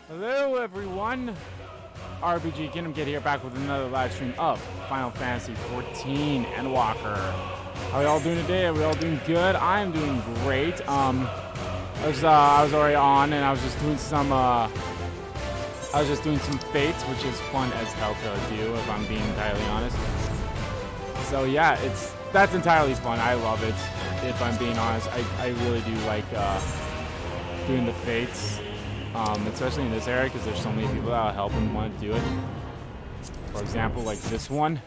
Hello everyone, RPG Kingdom Kid here, back with another live stream of Final Fantasy 14 and Walker. How are we all doing today? Are we all doing good? I am doing great. I was already on and I was just doing some fates, which is fun as hell to do, if I'm being entirely honest. So yeah, that's entirely fun. I love it, if I'm being honest. I really do like doing the fates. Especially in this area, because there's so many people that will help and want to do it. For example, like this one.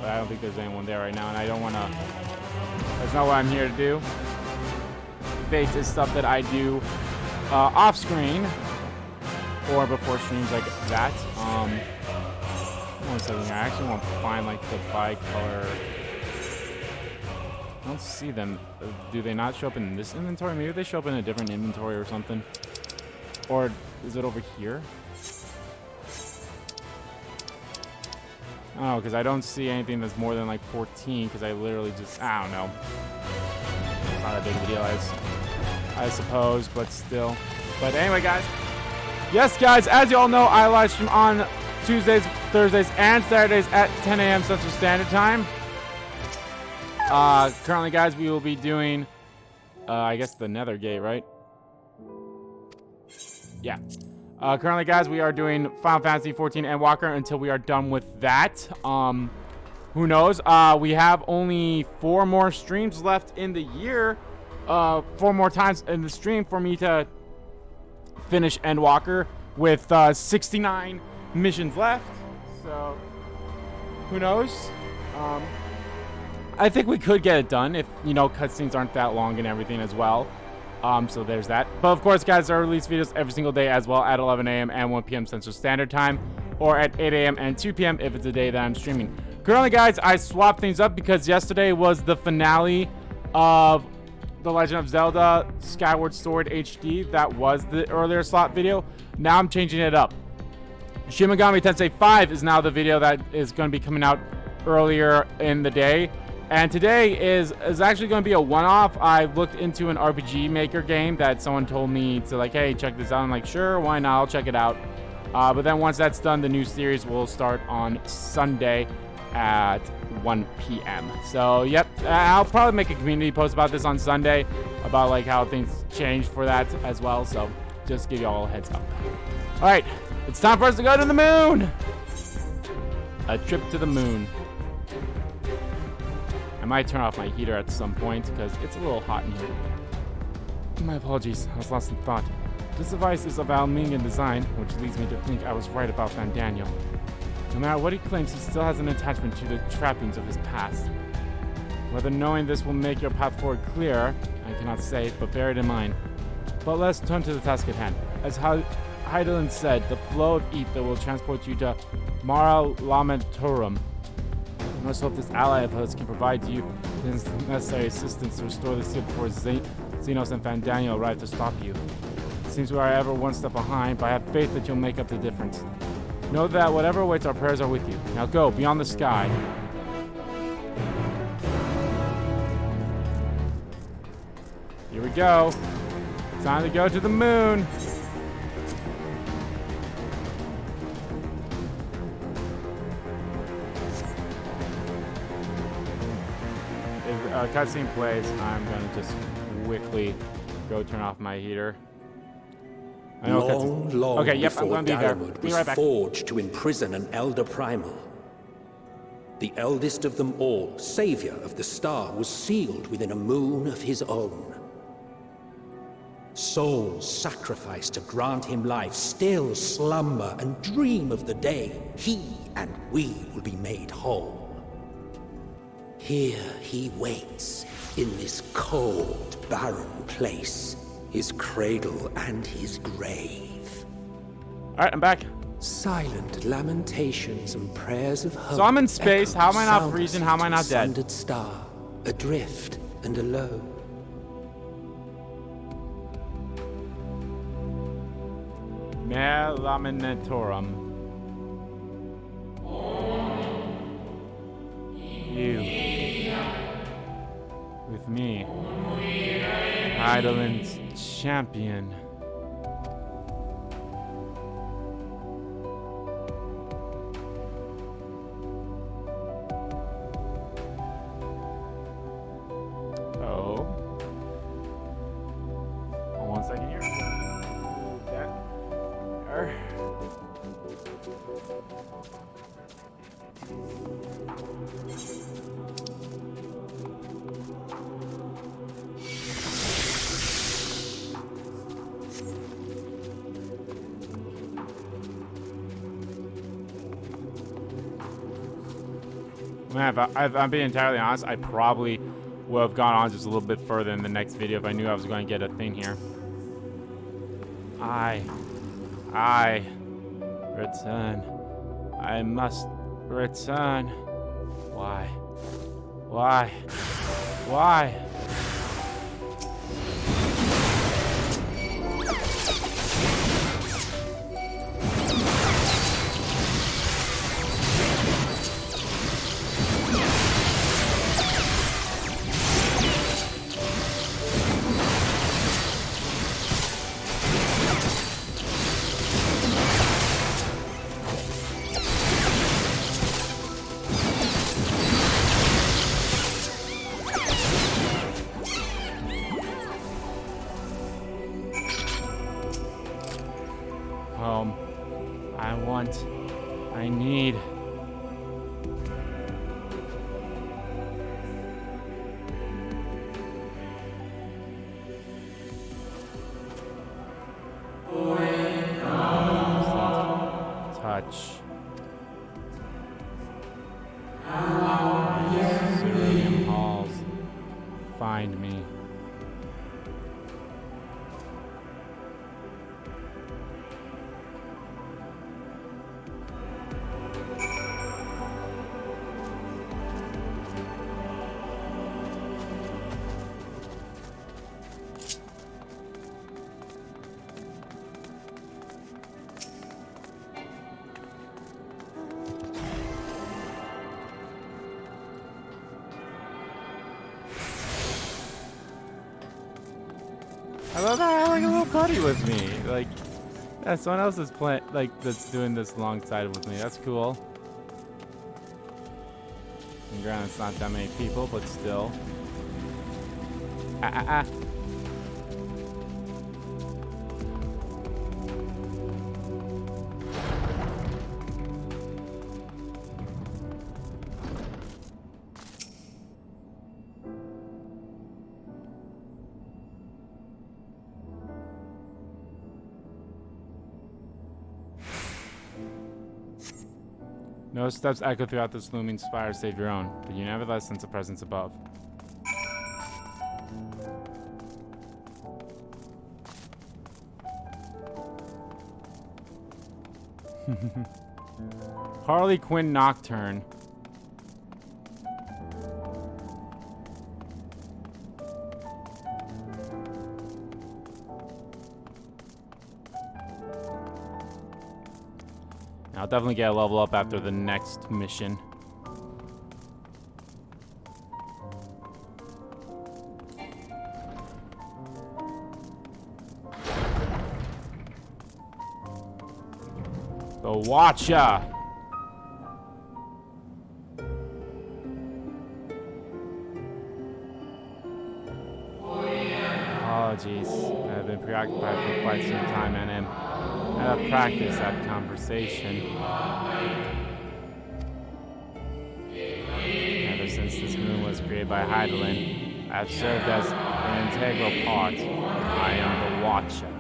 But I don't think there's anyone there right now, and I don't want to... That's not what I'm here to do. Fates is stuff that I do off-screen, or before streams like that. One second here. I actually want to find, like, the bi-color... I don't see them. Do they not show up in this inventory? Maybe they show up in a different inventory or something. Or is it over here? Oh, because I don't see anything that's more than like 14, because I literally just, I don't know. It's not a big deal, I suppose, but still. But anyway, guys. Yes, guys, as you all know, I live stream on Tuesdays, Thursdays, and Saturdays at 10 a.m. Central Standard Time. Currently, guys, we will be doing, I guess the Nether Gate, right? Yeah. Currently, guys, we are doing Final Fantasy 14 and Walker until we are done with that. Who knows? We have only 4 more streams left in the year. 4 more times in the stream for me to finish Endwalker with 69 missions left. So, who knows? I think we could get it done if, you know, cutscenes aren't that long and everything as well. So there's that. But of course, guys, there are release videos every single day as well at 11 a.m. and 1 p.m. Central Standard Time, or at 8 a.m. and 2 p.m. if it's a day that I'm streaming. Currently, guys, I swapped things up because yesterday was the finale of The Legend of Zelda Skyward Sword HD. That was the earlier slot video. Now I'm changing it up. Shin Megami Tensei 5 is now the video that is going to be coming out earlier in the day. And today is actually going to be a one-off. I looked into an RPG Maker game that someone told me to, like, hey, check this out. I'm like, sure, why not? I'll check it out. But then once that's done, the new series will start on Sunday at 1 p.m. So, yep, I'll probably make a community post about this on Sunday, about, like, how things changed for that as well. So, just give you all a heads up. All right, it's time for us to go to the moon. A trip to the moon. I might turn off my heater at some point because it's a little hot in here. My apologies, I was lost in thought. This device is of Almingan design, which leads me to think I was right about Van Daniel. No matter what he claims, he still has an attachment to the trappings of his past. Whether knowing this will make your path forward clearer, I cannot say, but bear it in mind. But let's turn to the task at hand. As Heidelin said, the flow of ether will transport you to Mara Lametorum. I must hope this ally of hers can provide you with necessary assistance to restore the seal before Xenos and Van Daniel arrive to stop you. It seems we are ever one step behind, but I have faith that you'll make up the difference. Know that whatever awaits, our prayers are with you. Now go, beyond the sky. Here we go. Time to go to the moon. Cutscene plays, I'm gonna just quickly go turn off my heater. I know long okay, yep, I'm gonna be there. Be right back. Forged to imprison an elder primal. The eldest of them all, savior of the star, was sealed within a moon of his own. Souls sacrificed to grant him life still slumber and dream of the day he and we will be made whole. Here he waits, in this cold, barren place, his cradle and his grave. Alright, I'm back. Silent lamentations and prayers of hope. So I'm in space, how am I not freezing, how am I not dead? Sundered star, adrift and alone. Mare Lametorum. You. With me. Heidelin's champion. 1 second here. Move that. There. Man, if I'm being entirely honest, I probably would have gone on just a little bit further in the next video if I knew I was going to get a thing here. I return. I must return. Why? Why? Why? Home. I want. I need. Touch. Cerulean halls. Find me. I love that I have like a little buddy with me. Like, yeah, someone else is playing, like, that's doing this alongside with me. That's cool. And granted, it's not that many people, but still. No steps echo throughout this looming spire save your own, but you nevertheless sense a presence above. Harley Quinn Nocturne. I'll definitely get a level up after the next mission. The Watcher. Apologies. I've been preoccupied for quite some time and am out of practice at conversation. Ever since this moon was created by Heidelin, I have served as an integral part. I am the Watcher.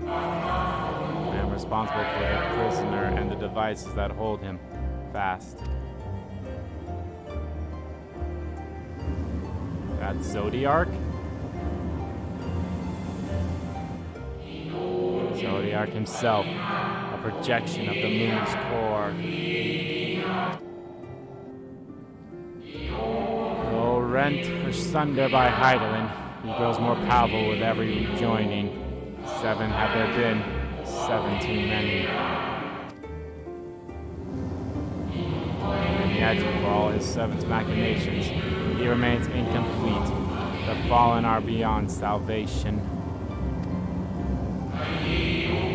I am responsible for the prisoner and the devices that hold him fast. That's Zodiark? Zodiark himself, a projection of the moon's core. Though rent asunder by Heidelin, he grows more powerful with every rejoining. 7 have there been, 7 too many. And yet, for all his servant's machinations, he remains incomplete. The fallen are beyond salvation.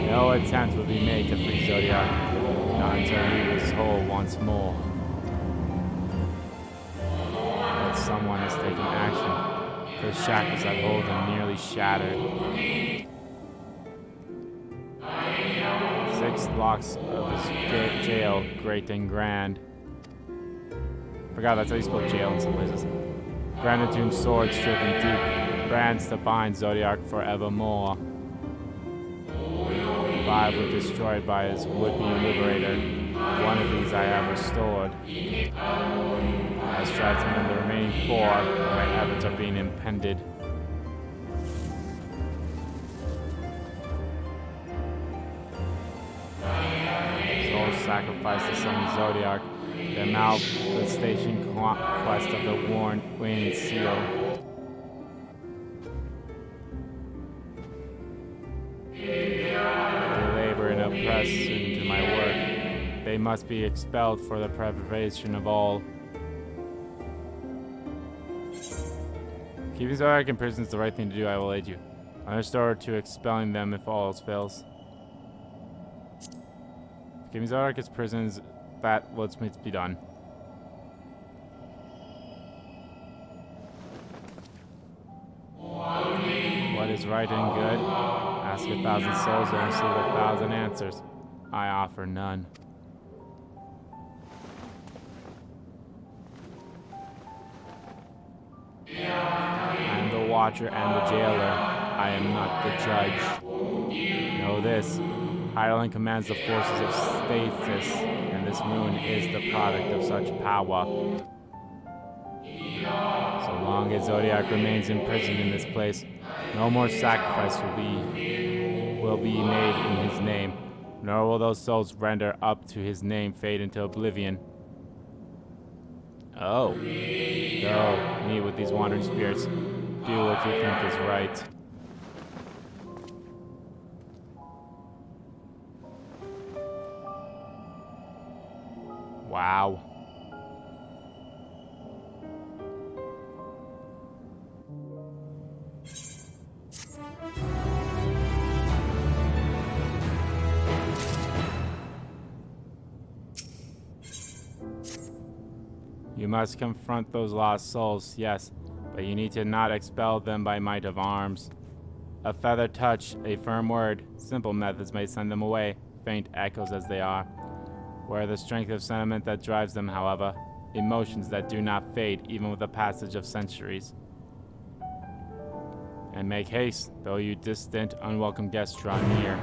No attempt will be made to free Zodiark, not until he is whole once more. But someone has taken action. The shackles that hold him nearly shattered. 6 blocks of his jail, great and grand. Forgot that's how you spell jail in some places. Granitoon sword stricken deep, brands to bind Zodiark forevermore. 5 were destroyed by his would-be liberator. 1 of these I have restored. I strive to mend the remaining 4, my efforts are being impeded. Souls sacrificed to summon Zodiark. The manifestation quest of the waning seal. They labor and oppress into my work. They must be expelled for the preservation of all. Keeping Zodiark in prison is the right thing to do. I will aid you. I restore to expelling them if all else fails. Keeping Zodiark in prison is that what's meant to be done. What is right and good? Ask 1,000 souls and receive 1,000 answers. I offer none. I am the watcher and the jailer. I am not the judge. Know this. Hydaelyn commands the forces of stasis, and this moon is the product of such power. So long as Zodiark remains imprisoned in this place, no more sacrifice will be made in his name, nor will those souls render up to his name fade into oblivion. Oh. Go, meet with these wandering spirits. Do what you think is right. Wow. You must confront those lost souls, yes, but you need to not expel them by might of arms. A feather touch, a firm word, simple methods may send them away, faint echoes as they are. Where the strength of sentiment that drives them, however, emotions that do not fade even with the passage of centuries. And make haste, though you distant, unwelcome guests draw near.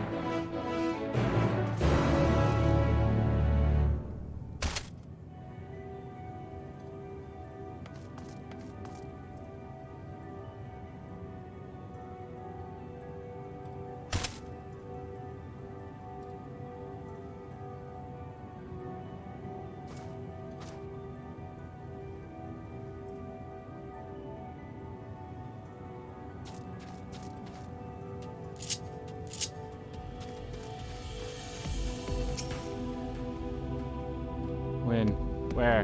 When? Where?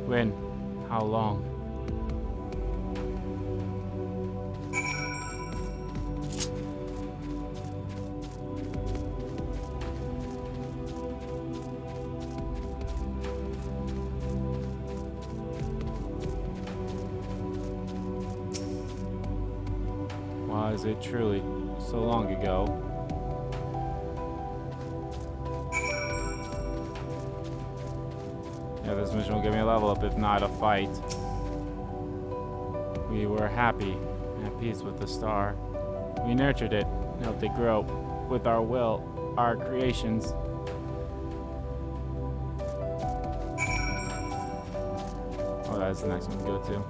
When? How long? Was it truly so long ago? Yeah, this mission will give me a level up, if not a fight. We were happy, at peace with the star. We nurtured it, helped it grow, with our will, our creations. Oh, that's the next one to go to.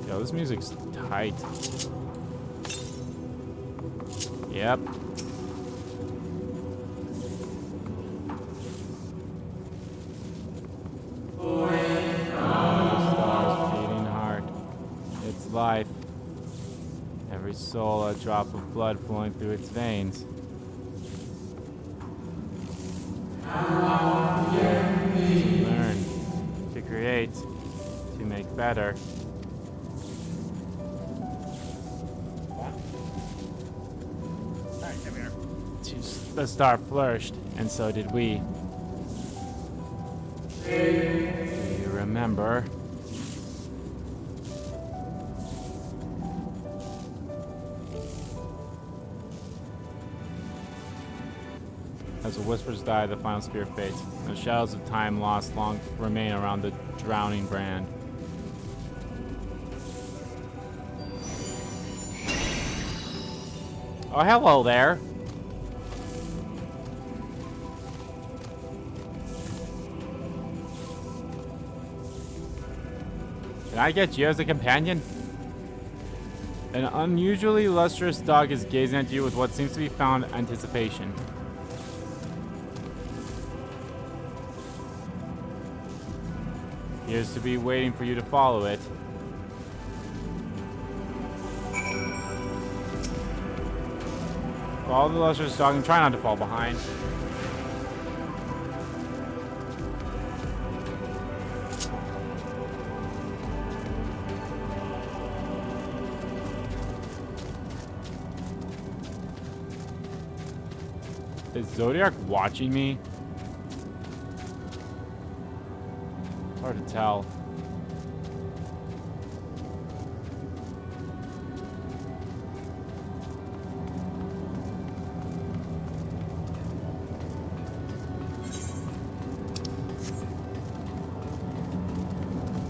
Yo, this music's tight. Yep. Life. Every soul a drop of blood flowing through its veins. To learn, to create, to make better. Alright, come here. The star flourished, and so did we. Do you remember? As the whispers die, the final spear fades. The shadows of time lost long remain around the drowning brand. Oh, hello there. Can I get you as a companion? An unusually lustrous dog is gazing at you with what seems to be found anticipation. He appears to be waiting for you to follow it. Follow the lustrous dog and try not to fall behind. Is Zodiark watching me? It's hard to tell.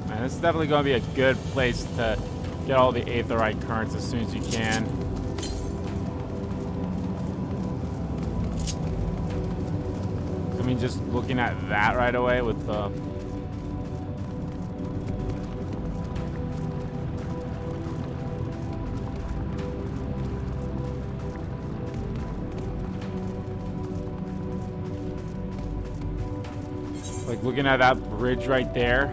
Man, this is definitely going to be a good place to get all the aetherite currents as soon as you can. I mean, just looking at that right away with the... like, looking at that bridge right there.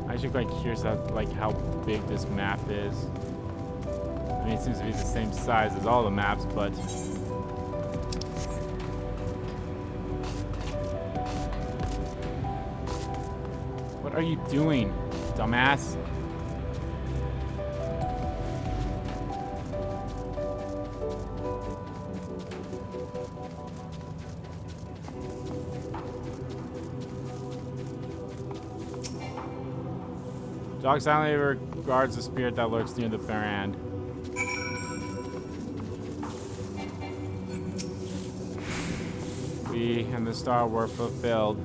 I'm actually quite curious about, like, how big this map is. I mean, it seems to be the same size as all the maps, but... What are you doing, dumbass? Dog silently regards the spirit that lurks near the brand. We and the star were fulfilled.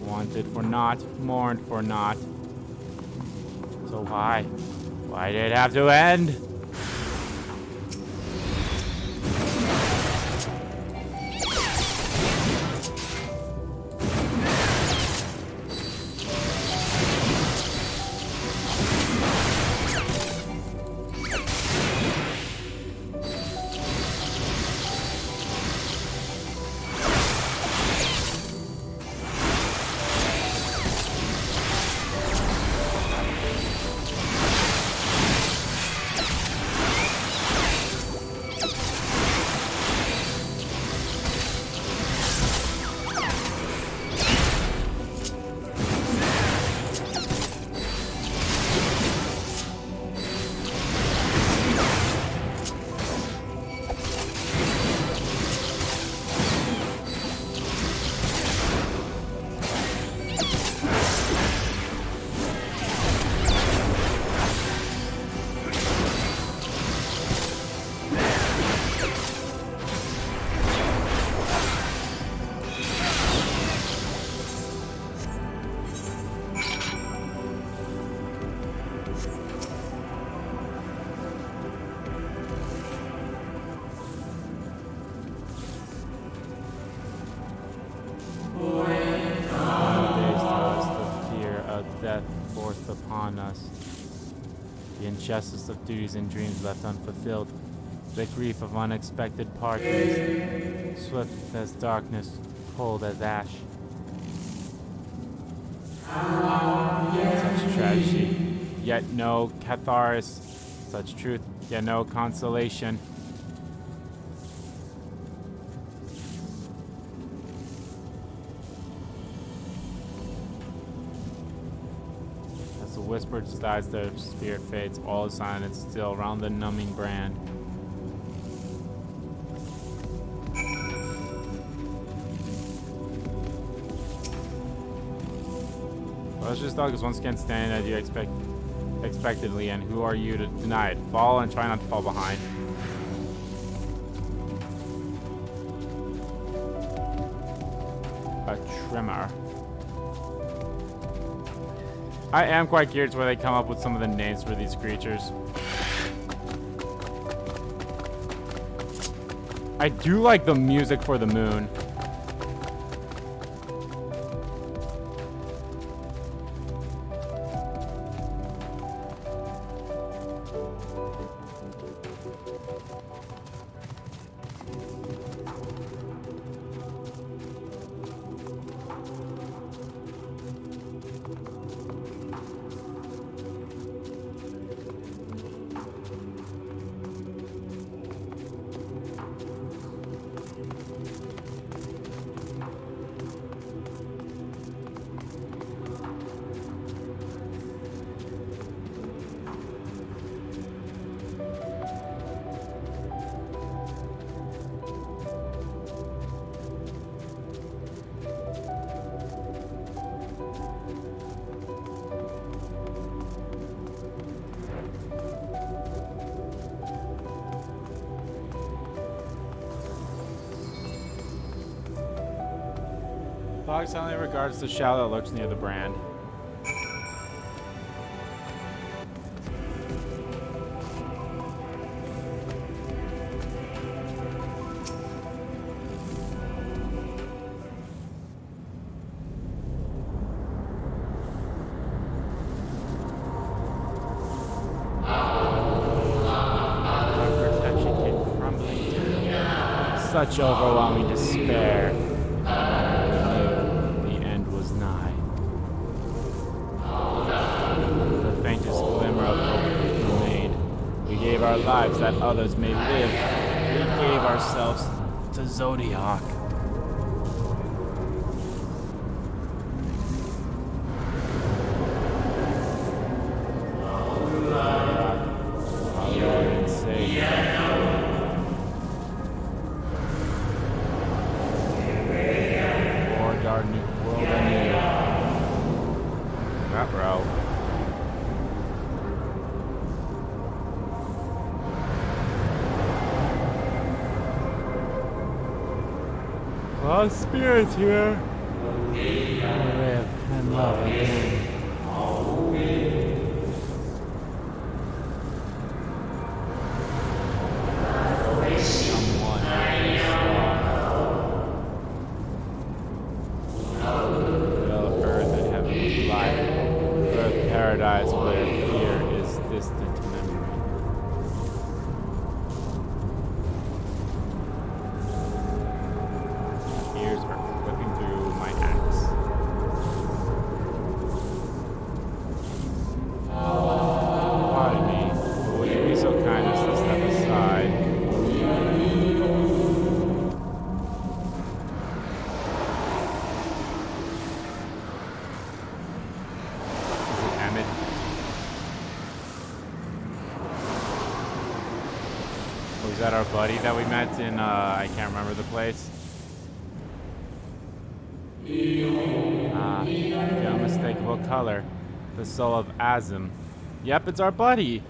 Wanted for naught, mourned for naught. So why? Why did it have to end? The injustice of duties and dreams left unfulfilled, the grief of unexpected partings, swift as darkness, cold as ash. Such tragedy, yet no catharsis, such truth, yet no consolation. The whisper dies, the spirit fades, all is silent and still around the numbing brand. Ferocious dog is once again standing as you expectedly, and who are you to deny it? Fall and try not to fall behind. A trimmer. I am quite curious where they come up with some of the names for these creatures. I do like the music for the moon. Dog silently regards the shadow that lurks near the brand. Our protection came crumbling down. Such overwhelming despair. Our lives that others may live. We gave ourselves to Zodiark. Our Lord and Savior. Lord, our new world anew. That bro. Our spirits here. Live and love again. Someone develop earth and heaven with life. Earth paradise where fear is distant memory. Was that our buddy that we met in, I can't remember the place? The unmistakable color. The soul of Azim. Yep, it's our buddy.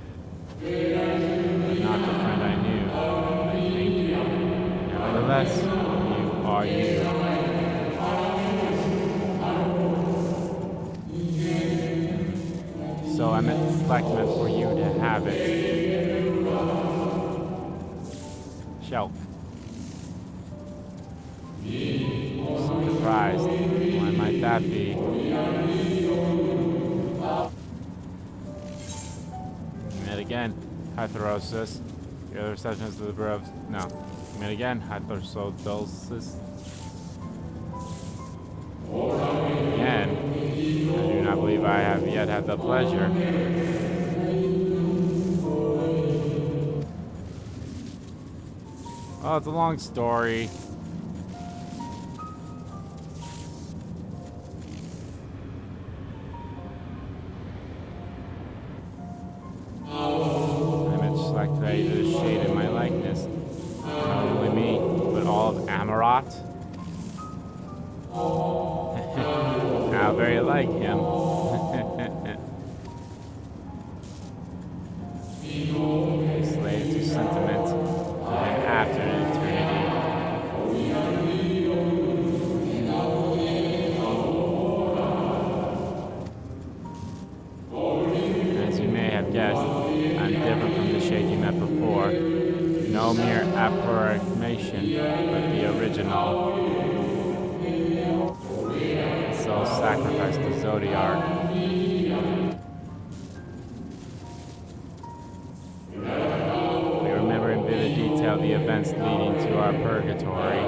But not the friend I knew, I think. Nevertheless, you are you. So I meant for you to have it. Shelf. So surprised. Why might that be? Met again. Hytherosis. The other receptionist of the Bureau of... No. Met again. Hytherosis. Again. I do not believe I have yet had the pleasure. Oh, it's a long story. I'm selected to the shade in my likeness. Not only me, but all of Amarat. How very like him. guessed, I'm different from the shade you met before. No mere approximation, but the original. So sacrifice the Zodiark. We remember in vivid detail the events leading to our purgatory.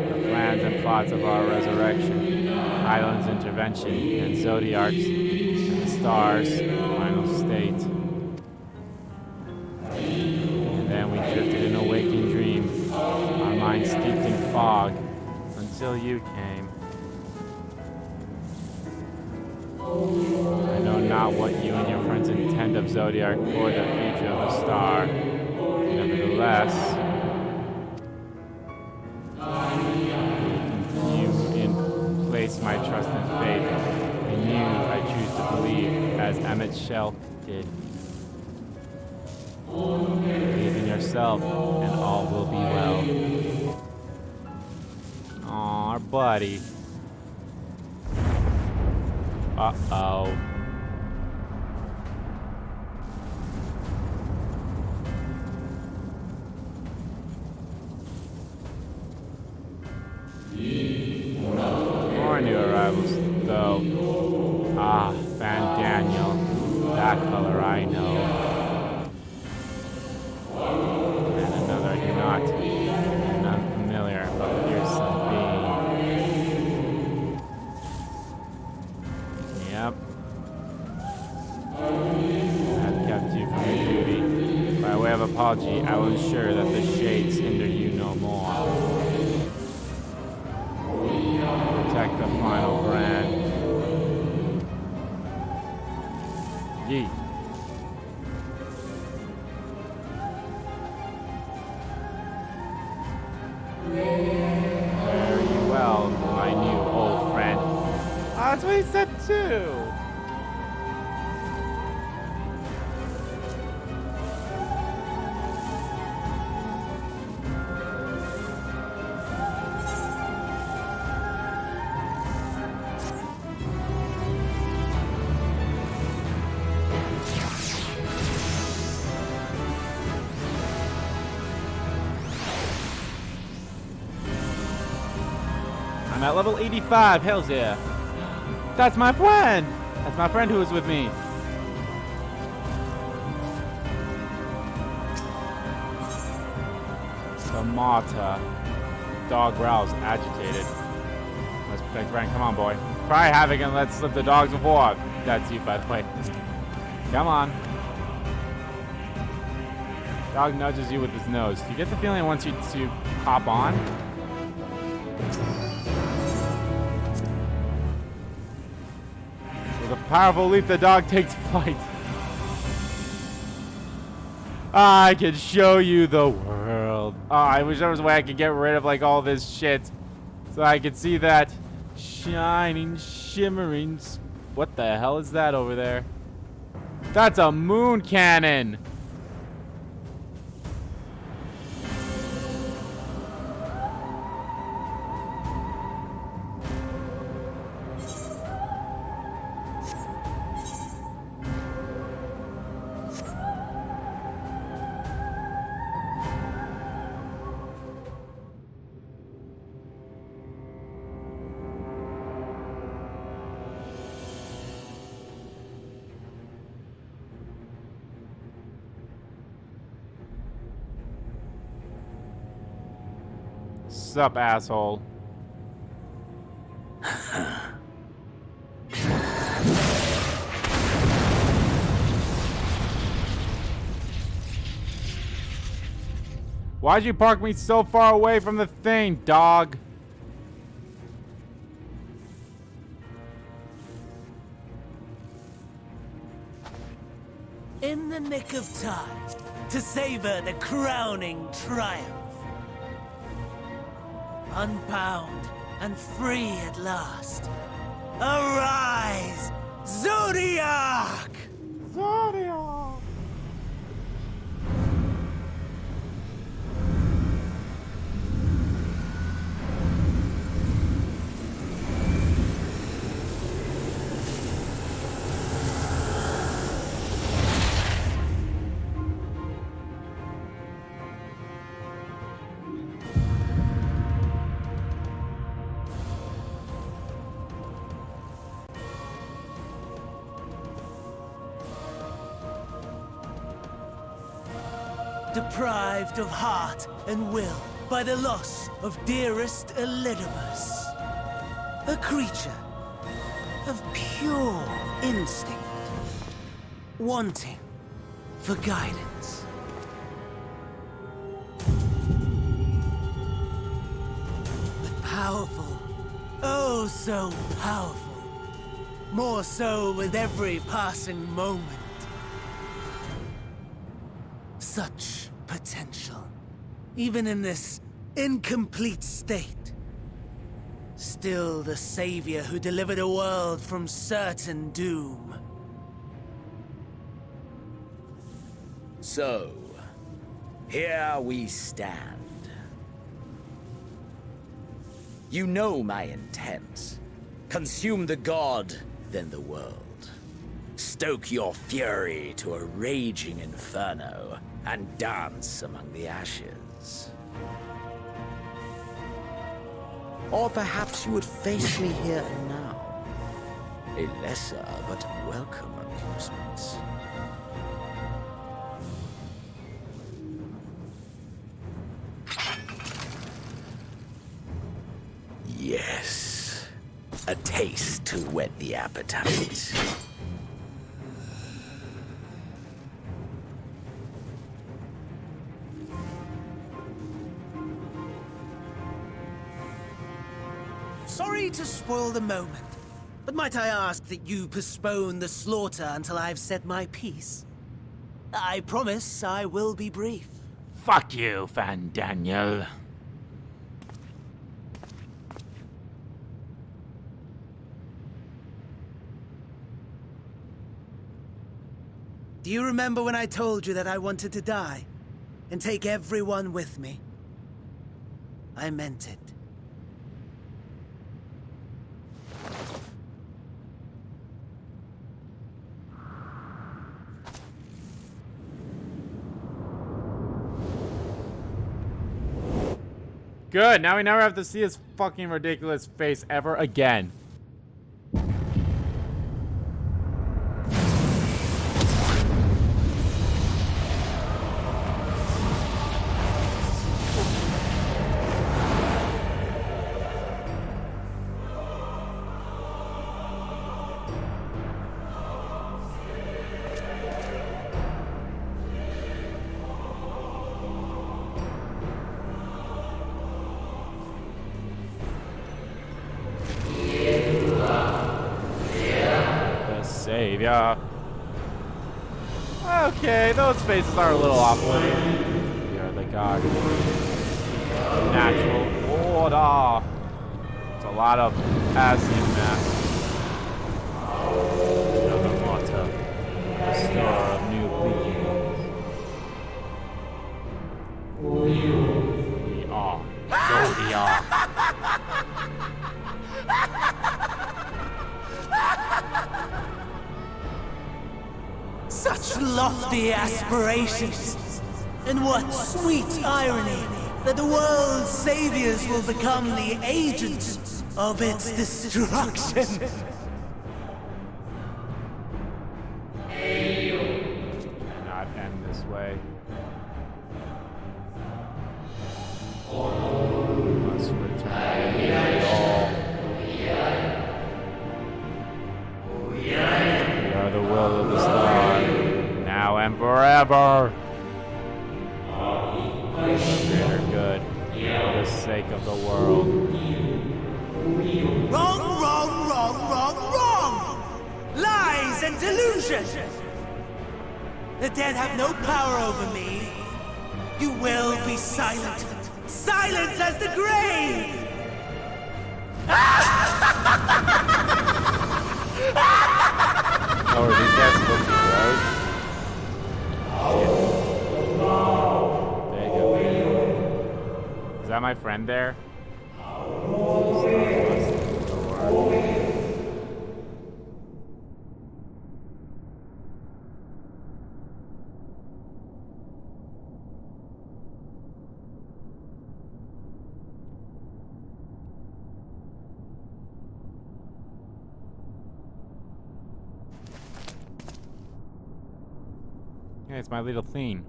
The plans and plots of our resurrection, Hyland's intervention, and Zodiark's and the stars' final state. And then we drifted in a waking dream, our minds steeped in fog, until you came. I know not what you and your friends intend of Zodiark or the future of the star. Nevertheless, place my trust and faith in you. I choose to believe, as Emmett Shell did. Believe in yourself, and all will be well. Aw, our buddy. Uh-oh. More new arrivals, though. Ah, Van Daniel. That color I know. And another you're not unfamiliar, but fearsome being. Yep. I've kept you from your duty. By way of apology, I will ensure that the shades hinder you no more. Protect the final brand. Yeet. Very well, my new old friend. Oh, that's what he said too. I'm at level 85, hells yeah. That's my friend! That's my friend who was with me. The Mata. Dog growls, agitated. Let's protect Ryan, come on boy. Cry havoc and let's slip the dogs of war. That's you, by the way. Come on. Dog nudges you with his nose. You get the feeling it wants you to hop on. With a powerful leap, the dog takes flight. I can show you the world. Oh, I wish there was a way I could get rid of like all this shit, so I could see that shining, shimmering. What the hell is that over there? That's a moon cannon. Sup, asshole. Why'd you park me so far away from the thing, dog? In the nick of time to savor the crowning triumph. Unbound and free at last. Arise, Zodiark! Zodiark! deprived of heart and will by the loss of dearest Elidibus. A creature of pure instinct, wanting for guidance. But powerful, oh so powerful. More so with every passing moment. Such potential, even in this incomplete state. Still the savior who delivered a world from certain doom. So, here we stand. You know my intent. Consume the god, then the world. Stoke your fury to a raging inferno, and dance among the ashes. Or perhaps you would face me here and now. A lesser but welcome amusement. Yes. A taste to whet the appetite. Sorry to spoil the moment, but might I ask that you postpone the slaughter until I've said my piece? I promise I will be brief. Fuck you, Fan Daniel. Do you remember when I told you that I wanted to die and take everyone with me? I meant it. Good, now we never have to see his fucking ridiculous face ever again. Savior. Okay, those faces are a little off-putting. We are the god. Natural order. It's a lot of Asian mass. Another motto. Restorer of new beginnings. We are Zodiark. Such lofty aspirations! And what sweet irony that the world's saviors will become the agents of its destruction! Not end this way. Must return it all. We are the will of the star, now and forever. For greater good, for the sake of the world. Wrong, wrong, wrong, wrong, wrong! Lies and delusion! The dead have no power over me. You will be silent. Silent as the grave! Oh, are these guys supposed to grow? Is that my friend there? Yeah, it's my little thing.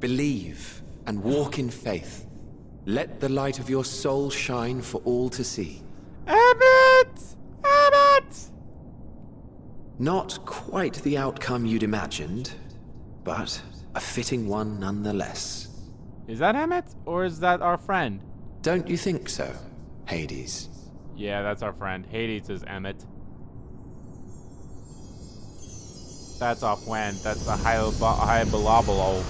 Believe and walk in faith. Let the light of your soul shine for all to see. Emmett! Emmett! Not quite the outcome you'd imagined, but a fitting one nonetheless. Is that Emmett, or is that our friend? Don't you think so, Hades? Yeah, that's our friend. Hades is Emmett. That's our friend. That's the high balabalo.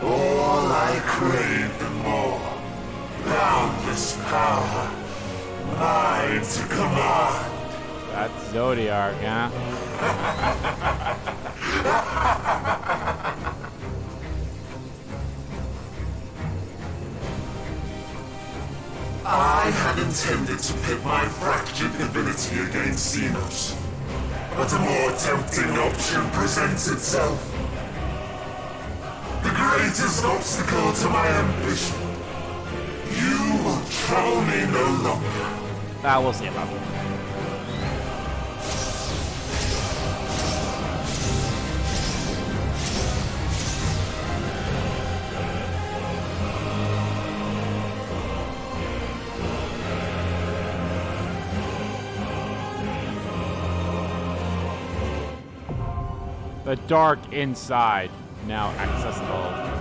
All I craved and more. Boundless power. Mine to command. That's Zodiark, huh? I had intended to pit my fractured divinity against Xenos. But a more tempting option presents itself. The greatest obstacle to my ambition. You will trouble me no longer. We'll see about that. The dark inside, now accessible.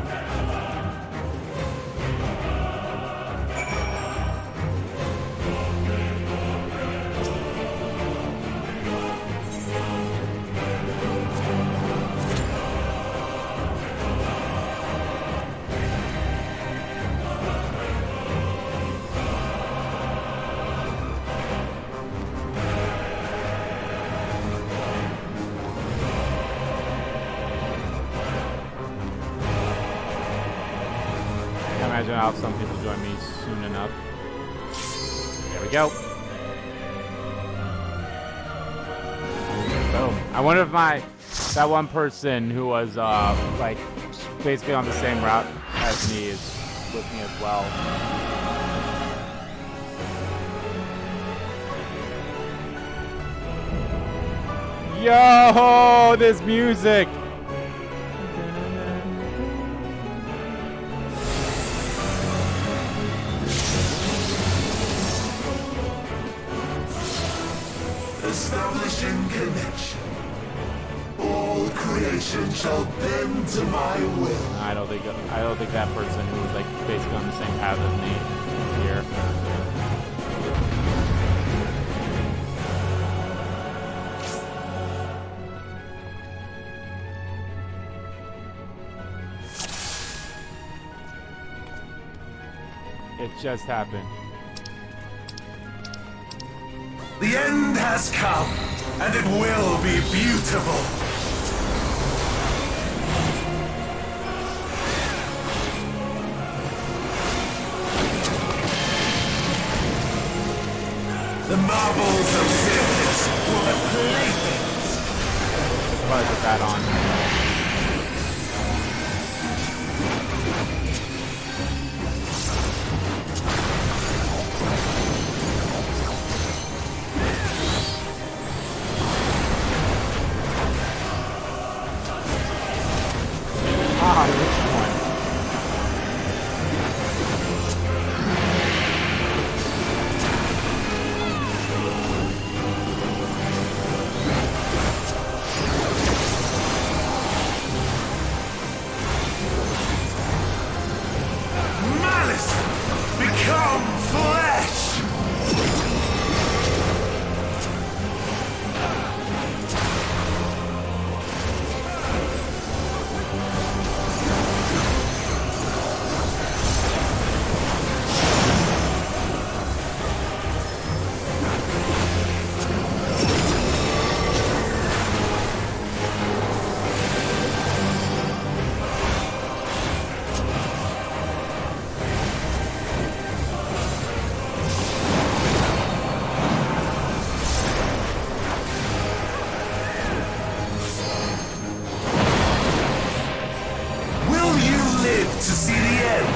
I imagine I'll have some people join me soon enough. There we go. Boom. I wonder if that one person who was like basically on the same route as me is with me as well. Yo, this music. Establishing connection. All creation shall bend to my will. I don't think that person who was like basically on the same path as me here. It just happened. The end has come, and it will be beautiful. The marbles of Sirius will be playthings. Let's probably put that on. live to see the end.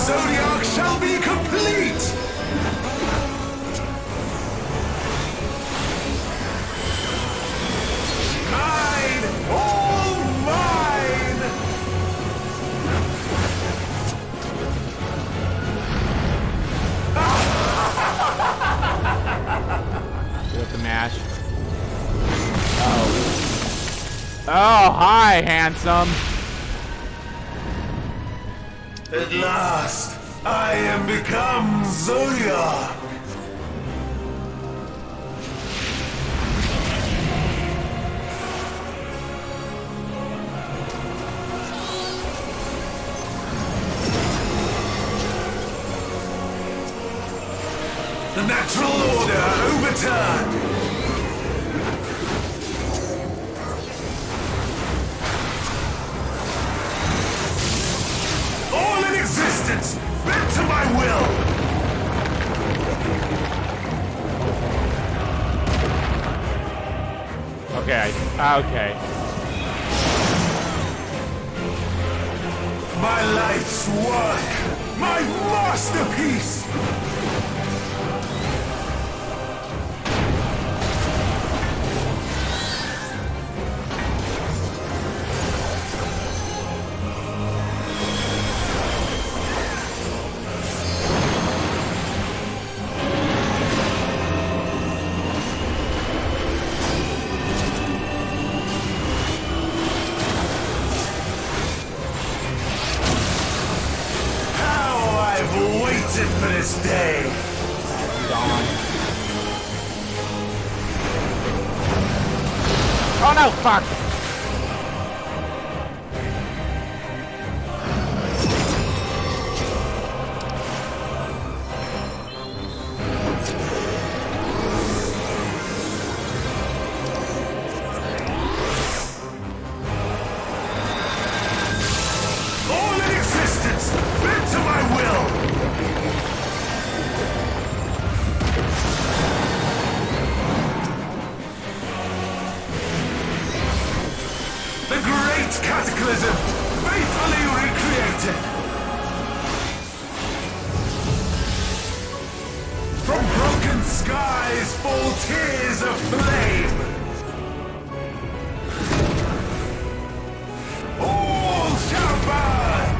Zodiark shall be complete! Mine! All mine! With the mash. Oh, hi, handsome. At last, I am become Zodiark! The natural order overturned! All in existence, bent to my will! Okay, okay. My life's work! My masterpiece! For this day. Oh no, fuck! All in existence, bent to my will! The great cataclysm, faithfully recreated! From broken skies fall tears of flame! All shall burn!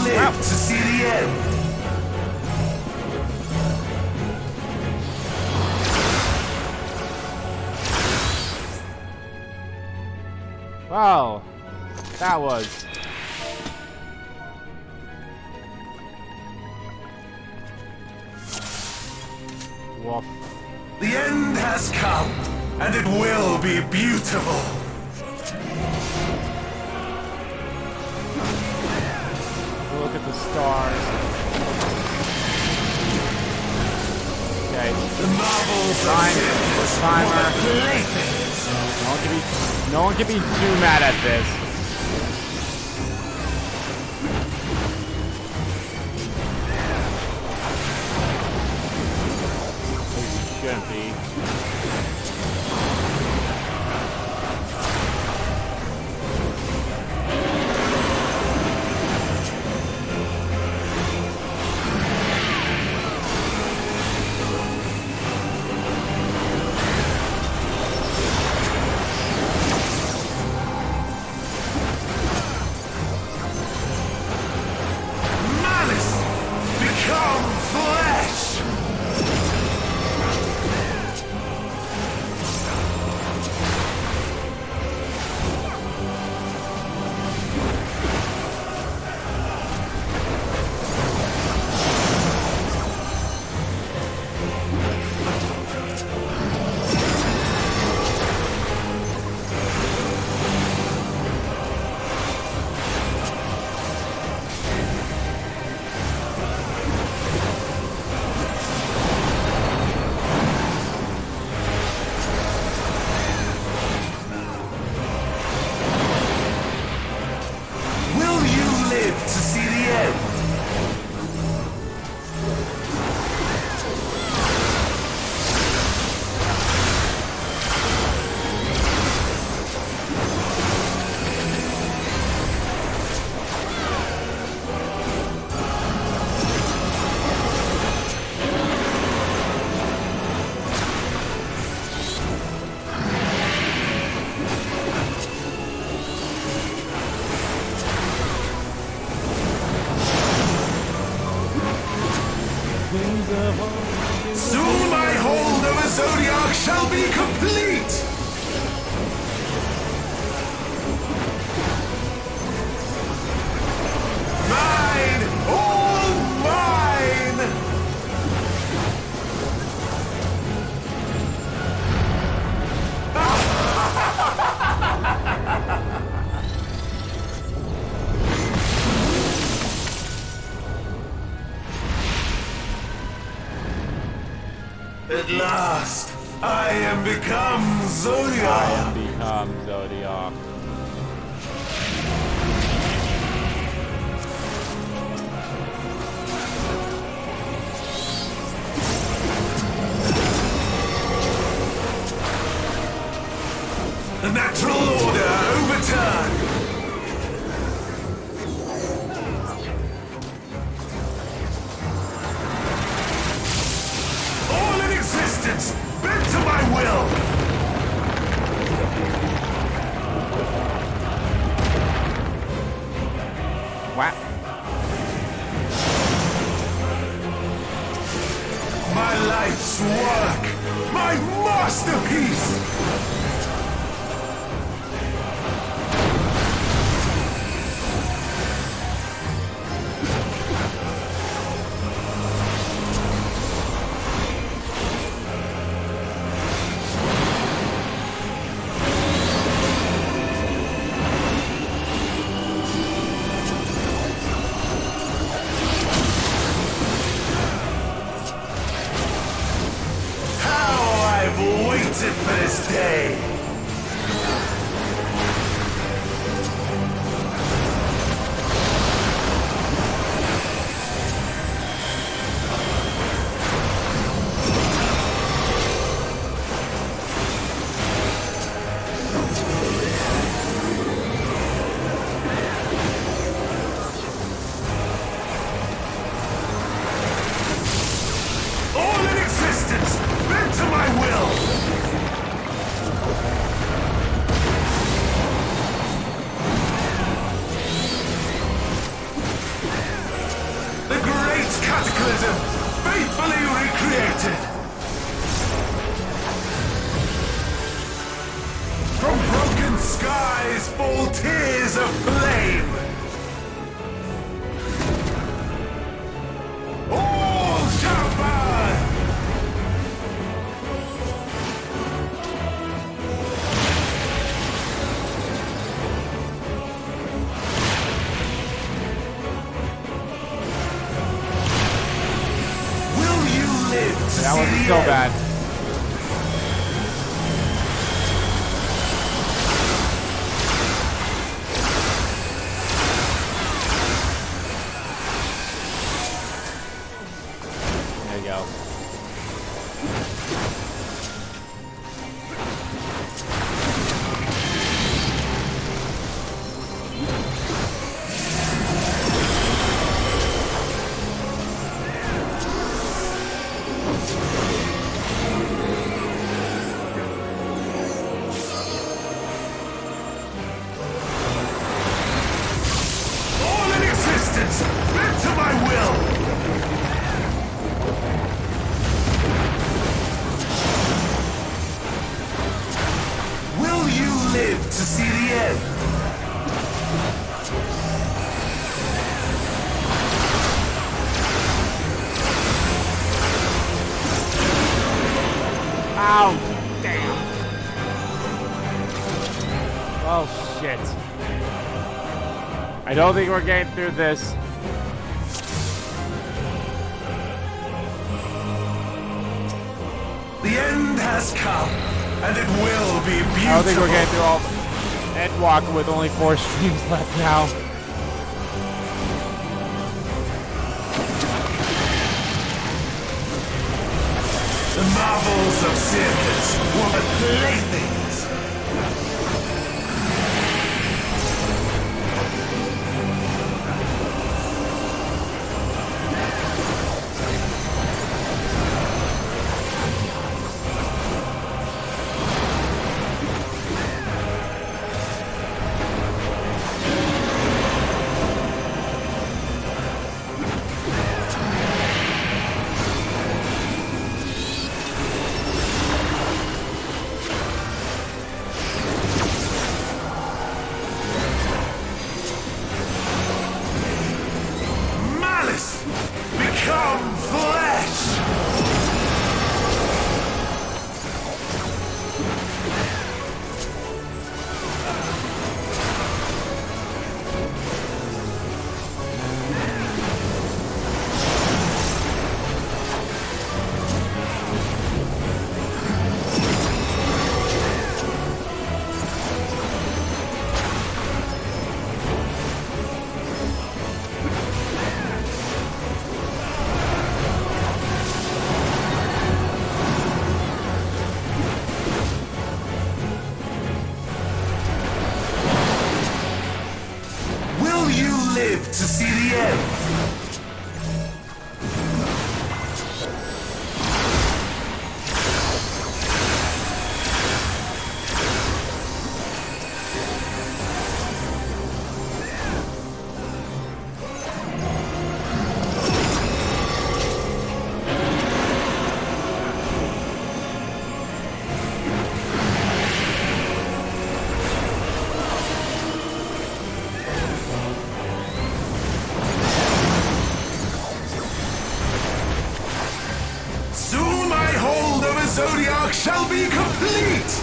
Live to see the end. Wow, that was. Woof. The end has come, and it will be beautiful. Look at the stars. Okay. The marvels timer. No one can be too mad at this. It shouldn't be. last, I am become I Zodiark. am become Zodiark. The natural order overturned. All in existence, bent to my will. Wow. My life's work, my masterpiece. Waited for this day. All in existence, bent to my will. Cataclysm, faithfully recreated. From broken skies fall tears of flame. All shall burn. That wasn't so bad. There you go. Bent to my will! Will you live to see the end? Ow! Damn! Oh, shit. I don't think we're getting through this. The end has come, and it will be beautiful. I don't think we're getting through all Endwalker with only 4 streams left now. The marvels of circus were but playthings. live to see the end? Soon my hold over Zodiark shall be complete!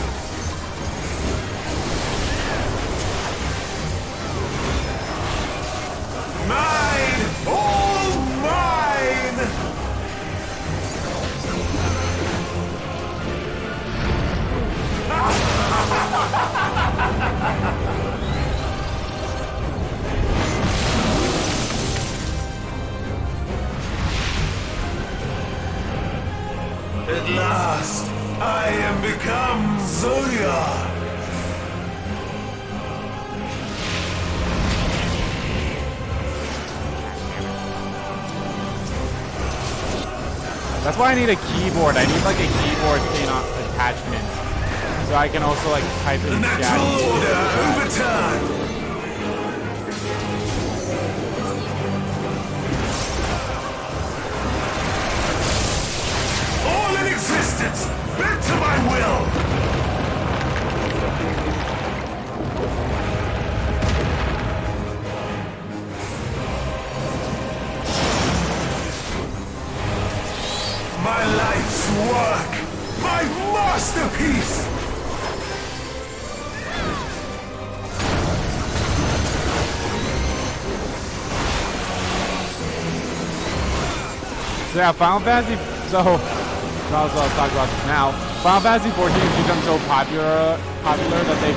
Mine! All mine! At last, I am become Zodiark. That's why I need a keyboard. I need like a keyboard thing on attachment, so I can also like type The in natural chat. order overturned. All in existence, bent to my will. My life's work, my masterpiece. So yeah, Final Fantasy. So I'll talk about this now. Final Fantasy 14 has become so popular that they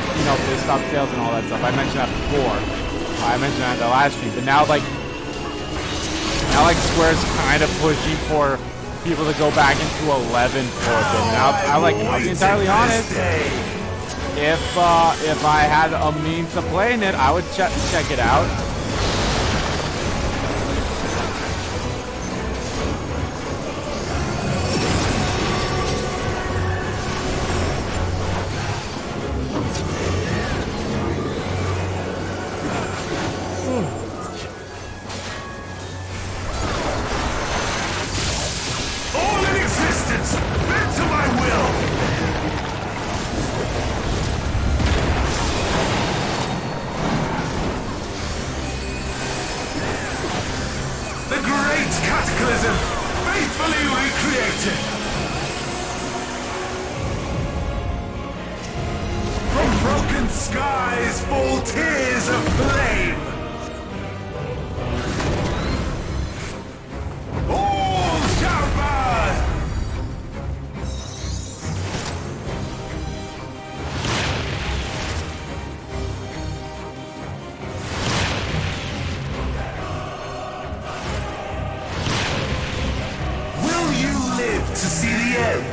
stopped sales and all that stuff. I mentioned that before. I mentioned that in the last stream, but now Square's kind of pushing for people to go back into 11 for a bit. Now, I'll be entirely honest. If I had a means of playing it, I would check it out. All in existence, bent to my will. The great cataclysm, faithfully recreated. From broken skies fall tears of flame. All shall burn. Will you live to see the end?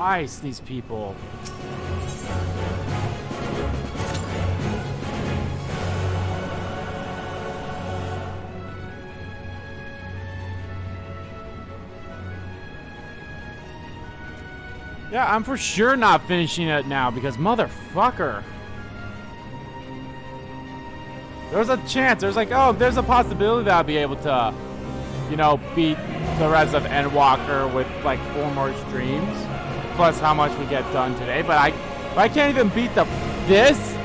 Christ, these people. Yeah, I'm for sure not finishing it now because motherfucker. There was a chance. There's like, oh, there's a possibility that I'll be able to, you know, beat the rest of Endwalker with like 4 more streams, plus how much we get done today. But I can't even beat this.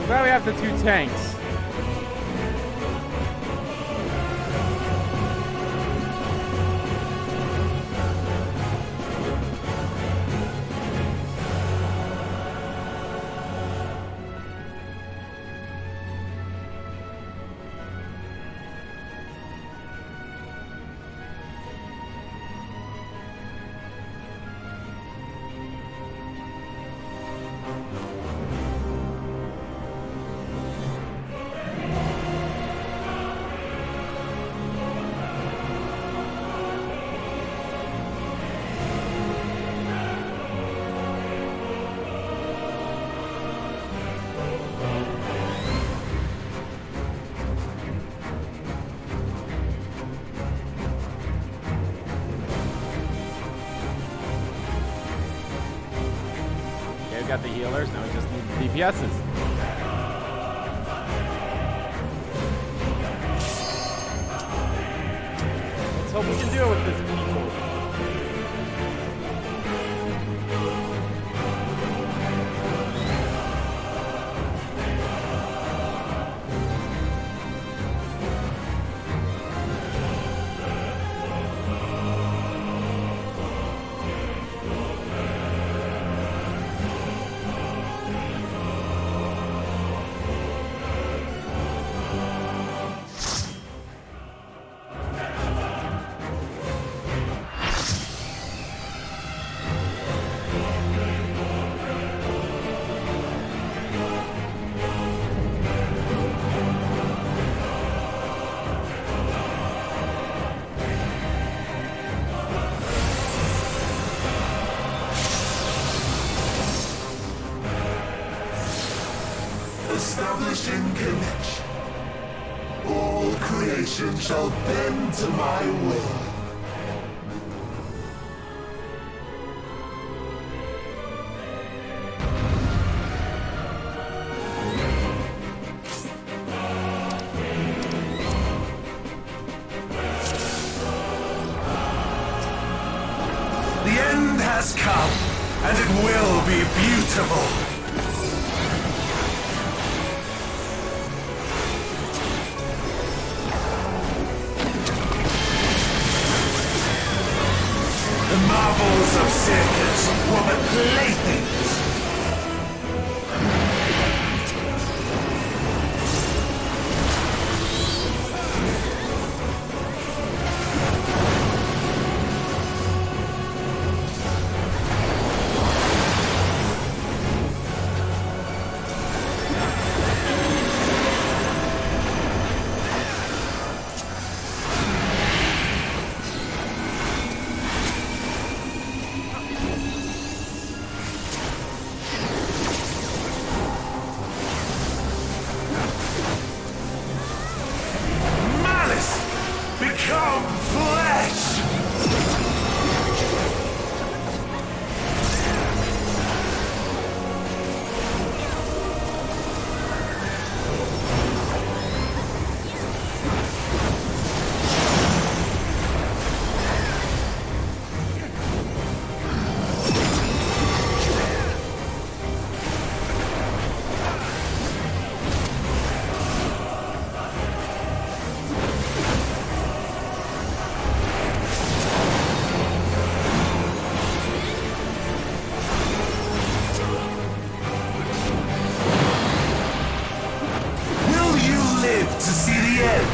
Glad we have the 2 tanks. Got the healers, now we just need DPSs. Let's hope we can do it with this people. Establishing connection. All creation shall bend to my will. The end has come, and it will be beautiful. The marvels of circus were but playthings. Become flesh! To see the end.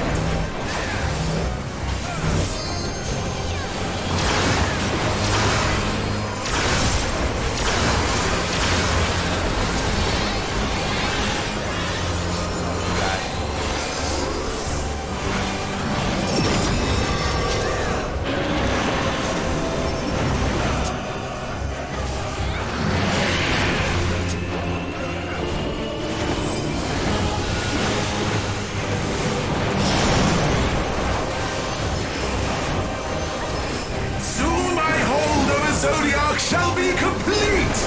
Zodiark shall be complete!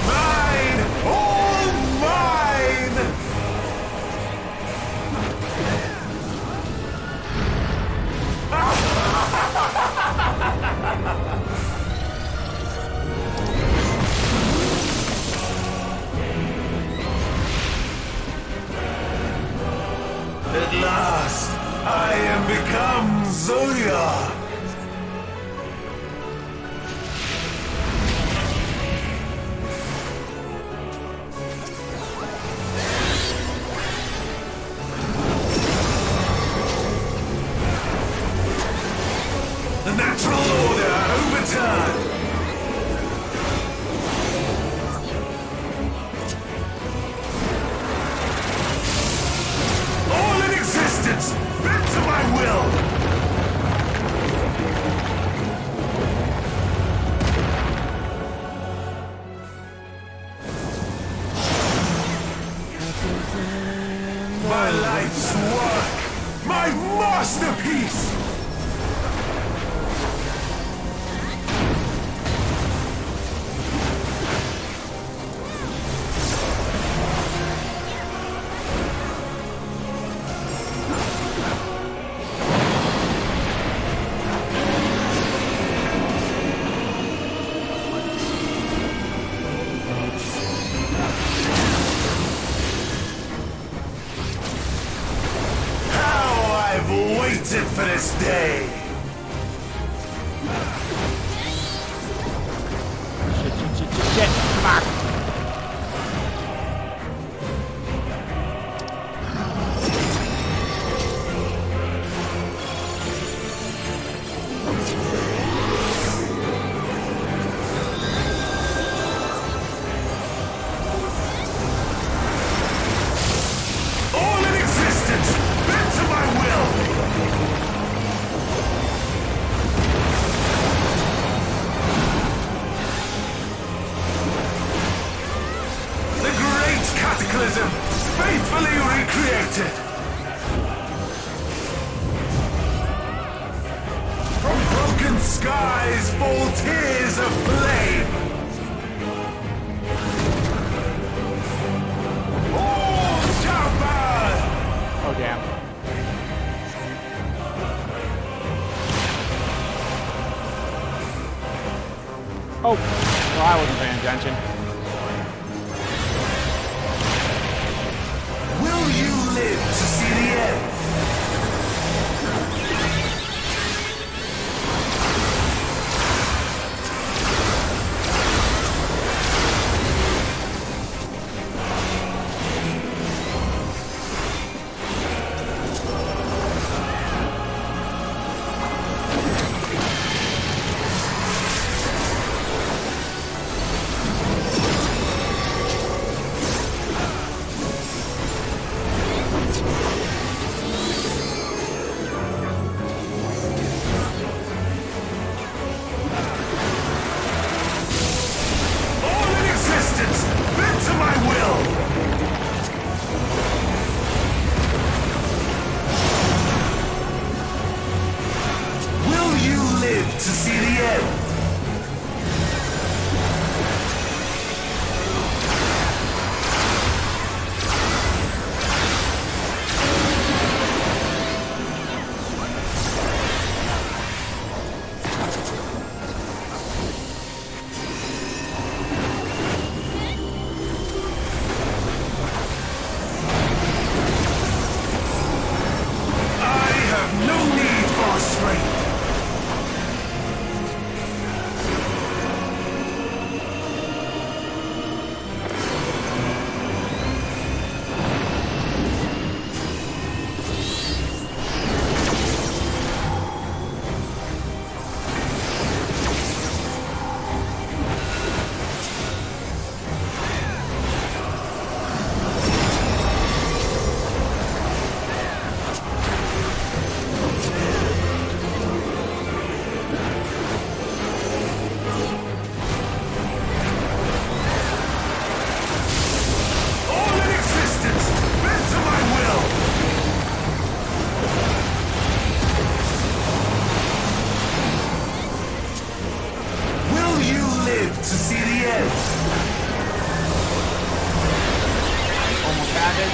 Mine! All mine! At last, I am become Zodiark! The natural order overturned! Bent to my will! My life's work! My masterpiece! Waited for this day! Shit, fuck! All in existence, bent to my will! Cataclysm, faithfully recreated! From broken skies fall tears of flame! All shall burn! Oh, damn. Oh, well, I wasn't paying attention. Will you live to see the end? To see the end. I have no need for restraint. To see the end. Almost had it.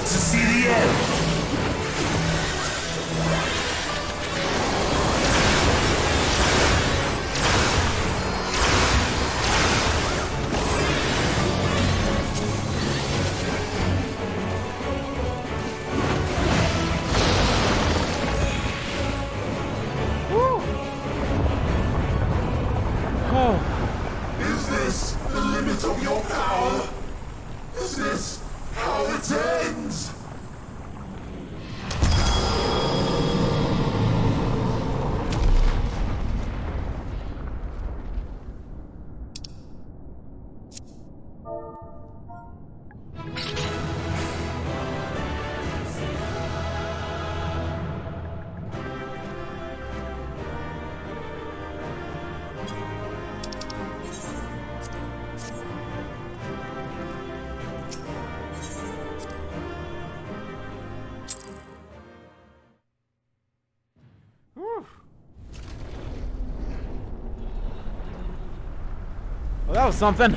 To see the end. Woo. Oh. Is this the limit of your power? Is this how it ends? Well, that was something.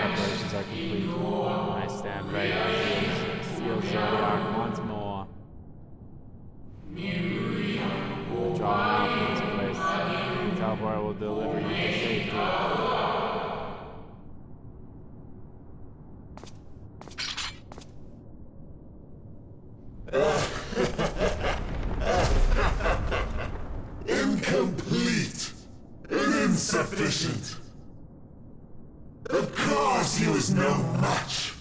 Preparations are complete. I stand ready to steal Zodiark once more. Draw out from this place. The teleporter will deliver you to safety. insufficient. Of course he was no match.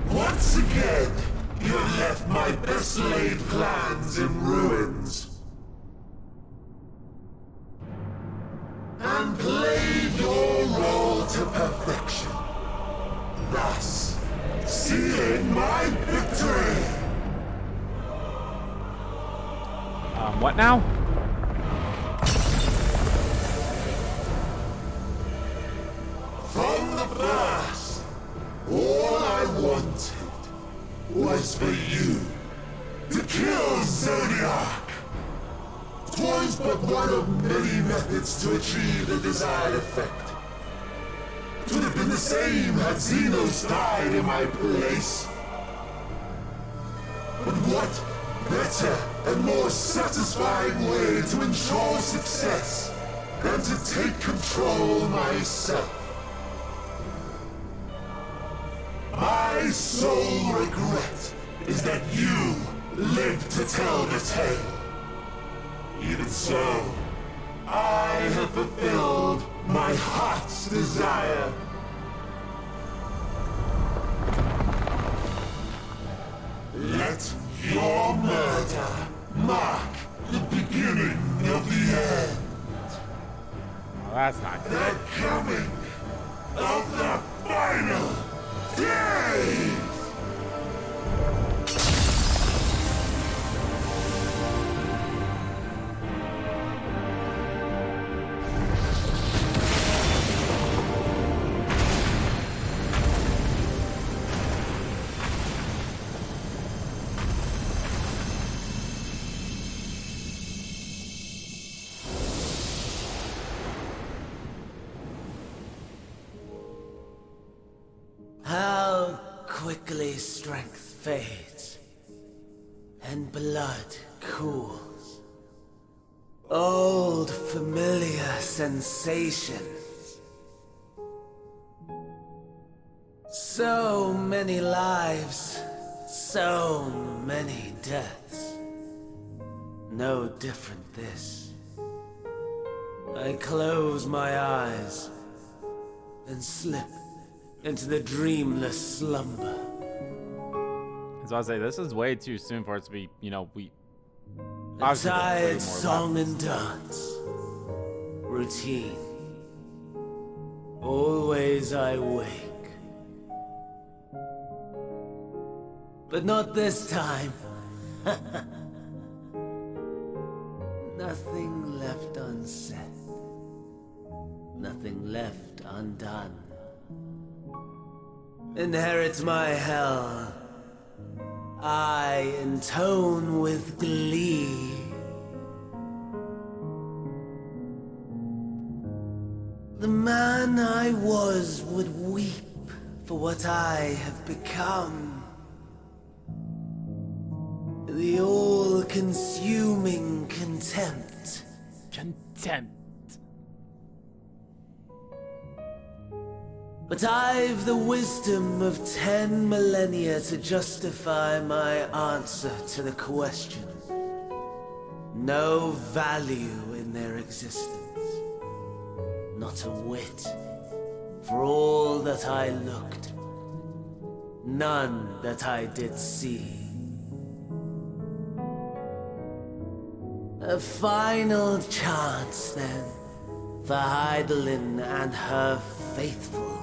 Once again, you have left my best laid plans in ruins. And played your role to perfection. Thus, sealing my victory. What now? From the past, all I wanted was for you to kill Zodiark. 'Twas but one of many methods to achieve the desired effect. 'Twould have been the same had Xenos died in my place. But what better and more satisfying way to ensure success than to take control myself? My sole regret is that you lived to tell the tale. Even so, I have fulfilled my heart's desire. Let your murder mark the beginning of the end. Oh, that's not good. The coming of the final day! How quickly strength fades, and blood cools. Old familiar sensations. So many lives, so many deaths. No different this. I close my eyes and slip into the dreamless slumber. As I say, this is way too soon for it to be, you know, we. A obviously there's way tired more song left. and dance. Routine. Always I wake. But not this time. Nothing left unsaid. Nothing left undone. Inherit my hell. I intone with glee. The man I was would weep for what I have become. The all-consuming contempt. Contempt. But I've the wisdom of 10 millennia to justify my answer to the question. No value in their existence. Not a whit. For all that I looked. None that I did see. A final chance, then, for Heidelin and her faithful.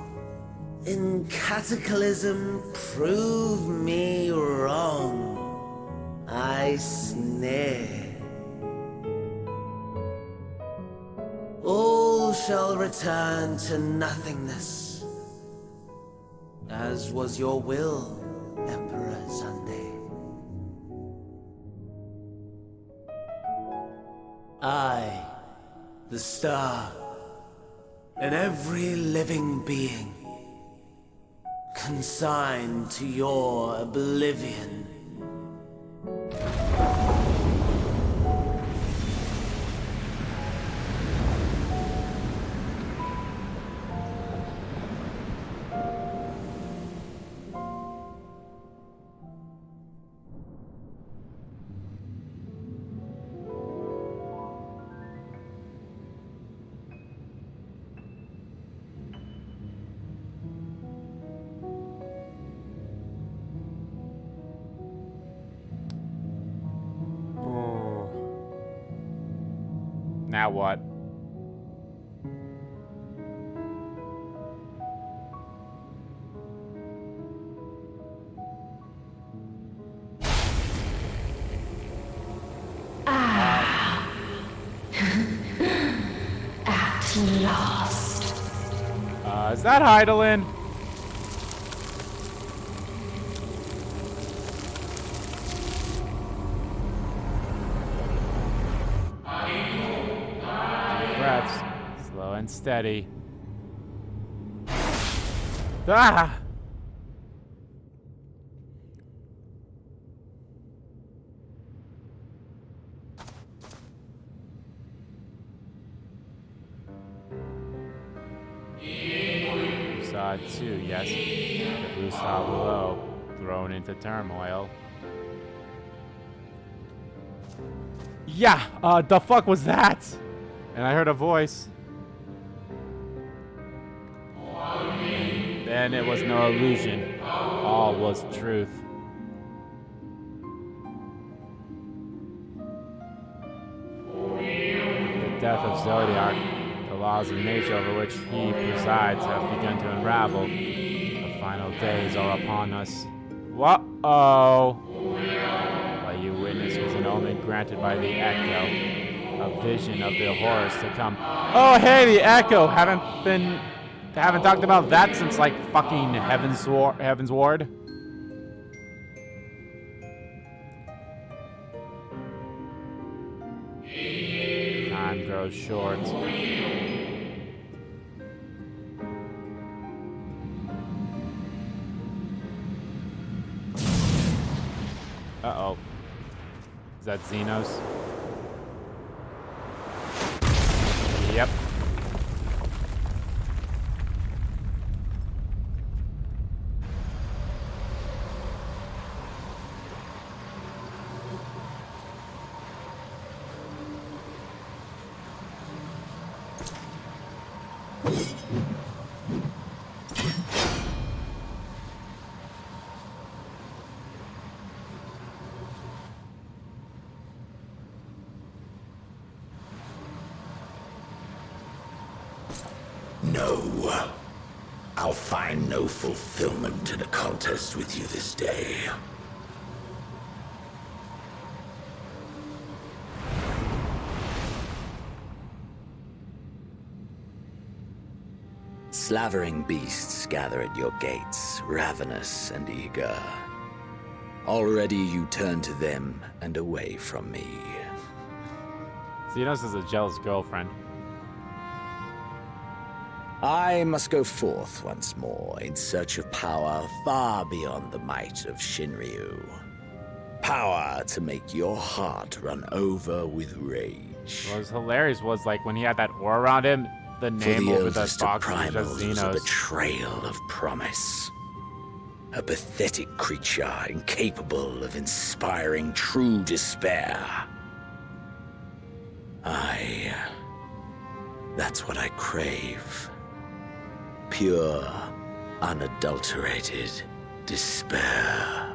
In Cataclysm, prove me wrong. I snare. All shall return to nothingness, as was your will, Emperor Sunday. I, the star, and every living being, consigned to your oblivion. Now what? At last. Is that Heidelin? Deep breaths. Slow and steady. Ah! Saw it too, yes. The blue star below, thrown into turmoil. Yeah, the fuck was that? And I heard a voice. Then it was no illusion. All was truth. The death of Zodiark, the laws of nature over which he presides, have begun to unravel. The final days are upon us. Whoa! What you witnessed was an omen granted by the Echo, a vision of the horrors to come. Oh, hey, the Echo! Haven't talked about that since like fucking Heaven's Ward. Time grows short. Uh-oh. Is that Xenos? Yep. No. I'll find no fulfillment in a contest with you this day. Slavering beasts gather at your gates, ravenous and eager. Already you turn to them and away from me. Xenos is a jealous girlfriend. I must go forth once more in search of power far beyond the might of Shinryu. Power to make your heart run over with rage. What was hilarious was like when he had that aura around him, the name over the box was just was a Xenos. betrayal of promise. A pathetic creature incapable of inspiring true despair. That's what I crave. Pure, unadulterated despair.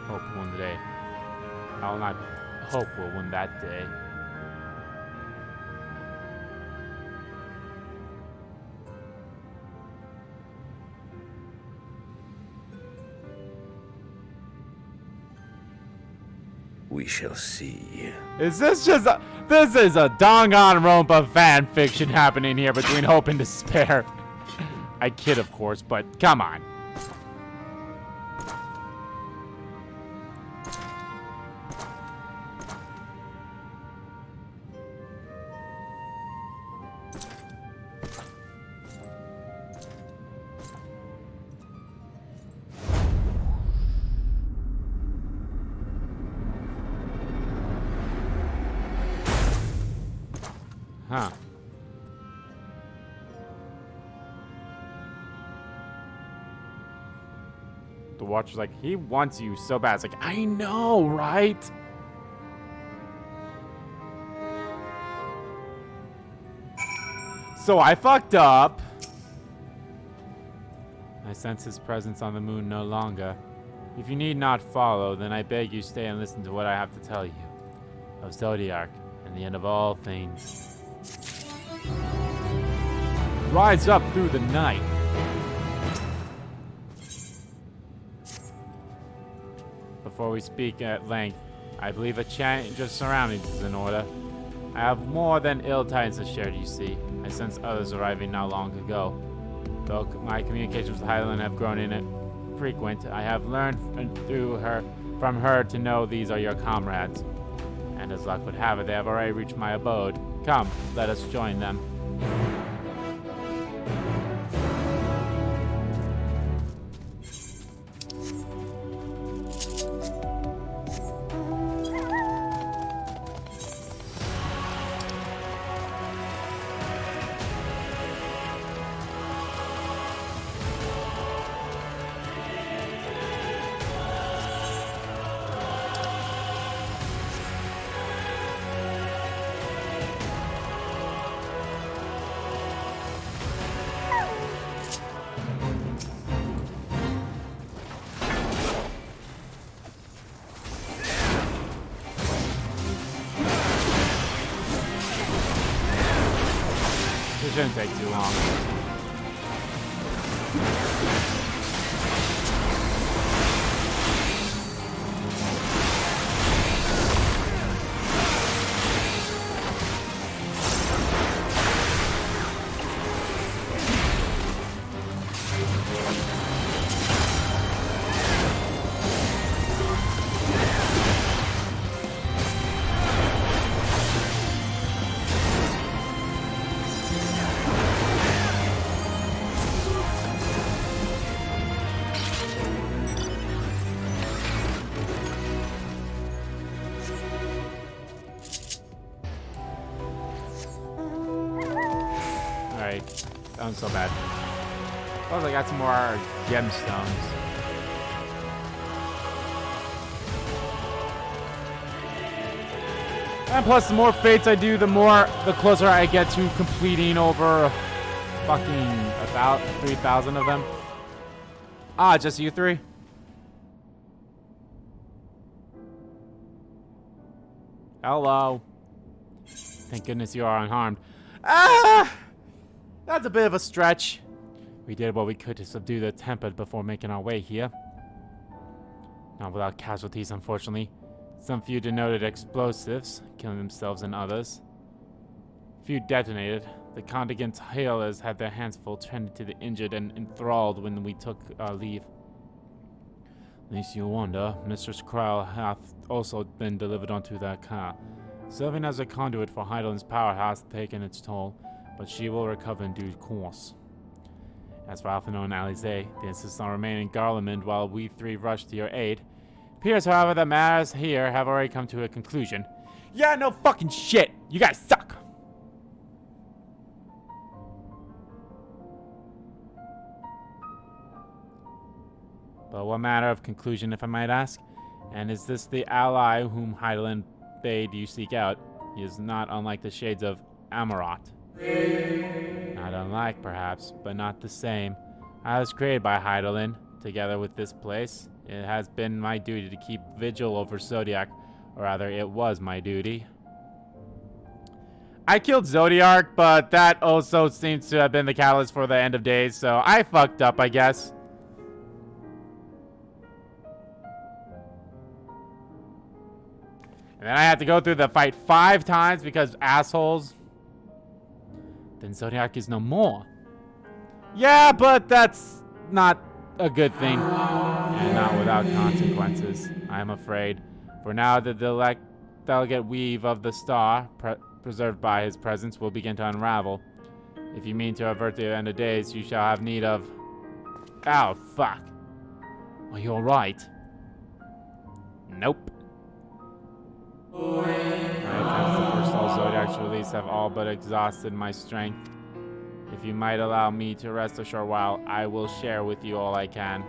Hope one day. I'll not hope we'll win that day. We shall see. Is this just a... This is a Danganronpa fan fiction happening here between hope and despair. I kid, of course, but come on. Huh. The Watcher's like, he wants you so bad. It's like, I know, right? So I fucked up. I sense his presence on the moon no longer. If you need not follow, then I beg you stay and listen to what I have to tell you of Zodiark and the end of all things. Rise up through the night. Before we speak at length, I believe a change of surroundings is in order. I have more than ill tidings to share, you see. I sense others arriving not long ago. Though my communications with Hydaelyn have grown infrequent, I have learned from her to know these are your comrades. And as luck would have it, they have already reached my abode. Come, let us join them. It shouldn't take too long. That wasn't so bad. Oh, I got some more gemstones. And plus, the more fates I do, the closer I get to completing over fucking about 3,000 of them. Ah, just you three? Hello. Thank goodness you are unharmed. Ah! That's a bit of a stretch. We did what we could to subdue the Tempest before making our way here. Not without casualties, unfortunately. Some few denoted explosives, killing themselves and others. Few detonated. The contingent's healers had their hands full tending to the injured and enthralled when we took our leave. Least you wonder, Mistress Krell hath also been delivered onto that car. Serving as a conduit for Hydaelyn's power has taken its toll, but she will recover in due course. As for Alphinaud and Alize, they insist on remaining in Garlemald while we three rush to your aid. Appears, however, that matters here have already come to a conclusion. Yeah, no fucking shit! You guys suck! But what matter of conclusion, if I might ask? And is this the ally whom Hydaelyn bade you seek out? He is not unlike the shades of Amaurot. Not unlike, perhaps, but not the same. I was created by Hydaelyn, together with this place. It has been my duty to keep vigil over Zodiark, or rather, it was my duty. I killed Zodiark, but that also seems to have been the catalyst for the end of days, so I fucked up, I guess. And then I had to go through the fight 5 times because assholes. Then Zodiark is no more. Yeah, but that's not a good thing. And not without consequences, I am afraid. For now, the delicate weave of the star, preserved by his presence, will begin to unravel. If you mean to avert the end of days, you shall have need of... Ow, fuck. Are you alright? Nope. My attempts to forestall Zodiark's release have all but exhausted my strength. If you might allow me to rest a short while, I will share with you all I can.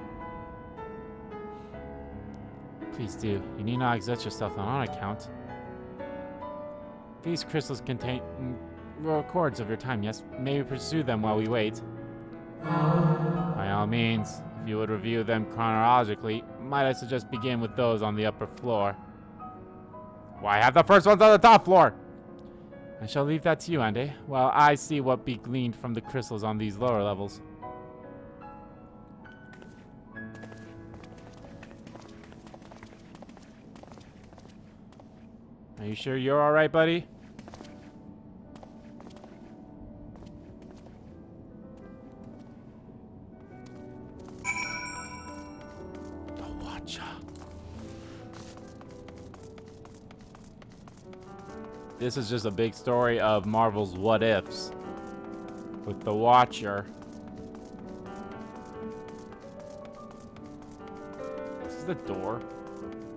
Please do. You need not exert yourself on our account. These crystals contain records of your time, yes? Maybe pursue them while we wait. By all means, if you would review them chronologically, might I suggest begin with those on the upper floor? Why have the first ones on the top floor? I shall leave that to you, Andy, while I see what be gleaned from the crystals on these lower levels. Are you sure you're alright, buddy? The Watcher. This is just a big story of Marvel's what ifs with the Watcher. This is the door.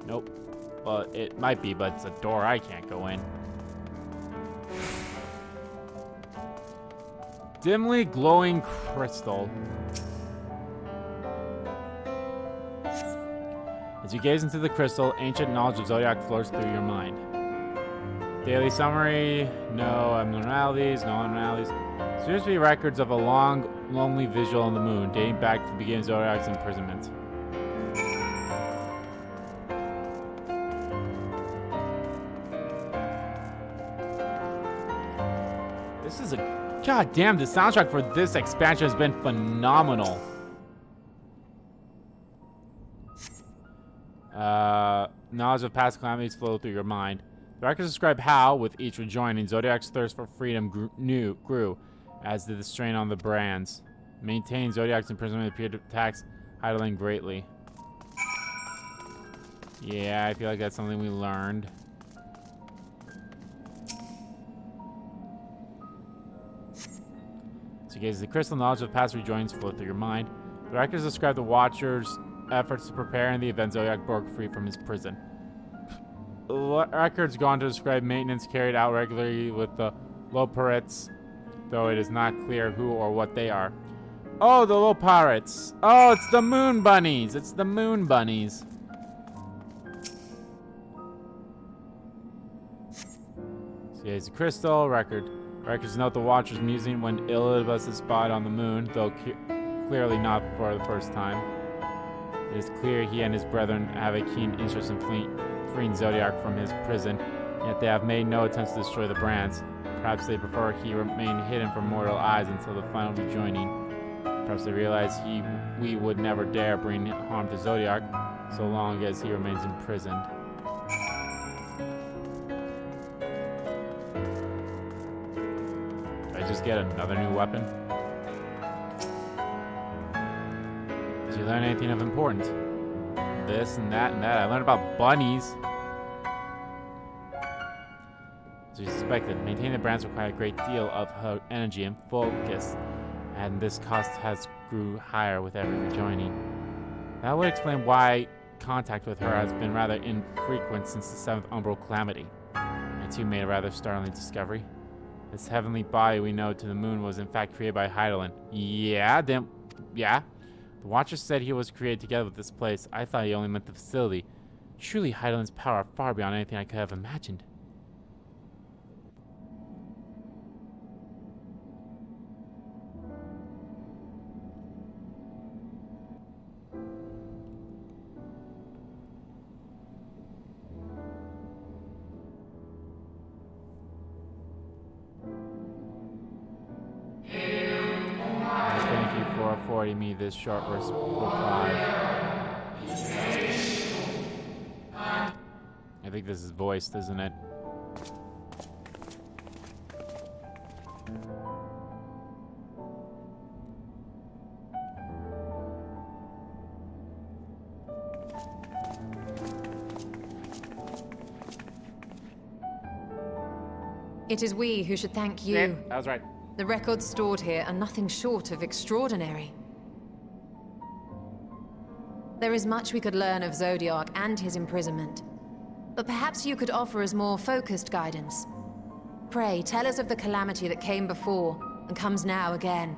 Nope. Well, it might be, but it's a door I can't go in. Dimly glowing crystal. As you gaze into the crystal, ancient knowledge of Zodiac flows through your mind. Daily summary, no abnormalities. Seems to be records of a long, lonely vigil on the moon, dating back to the beginning of Zodiac's imprisonment. This is a... God damn, the soundtrack for this expansion has been phenomenal. Knowledge of past calamities flow through your mind. The records describe how, with each rejoining, Zodiac's thirst for freedom grew, as did the strain on the brands. Maintaining Zodiac's imprisonment appeared to tax Heidelin greatly. Yeah, I feel like that's something we learned. So you gaze at the crystal, knowledge of past rejoins flow through your mind. The records describe the Watcher's efforts to prepare in the event Zodiac broke free from his prison. The records go on to describe maintenance carried out regularly with the Loparites, though it is not clear who or what they are. Oh, the Loparites. Oh, it's the Moon Bunnies. It's the Moon Bunnies. So here's the crystal record. Records note the Watcher's musing when Elizabeth is spotted on the moon, though clearly not for the first time. It is clear he and his brethren have a keen interest in freeing Zodiac from his prison, yet they have made no attempts to destroy the brands. Perhaps they prefer he remain hidden from mortal eyes until the final rejoining. Perhaps they realize we would never dare bring harm to Zodiac, so long as he remains imprisoned. Did I just get another new weapon? Did you learn anything of importance? This and that and that. I learned about bunnies. As we suspected, maintaining the brands required a great deal of her energy and focus, and this cost has grew higher with every rejoining. That would explain why contact with her has been rather infrequent since the 7th Umbral Calamity. I too made a rather startling discovery. This heavenly body we know to the moon was in fact created by Heidelin. Yeah. The Watcher said he was created together with this place. I thought he only meant the facility. Truly, Heidelin's power are far beyond anything I could have imagined. Affording me this short reply. I think this is voiced, isn't it? It is we who should thank you. Yeah, that was right. The records stored here are nothing short of extraordinary. There is much we could learn of Zodiark and his imprisonment, but perhaps you could offer us more focused guidance. Pray, tell us of the calamity that came before and comes now again.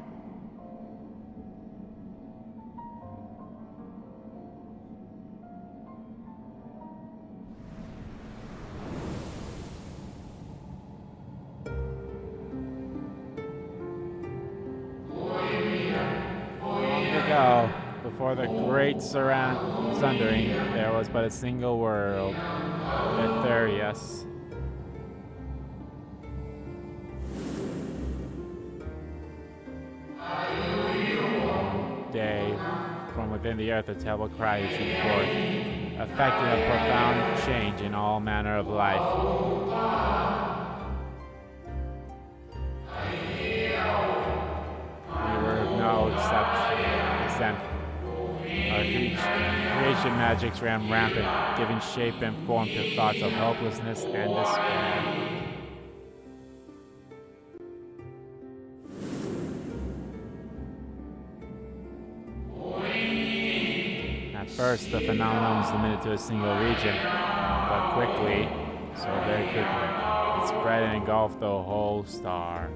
Before the great sundering, there was but a single world, Etherius. Day, from within the earth, a terrible cry issued forth, affecting a profound change in all manner of life. We were no exception. Our creation magics ran rampant, giving shape and form to thoughts of hopelessness and despair. At first, the phenomenon was limited to a single region, but quickly, so very quickly, it spread and engulfed the whole star.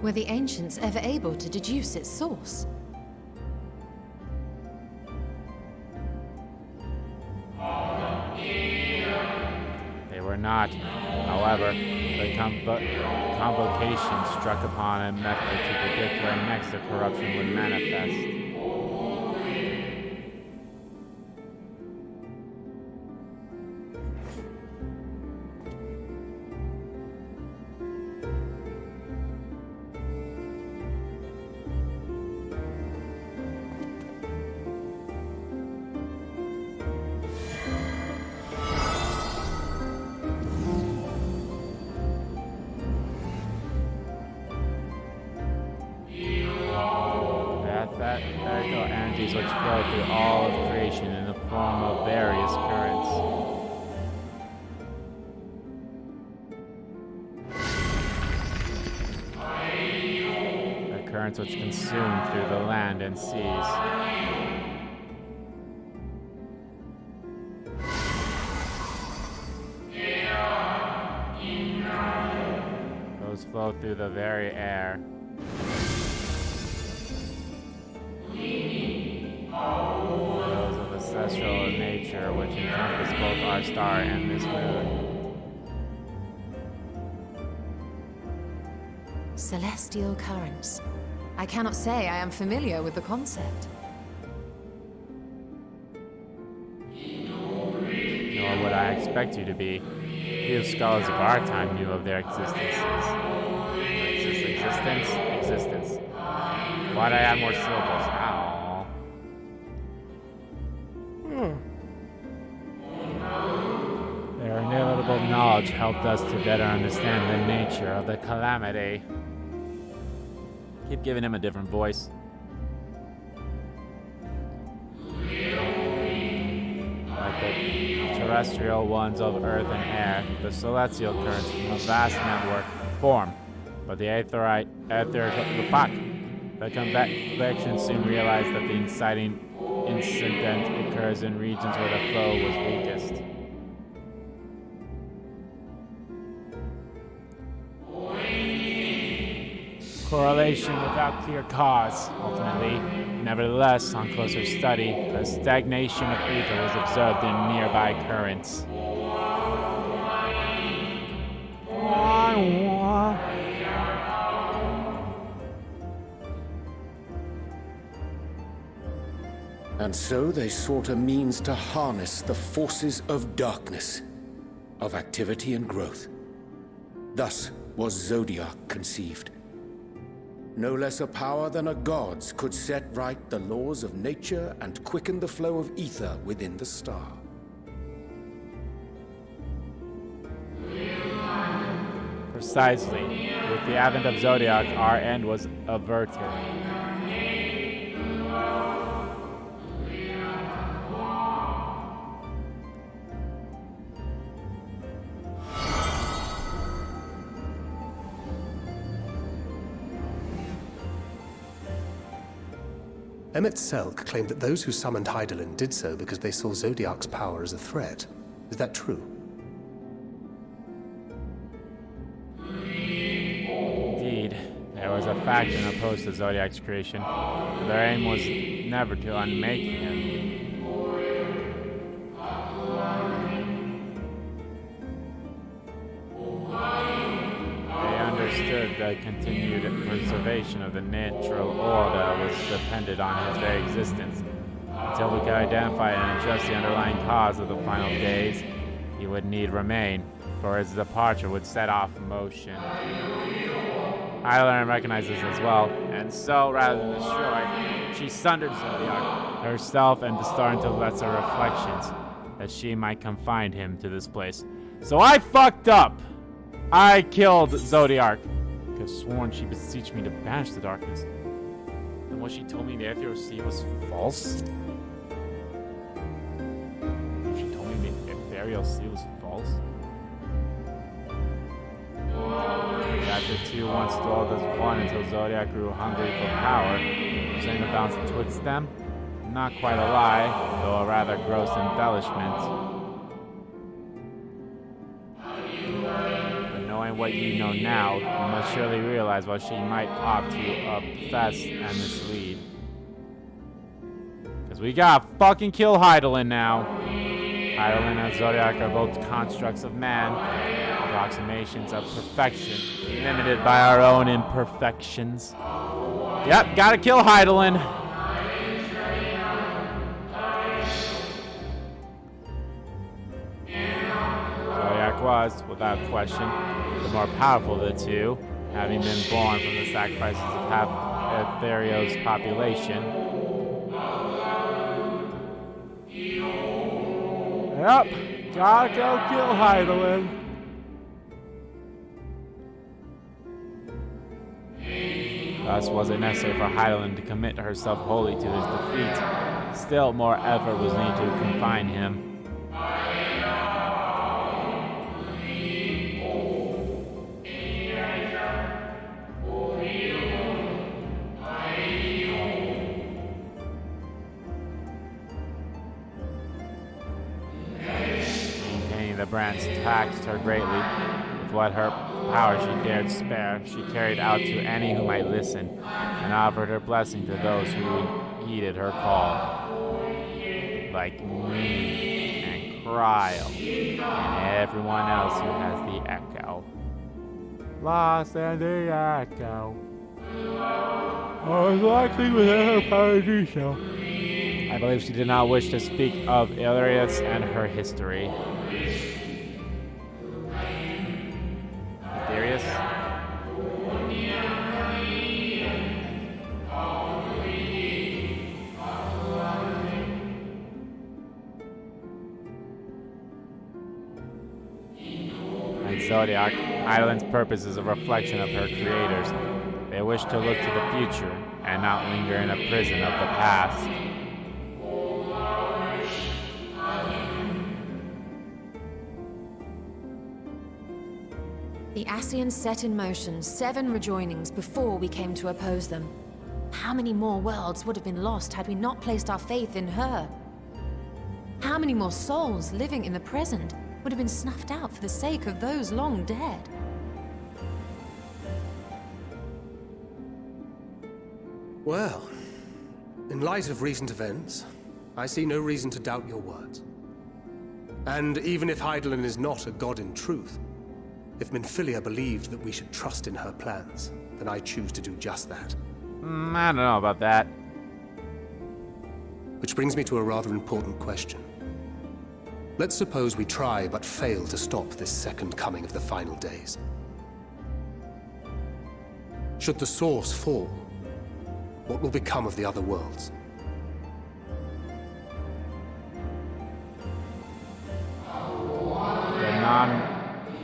Were the ancients ever able to deduce its source? They were not. However, the convocation struck upon a method to predict where next the corruption would manifest. Ethereal energies which flow through all of creation in the form of various currents. The currents which consume through the land and seas. Those flow through the very air. Those of ancestral nature which encompass both our star and this moon. Celestial currents. I cannot say I am familiar with the concept. Nor would I expect you to be. Few scholars of our time knew of their existences. Existence. Why'd I add more syllables? Their inevitable knowledge helped us to better understand the nature of the calamity. Keep giving him a different voice. Like the terrestrial ones of earth and air, the celestial currents from a vast network form, but the convection soon realized that the inciting incident occurs in regions where the flow was weakest. Correlation without clear cause, ultimately. Nevertheless, on closer study, a stagnation of ether was observed in nearby currents. And so they sought a means to harness the forces of darkness, of activity and growth. Thus was Zodiark conceived. No less a power than a god's could set right the laws of nature and quicken the flow of ether within the star. Precisely. With the advent of Zodiark, our end was averted. Emmett Selk claimed that those who summoned Hydaelyn did so because they saw Zodiark's power as a threat. Is that true? Indeed, there was a faction opposed to Zodiark's creation, but their aim was never to unmake him. They understood the continued preservation of the natural order was depended on his very existence. Until we could identify and address the underlying cause of the final days, he would need remain, for his departure would set off motion. Hydaelyn recognized this as well, and so, rather than destroy, she sundered Zodiark herself and to star into lesser reflections, that she might confine him to this place. So I fucked up! I killed Zodiark. I could have sworn she beseeched me to banish the darkness. And what she told me the ethereal sea was false? She told me the ethereal sea was false? That the two once dwelled as one until Zodiark grew hungry for power. Saying the balance betwixt them? Not quite a lie, though a rather gross embellishment. But knowing what you know now, you must surely realize what she might opt to obfess and mislead. Because we gotta fucking kill Hydaelyn now. Hydaelyn and Zodiark are both constructs of man, approximations of perfection, limited by our own imperfections. Yep, gotta kill Hydaelyn. Zodiark was, without question, the more powerful of the two, having been born from the sacrifices of half Ethereal's population. Yep, gotta go kill Hydaelyn. Thus was it necessary for Hydaelyn to commit herself wholly to his defeat. Still more effort was needed to confine him. Maintaining the brands taxed her greatly. With what her power she dared spare, she carried out to any who might listen, and offered her blessing to those who heeded her call. Like me, and Cryle, and everyone else who has the echo. Lost and the echo. I was likely within her power to do so. I believe she did not wish to speak of Illyrius and her history. Darius? And Zodiark, Hydaelyn's purpose is a reflection of her creators. They wish to look to the future and not linger in a prison of the past. The Ascians set in motion 7 rejoinings before we came to oppose them. How many more worlds would have been lost had we not placed our faith in her? How many more souls living in the present would have been snuffed out for the sake of those long dead? Well, in light of recent events, I see no reason to doubt your words. And even if Hydaelyn is not a god in truth, if Minfilia believed that we should trust in her plans, then I choose to do just that. I don't know about that. Which brings me to a rather important question. Let's suppose we try but fail to stop this second coming of the final days. Should the source fall, what will become of the other worlds?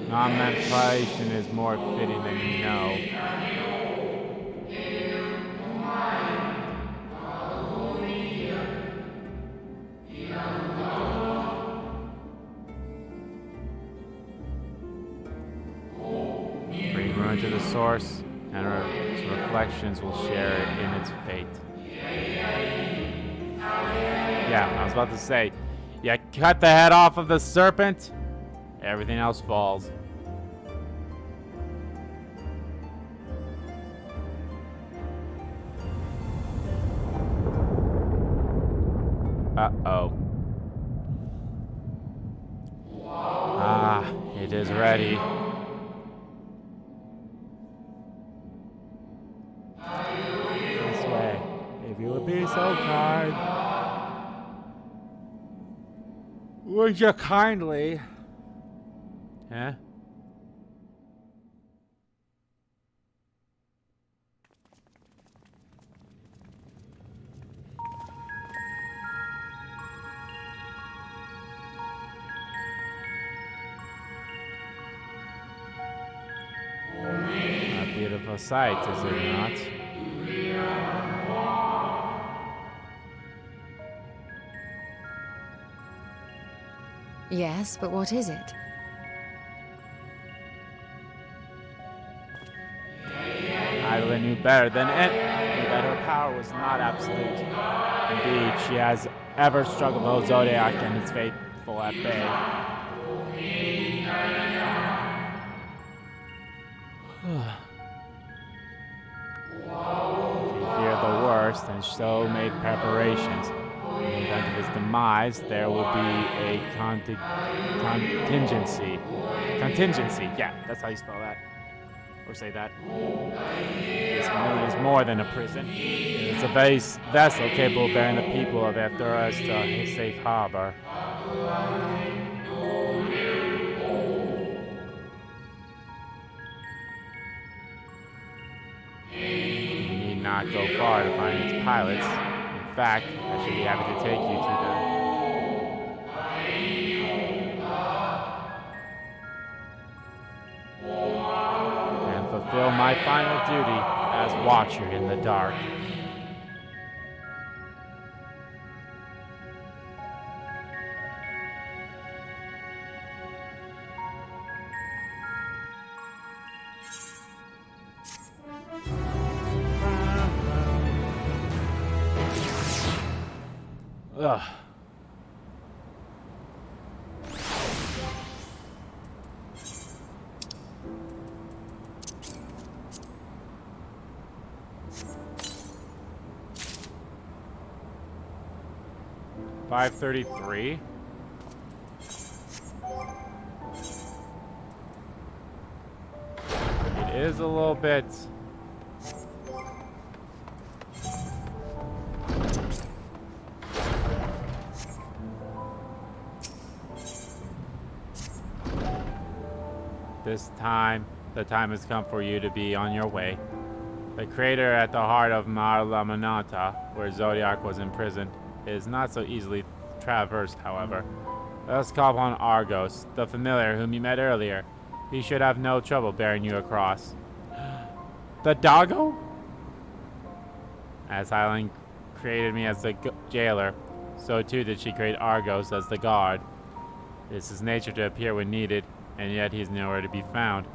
The non-mentation is more fitting than you know. Bring ruin to the source, and its reflections will share in its fate. Yeah, I was about to say, you cut the head off of the serpent, everything else falls. Uh-oh. Ah, it is ready. Would you kindly? Huh? A beautiful sight, is it not? Yes, but what is it? Hydaelyn knew better than it, that her power was not absolute. Indeed, she has ever struggled to hold Zodiac and its faithful at bay. She feared the worst and so made preparations. In the event of his demise, there will be a contingency. Contingency, yeah, that's how you spell that. Or say that. This moon is more than a prison. It's a vessel capable of bearing the people of Earthurus to a safe harbor. You need not go far to find its pilots. In fact, I should be happy to take you to them. And fulfill my final duty as Watcher in the dark. Ugh. $533. It is a little bit. This time, the time has come for you to be on your way. The crater at the heart of Mar Lamanata, where Zodiac was imprisoned, is not so easily traversed, however. Let us call upon Argos, the familiar whom you met earlier. He should have no trouble bearing you across. The doggo? As Hydaelyn created me as the jailer, so too did she create Argos as the guard. It is his nature to appear when needed, and yet he is nowhere to be found.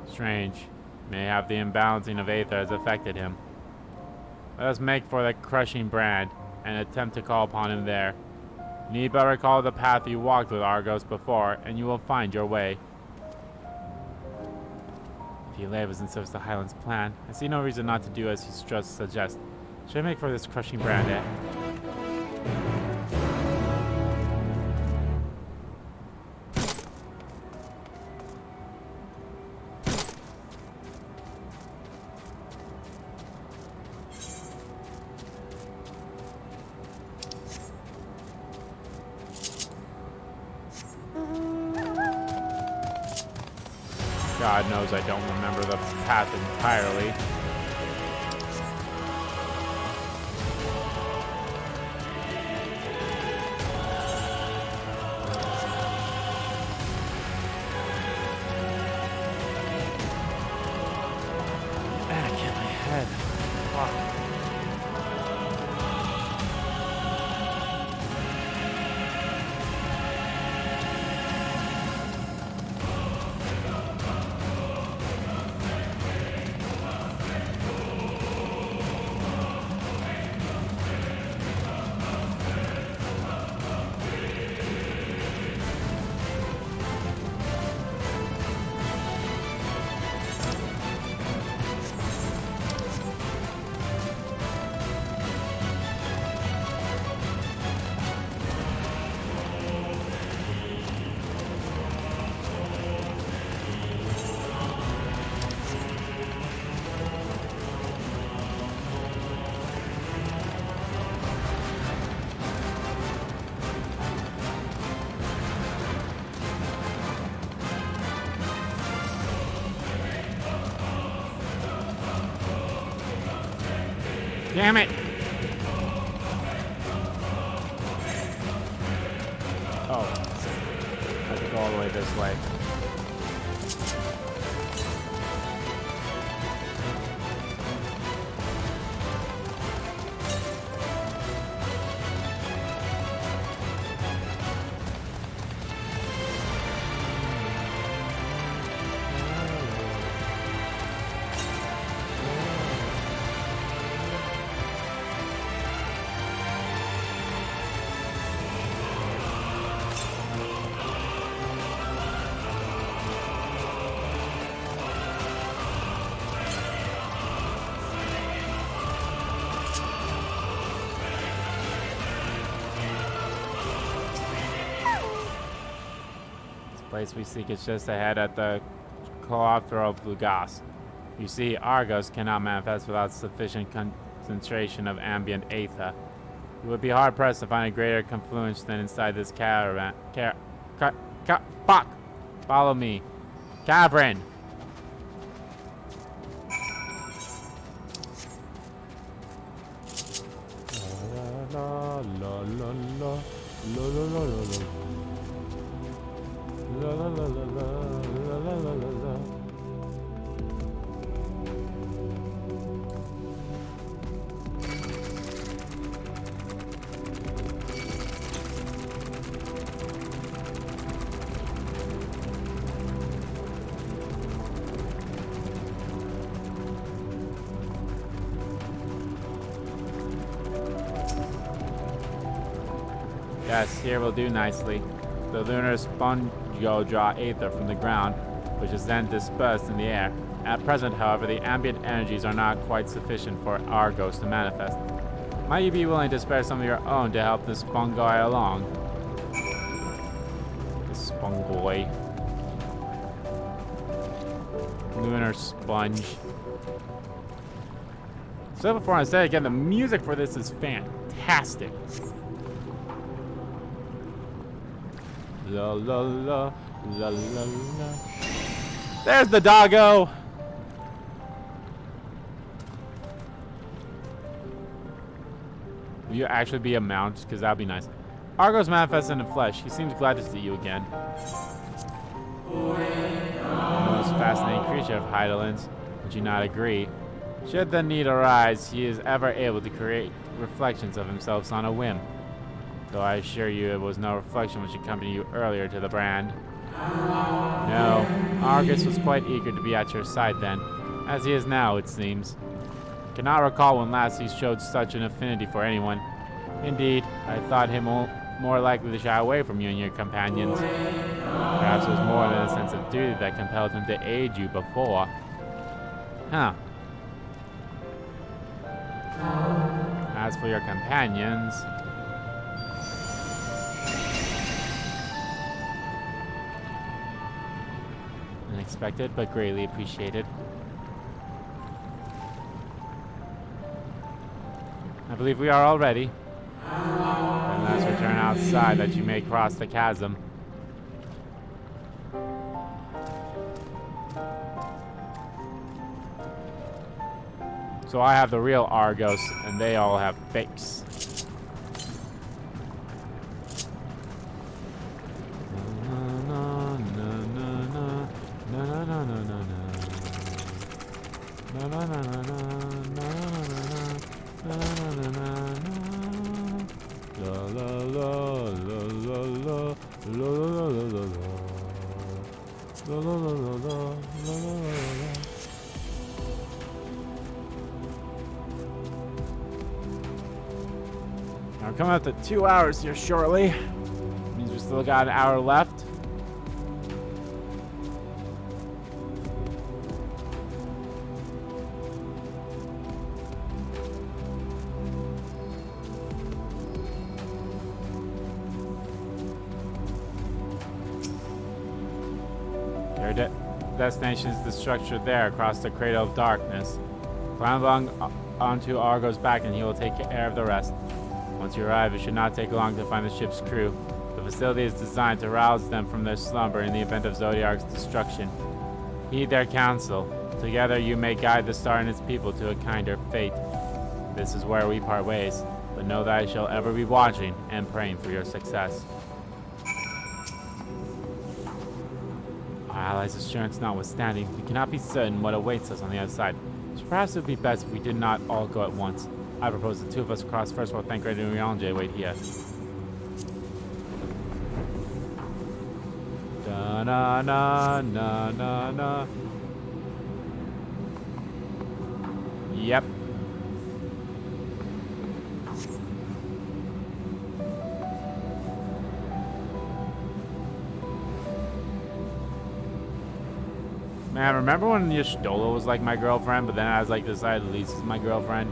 Strange. Mayhap the imbalancing of Aether has affected him. Let us make for the crushing brand, and attempt to call upon him there. You need but recall the path you walked with Argos before, and you will find your way. If he labors and serves the Highlands plan, I see no reason not to do as he suggests. Should I make for this crushing brand, eh? God knows I don't remember the path entirely. Back in my head. Fuck. Damn it! Oh. I have to go all the way this way. Place we seek is just ahead at the Clothro of Lugas. You see, Argos cannot manifest without sufficient concentration of ambient aether. You would be hard-pressed to find a greater confluence than inside this caravan. Fuck! Follow me. Cavern! La la la la la la la la la. La la la la la la la la la. Yes, here will do nicely. The lunar sponge draw aether from the ground, which is then dispersed in the air. At present, however, the ambient energies are not quite sufficient for Argos to manifest. Might you be willing to spare some of your own to help this spongoi along? This spongoi. Lunar sponge. So before I say it again, the music for this is fantastic. La la la la la la. There's the doggo. Will you actually be a mount? Because that'd be nice. Argos manifests in the flesh. He seems glad to see you again. The most fascinating creature of Heidelins. Would you not agree? Should the need arise, he is ever able to create reflections of himself on a whim. Though I assure you it was no reflection which accompanied you earlier to the brand. No, Argus was quite eager to be at your side then, as he is now, it seems. Cannot recall when last he showed such an affinity for anyone. Indeed, I thought him more likely to shy away from you and your companions. Perhaps it was more than a sense of duty that compelled him to aid you before. Huh. As for your companions... Unexpected, but greatly appreciated. I believe we are all ready. Then let's return outside that you may cross the chasm. So I have the real Argos, and they all have fakes. We're coming up to 2 hours here shortly. Means we still got an hour left. Your destination is the structure there across the Cradle of Darkness. Climb onto Argo's back and he will take care of the rest. Once you arrive, it should not take long to find the ship's crew. The facility is designed to rouse them from their slumber in the event of Zodiark's destruction. Heed their counsel. Together you may guide the star and its people to a kinder fate. This is where we part ways, but know that I shall ever be watching and praying for your success. Our allies' assurance notwithstanding, we cannot be certain what awaits us on the other side. So perhaps it would be best if we did not all go at once. I propose the two of us cross first while Thancred and Rianje wait here. Da na na na na na. Yep. Man, remember when Y'shtola was like my girlfriend, but then I was like decided Lise is my girlfriend?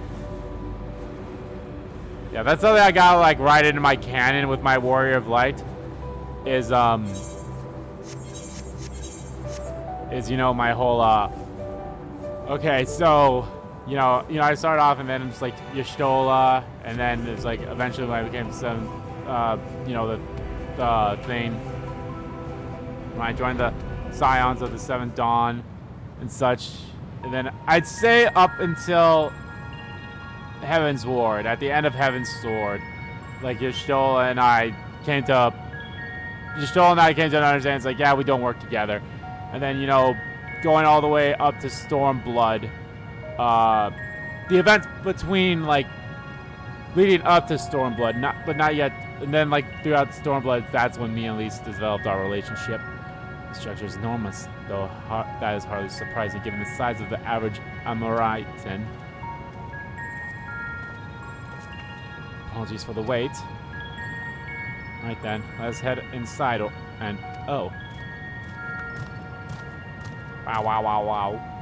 Yeah, that's something I got like right into my canon with my Warrior of Light. Is you know, my whole okay, so you know I started off and then it's like Y'shtola, and then it's like eventually when I became some you know, the thing when I joined the Scions of the Seventh Dawn and such, and then I'd say up until Heaven's Ward, at the end of Heaven's Sword, like Y'shtola and I came to an understanding. It's like, yeah, we don't work together. And then, you know, going all the way up to Stormblood, the events between, like, leading up to Stormblood, not yet, and then, like, throughout Stormblood, that's when me and Lise developed our relationship. The structure is enormous, though that is hardly surprising given the size of the average Amoritan. Apologies for the wait. Right then, let's head inside and oh. Wow, wow, wow, wow.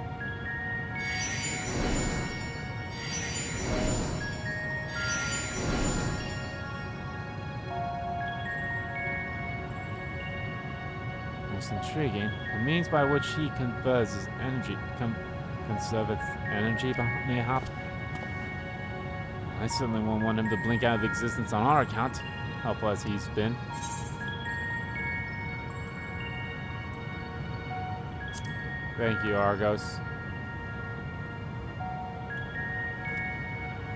Most intriguing. The means by which he conserves his energy, conserve its energy, mayhap. I certainly won't want him to blink out of existence on our account, helpful as he's been. Thank you, Argos.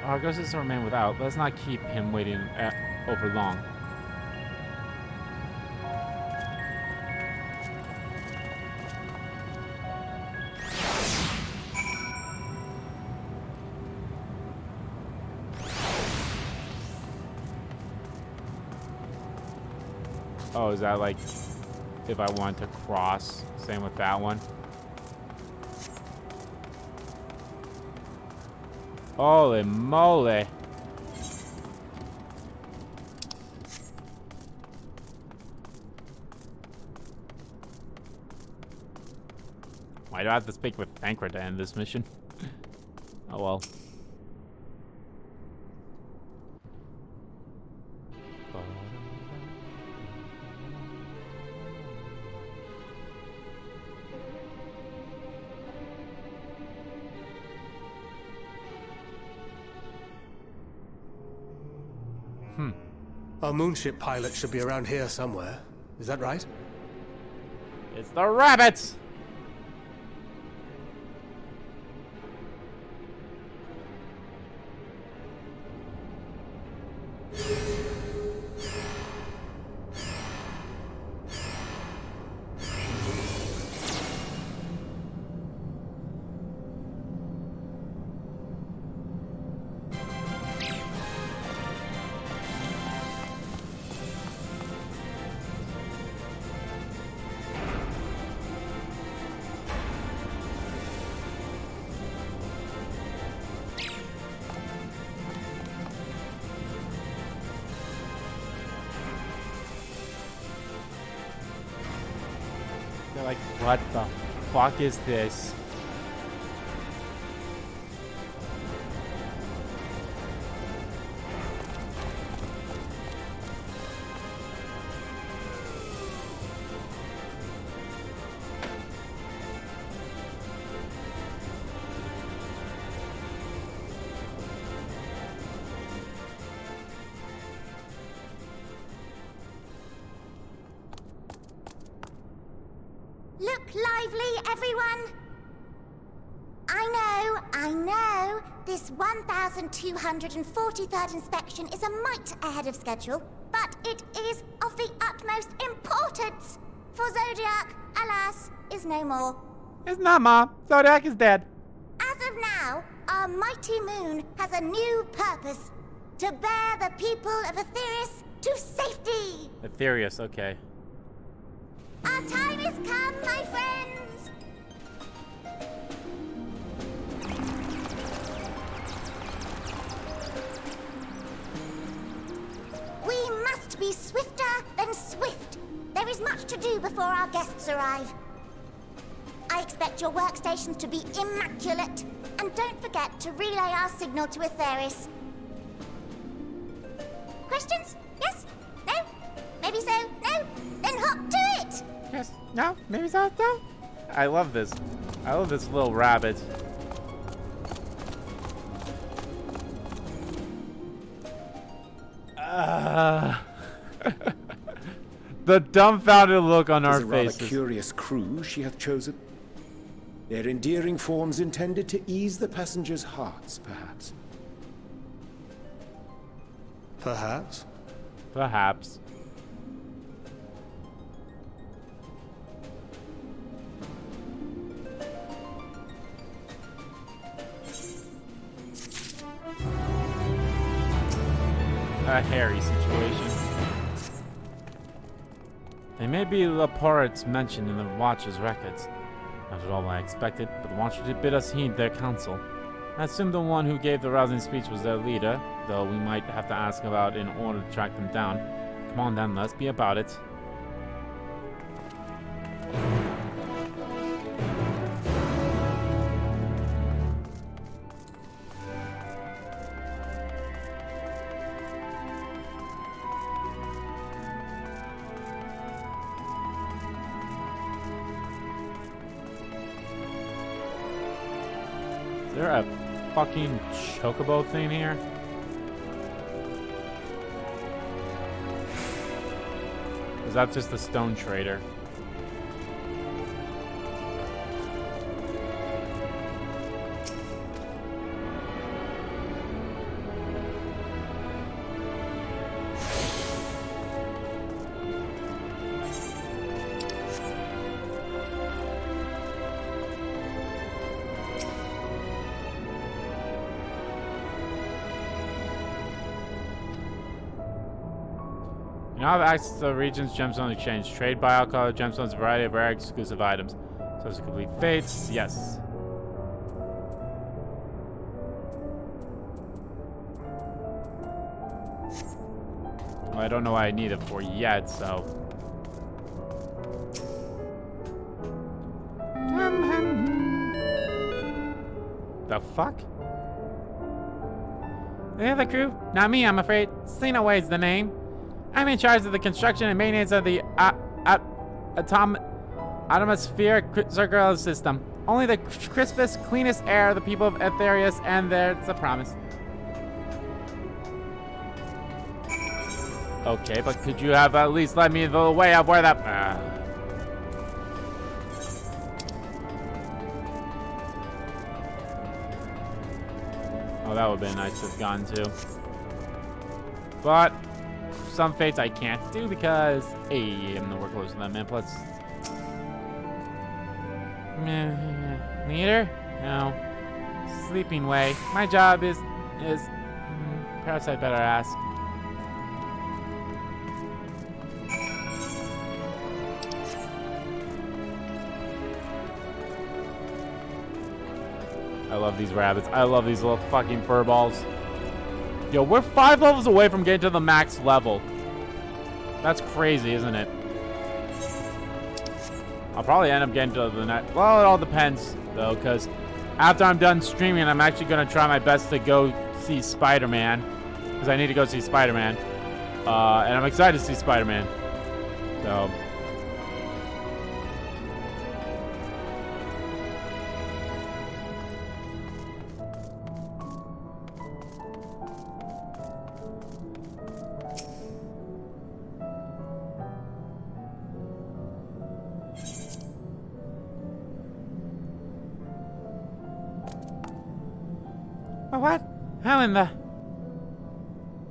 Argos is to remain without. Let's not keep him waiting over long. Oh, is that like if I want to cross? Same with that one. Holy moly. Why do I have to speak with Thancred to end this mission? Oh well. Our moonship pilot should be around here somewhere. Is that right? It's the rabbits! They're like, what the fuck is this? Look lively, everyone! I I know. This 1243rd inspection is a mite ahead of schedule, but it is of the utmost importance. For Zodiark, alas, is no more. It's not, Ma. Zodiark is dead. As of now, our mighty moon has a new purpose. To bear the people of Aetherius to safety. Aetherius, okay. Our time has come, my friends. We must be swifter than swift. There is much to do before our guests arrive. I expect your workstations to be immaculate. And don't forget to relay our signal to Aetherius. Questions? Yes? No? Maybe so? No? Then hop to it! Yes. No? Maybe so? No? I love this. I love this little rabbit. The dumbfounded look on our It's a rather faces. curious crew she hath chosen. Their endearing forms intended to ease the passengers' hearts, perhaps. Perhaps. Perhaps. A hairy situation. They may be Laportes mentioned in the Watcher's records. Not at all what I expected, but the Watcher did bid us heed their counsel. I assumed the one who gave the rousing speech was their leader, though we might have to ask about in order to track them down. Come on then, let's be about it. Is there a fucking chocobo thing here? Is that just a stone trader? You now have access to the region's gemstone exchange. Trade, buy alcohol, gemstones, a variety of rare exclusive items. So to complete fates, yes. Well, I don't know what I need it for yet, so. The fuck? The other crew? Not me, I'm afraid. Seenaway's the name. I'm in charge of the construction and maintenance of the atmosphere circular system. Only the crispest, cleanest air of the people of Aetherius, and there's a promise. Okay, but could you have at least let me the way of where that... Oh, that would have been nice to have gone to. But... some fates I can't do because I'm gonna work close to them, man. Plus, leader? No. Sleeping way. My job is perhaps I'd better ask. I love these rabbits. I love these little fucking fur balls. Yo, we're 5 levels away from getting to the max level. That's crazy, isn't it? I'll probably end up getting to the next... Well, it all depends, though, because after I'm done streaming, I'm actually going to try my best to go see Spider-Man. Because I need to go see Spider-Man. And I'm excited to see Spider-Man. So... What? How in the...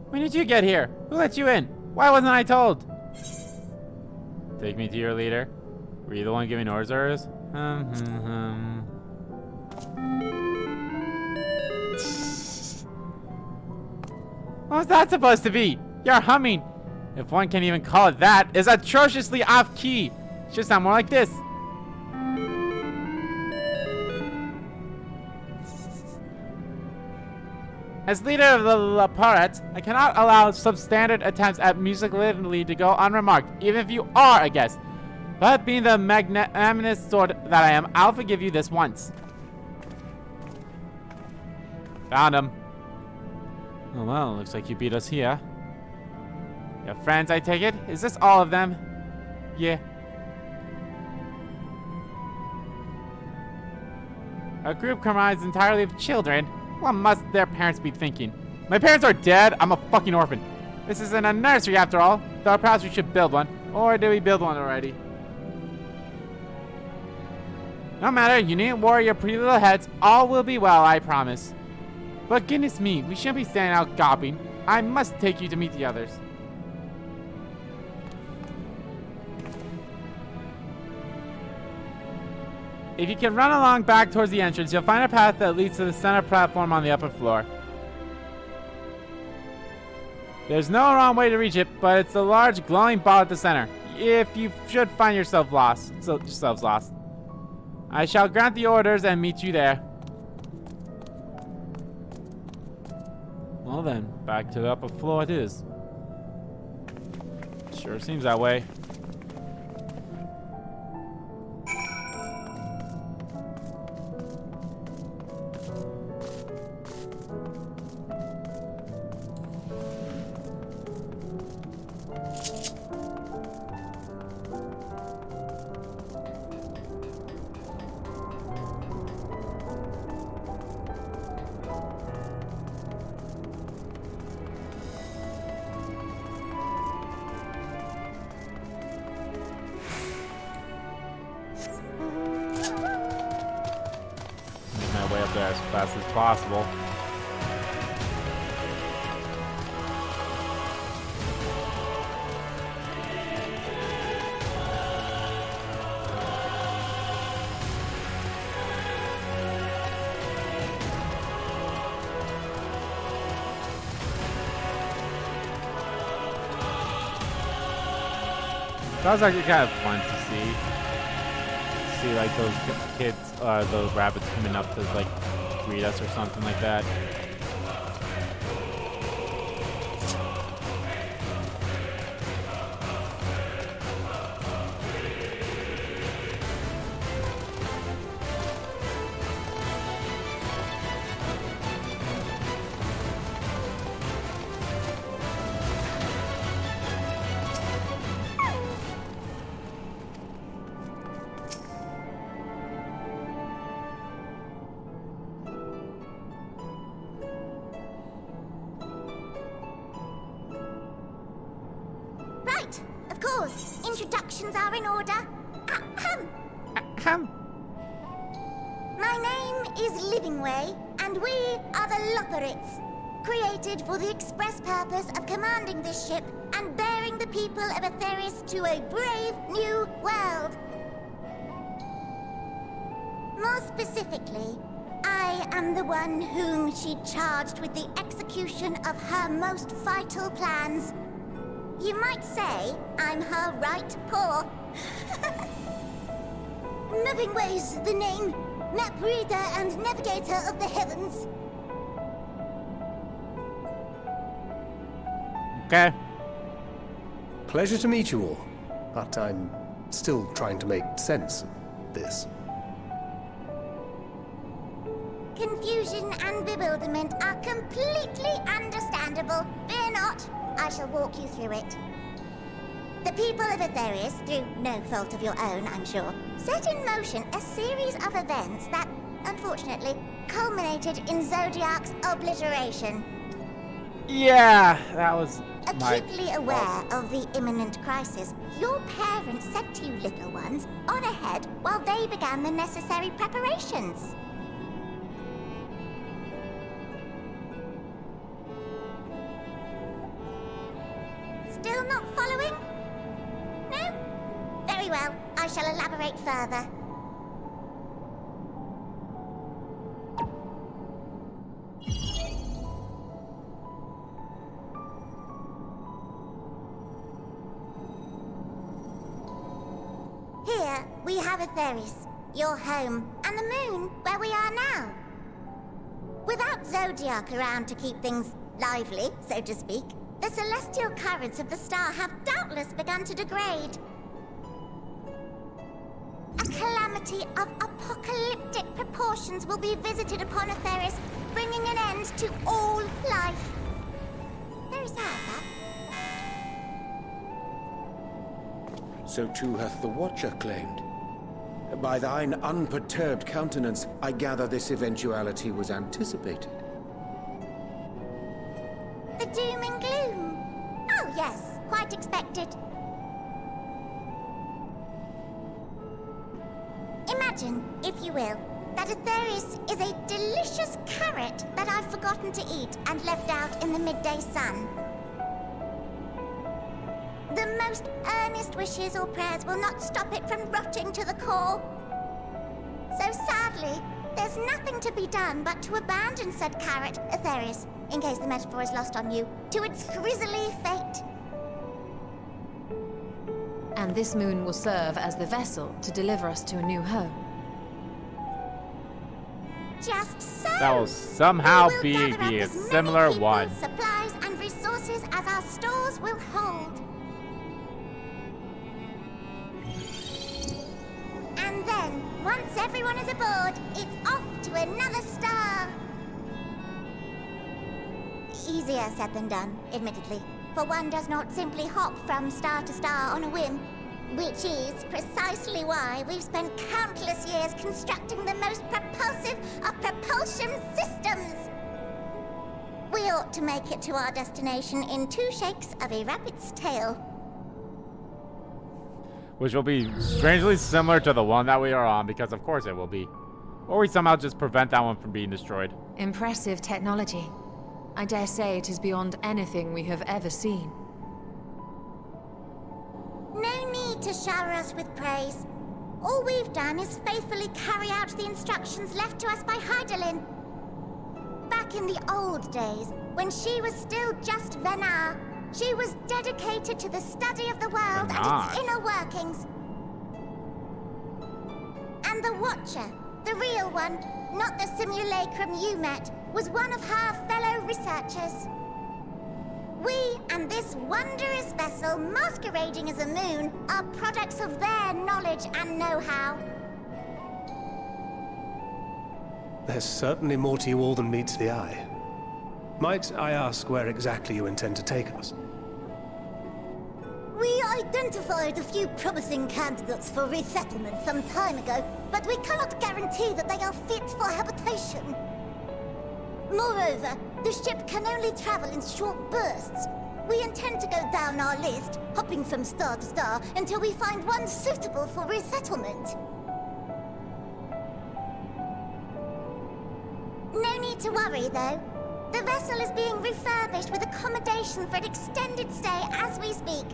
When did you get here? Who let you in? Why wasn't I told? Take me to your leader. Were you the one giving orders? What was that supposed to be? Your humming, if one can even call it that, is atrociously off key. Should sound more like this. As leader of the Laparet, I cannot allow substandard attempts at musicality to go unremarked, even if you are a guest. But being the magnanimous sort that I am, I'll forgive you this once. Found him. Oh well, looks like you beat us here. Your friends, I take it? Is this all of them? Yeah. A group comprised entirely of children. What must their parents be thinking? My parents are dead. I'm a fucking orphan. This isn't a nursery after all. Though perhaps we should build one. Or did we build one already? No matter, you needn't worry your pretty little heads. All will be well, I promise. But goodness me, we shouldn't be standing out gawping. I must take you to meet the others. If you can run along back towards the entrance, you'll find a path that leads to the center platform on the upper floor. There's no wrong way to reach it, but it's a large glowing ball at the center. If you should find yourselves lost. I shall grant the orders and meet you there. Well then, back to the upper floor it is. Sure seems that way. Way up there as fast as possible. That was actually kind of fun to see. See like those kids, those rabbits coming up to like greet us or something like that. Of course, introductions are in order. My name is Livingway, and we are the Loparits, created for the express purpose of commanding this ship and bearing the people of Aetheris to a brave new world. More specifically, I am the one whom she charged with the execution of her most vital plans. You might say I'm her right paw. Livingway's the name, map reader and navigator of the heavens. Okay. Pleasure to meet you all, but I'm still trying to make sense of this. Confusion and bewilderment are completely understandable. Fear not, I shall walk you through it. The people of Aetheris, through no fault of your own, I'm sure, set in motion a series of events that, unfortunately, culminated in Zodiark's obliteration. Yeah, that was Acutely aware of the imminent crisis, your parents sent you little ones on ahead while they began the necessary preparations. Very well. I shall elaborate further. Here, we have Atheris, your home, and the moon, where we are now. Without Zodiark around to keep things lively, so to speak, the celestial currents of the star have doubtless begun to degrade. A calamity of apocalyptic proportions will be visited upon Atheris, bringing an end to all life. Very sad, that. So too hath the Watcher claimed. By thine unperturbed countenance, I gather this eventuality was anticipated. The doom and gloom. Oh yes, quite expected. Imagine, if you will, that Atheris is a delicious carrot that I've forgotten to eat and left out in the midday sun. The most earnest wishes or prayers will not stop it from rotting to the core. So sadly, there's nothing to be done but to abandon said carrot, Atheris, in case the metaphor is lost on you, to its grisly fate. And this moon will serve as the vessel to deliver us to a new home. Just so. That will somehow we will be gather up a as many similar people, one. supplies, and resources as our stores will hold. And then, once everyone is aboard, it's off to another star. Easier said than done, admittedly, for one does not simply hop from star to star on a whim, which is precisely why we've spent countless years constructing the most propulsive of propulsion systems. We ought to make it to our destination in 2 shakes of a rabbit's tail. Which will be strangely similar to the one that we are on, because of course it will be. Or we somehow just prevent that one from being destroyed. Impressive technology. I dare say it is beyond anything we have ever seen. No need to shower us with praise. All we've done is faithfully carry out the instructions left to us by Hydaelyn. Back in the old days, when she was still just Venar, she was dedicated to the study of the world and its inner workings. And the Watcher, the real one, not the simulacrum you met, was one of her fellow researchers. We and this wondrous vessel masquerading as a moon are products of their knowledge and know-how. There's certainly more to you all than meets the eye. Might I ask where exactly you intend to take us? We identified a few promising candidates for resettlement some time ago, but we cannot guarantee that they are fit for habitation. Moreover, the ship can only travel in short bursts. We intend to go down our list, hopping from star to star, until we find one suitable for resettlement. No need to worry, though. The vessel is being refurbished with accommodation for an extended stay as we speak.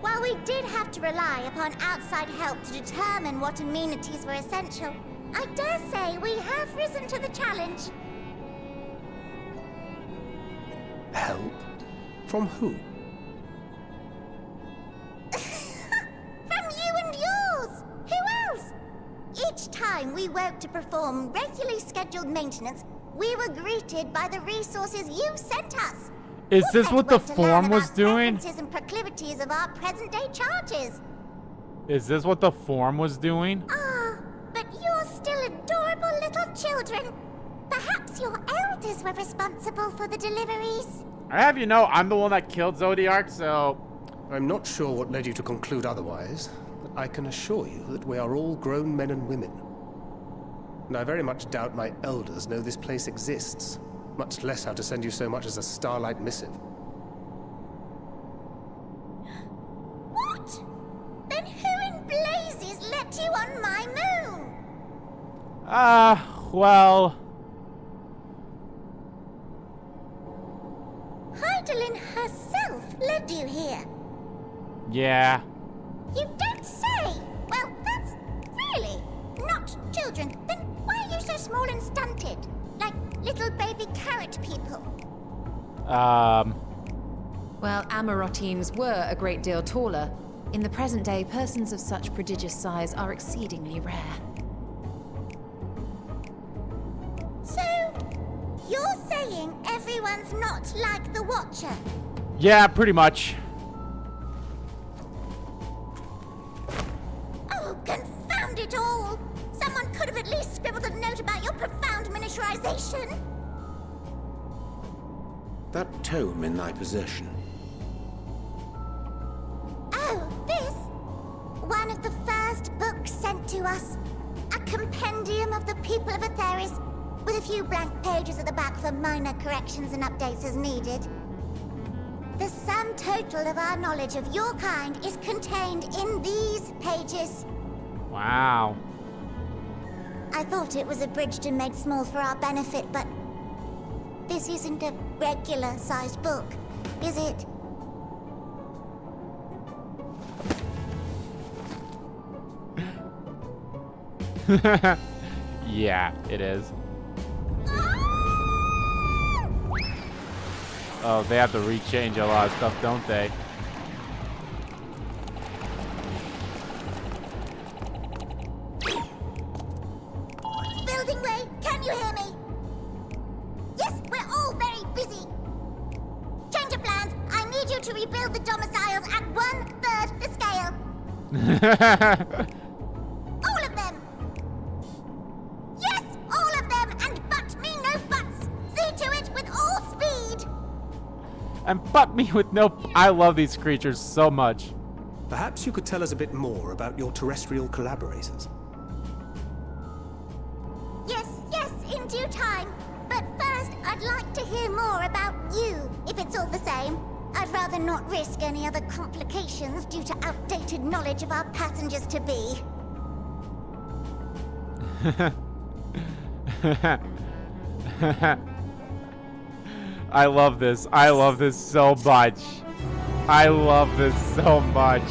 While we did have to rely upon outside help to determine what amenities were essential, I dare say we have risen to the challenge. Help? From who? From you and yours! Who else? Each time we woke to perform regularly scheduled maintenance, we were greeted by the resources you sent us. Is this what the form was doing? And proclivities of our present-day charges. Is this what the form was doing? Ah, but you're still adorable little children. Perhaps your elders were responsible for the deliveries. I have you know, I'm the one that killed Zodiark, so... I'm not sure what led you to conclude otherwise, but I can assure you that we are all grown men and women. And I very much doubt my elders know this place exists, much less how to send you so much as a starlight missive. What? Then who in blazes let you on my moon? Well... Hydaelyn herself led you here. Yeah. You don't say! Well, that's really not children. Then why are you so small and stunted? Like little baby carrot people. Well, Amarotines were a great deal taller. In the present day, persons of such prodigious size are exceedingly rare. So, you're saying everyone's not like the Watcher? Yeah, pretty much. Oh, confound it all! Someone could have at least scribbled a note about your profound miniaturization. That tome in thy possession. Oh, this? One of the first books sent to us. A compendium of the people of Aetheris, with a few blank pages at the back for minor corrections and updates as needed. The sum total of our knowledge of your kind is contained in these pages. Wow. I thought it was abridged and made small for our benefit, but this isn't a regular-sized book, is it? Yeah, it is. Oh, they have to rechange a lot of stuff, don't they? Building Way, can you hear me? Yes, we're all very busy. Change of plans. I need you to rebuild the domiciles at 1/3 the scale. All of them. Yes, all of them, and but me no buts. See to it with all speed. And butt me with no... I love these creatures so much. Perhaps you could tell us a bit more about your terrestrial collaborators. Yes, in due time. But first, I'd like to hear more about you, if it's all the same. I'd rather not risk any other complications due to outdated knowledge of our passengers-to-be. I love this. I love this so much. I love this so much.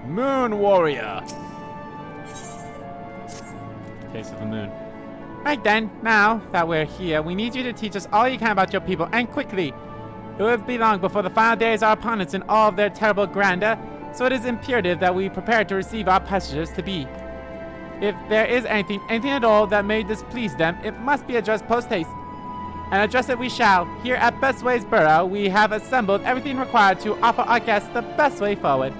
Moon Warrior. Taste of the Moon. Right then, now that we're here, we need you to teach us all you can about your people, and quickly. It will be long before the final days our opponents in all of their terrible grandeur, so it is imperative that we prepare to receive our passengers to be. If there is anything at all that may displease them, it must be addressed post-haste. And address it we shall. Here at Bestway's Burrow, we have assembled everything required to offer our guests the best way forward.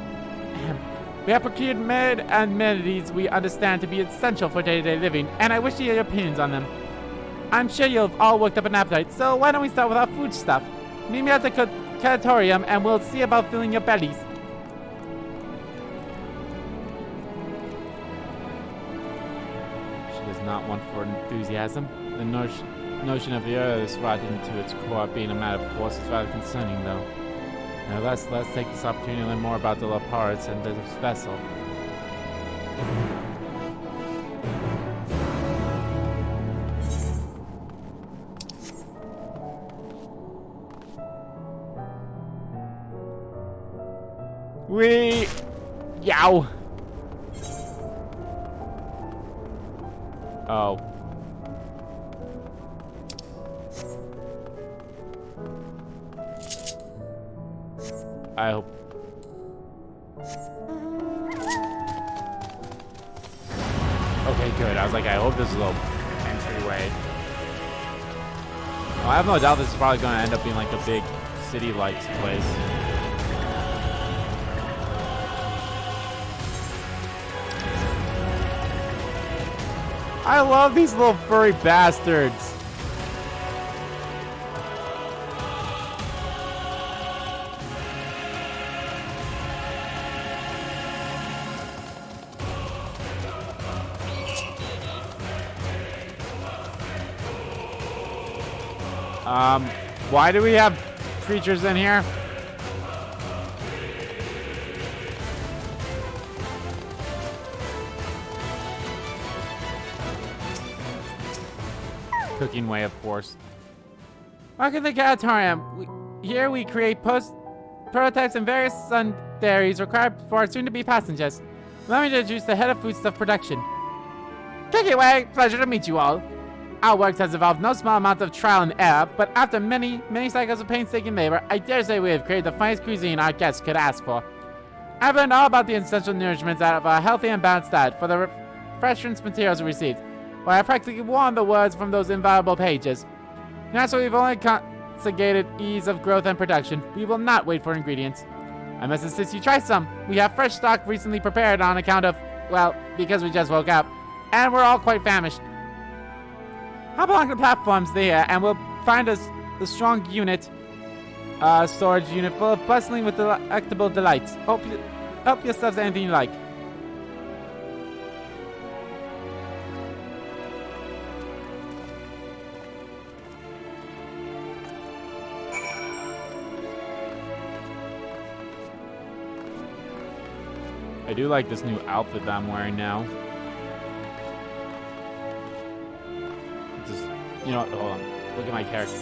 We have procured amenities we understand to be essential for day-to-day living, and I wish to hear your opinions on them. I'm sure you've all worked up an appetite, so why don't we start with our food stuff? Meet me at the cafetorium, and we'll see about filling your bellies. She does not want for enthusiasm. The notion of the earth right into its core being a matter of course is rather concerning, though. Now let's take this opportunity to learn more about the Leopards and this vessel. Yow! Oh. I hope. Okay, good. I was like, I hope this is a little entryway. Well, I have no doubt this is probably going to end up being like a big city lights place. I love these little furry bastards. Why do we have creatures in here? Cooking way, of course. Welcome to the Calatorium. Here we create prototypes and various sundaries required for our soon-to-be passengers. Let me introduce the head of foodstuff production. Cooking way, pleasure to meet you all. Our work has involved no small amount of trial and error, but after many cycles of painstaking labor, I dare say we have created the finest cuisine our guests could ask for. I've learned all about the essential nourishment out of a healthy and balanced diet for the refreshment materials we received, while I practically won the words from those invaluable pages. Naturally, we've only consolidated ease of growth and production. We will not wait for ingredients. I must insist you try some. We have fresh stock recently prepared on account of, well, because we just woke up, and we're all quite famished. Hop along the platforms there, and we'll find us the strong unit, storage unit full of bustling with delectable delights. Help yourselves to anything you like. I do like this new outfit that I'm wearing now. Just, you know what, hold on. Look at my character.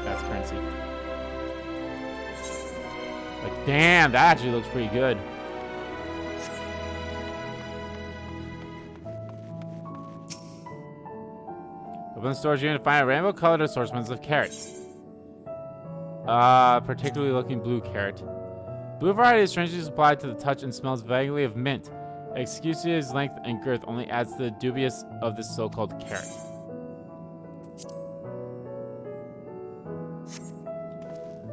That's currency. Like, damn, that actually looks pretty good. Open the storage unit to find a rainbow-colored assortments of carrots. Particularly looking blue carrot. Blue variety is strangely supplied to the touch and smells vaguely of mint. Excuses length and girth only adds to the dubious of this so-called carrot.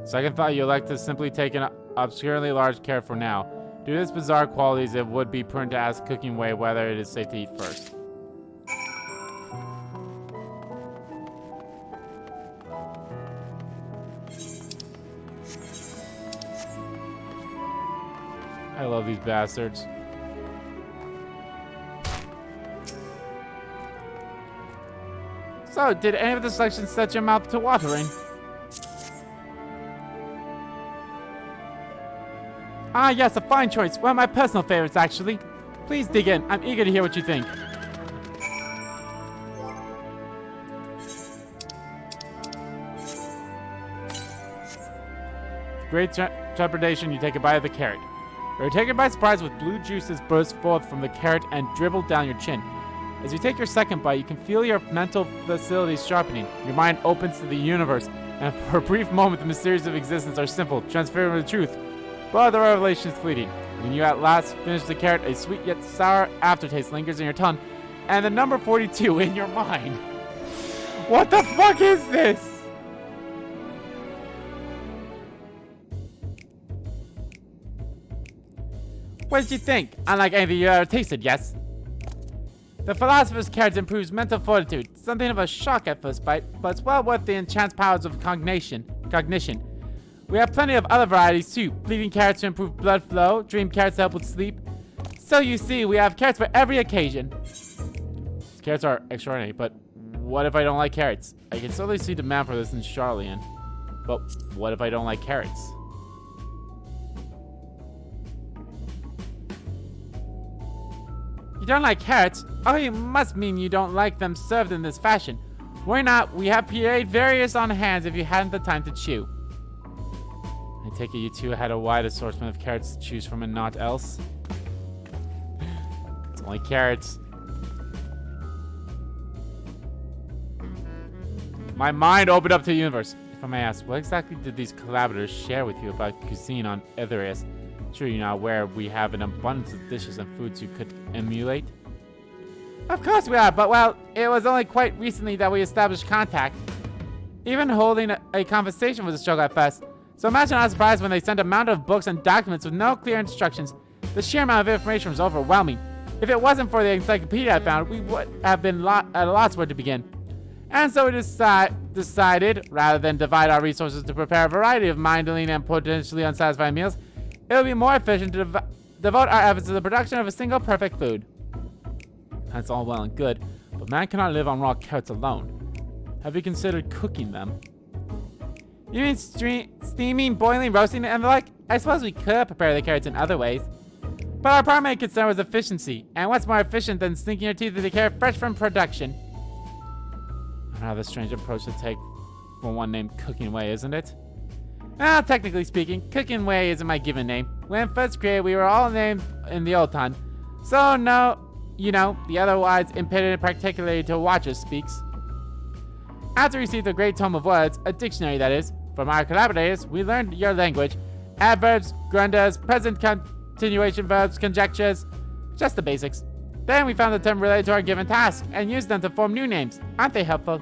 Second thought, you elect to simply take an obscurely large carrot for now. Due to its bizarre qualities, it would be prudent to ask Cooking Way whether it is safe to eat first. I love these bastards. So, did any of the selections set your mouth to watering? Ah, yes, a fine choice. One of my personal favorites, actually. Please dig in. I'm eager to hear what you think. Great trepidation, you take a bite of the carrot. You're taken by surprise with blue juices burst forth from the carrot and dribble down your chin. As you take your second bite, you can feel your mental facilities sharpening. Your mind opens to the universe, and for a brief moment the mysteries of existence are simple, transparent with the truth. But the revelation is fleeting. When you at last finish the carrot, a sweet yet sour aftertaste lingers in your tongue, and the number 42 in your mind. What the fuck is this? What did you think? Unlike anything you ever tasted, yes? The philosopher's carrot improves mental fortitude. Something of a shock at first bite, but it's well worth the enhanced powers of cognition. We have plenty of other varieties too. Bleeding carrots to improve blood flow, dream carrots to help with sleep. So you see, we have carrots for every occasion. Carrots are extraordinary, but what if I don't like carrots? I can certainly see demand for this in Charlian. But what if I don't like carrots? You don't like carrots? Oh, you must mean you don't like them served in this fashion. Why not? We have pureed various on hand if you hadn't the time to chew. I take it you two had a wide assortment of carrots to choose from and not else. It's only carrots. My mind opened up to the universe. If I may ask, what exactly did these collaborators share with you about cuisine on Ethereus? Sure, you're not aware we have an abundance of dishes and foods you could emulate? Of course we are, but well, it was only quite recently that we established contact. Even holding a conversation was a struggle at first. So imagine our surprise when they sent a mountain of books and documents with no clear instructions. The sheer amount of information was overwhelming. If it wasn't for the encyclopedia I found, we would have been at a loss where to begin. And so we decided, rather than divide our resources to prepare a variety of mind-dealing and potentially unsatisfying meals, it would be more efficient to devote our efforts to the production of a single perfect food. That's all well and good, but man cannot live on raw carrots alone. Have you considered cooking them? You mean steaming, boiling, roasting, and the like? I suppose we could prepare the carrots in other ways. But our primary concern was efficiency, and what's more efficient than sinking your teeth into the carrot fresh from production? Rather strange approach to take for one named Cooking Way, isn't it? Well, technically speaking, Cooking Way isn't my given name. When first created, we were all named in the old time. So, no, you know, the otherwise impeded particularly to Watcher speaks. After we received the Great Tome of Words, a dictionary that is, from our collaborators, we learned your language. Adverbs, grundas, present continuation verbs, conjectures, just the basics. Then we found the term related to our given task, and used them to form new names. Aren't they helpful?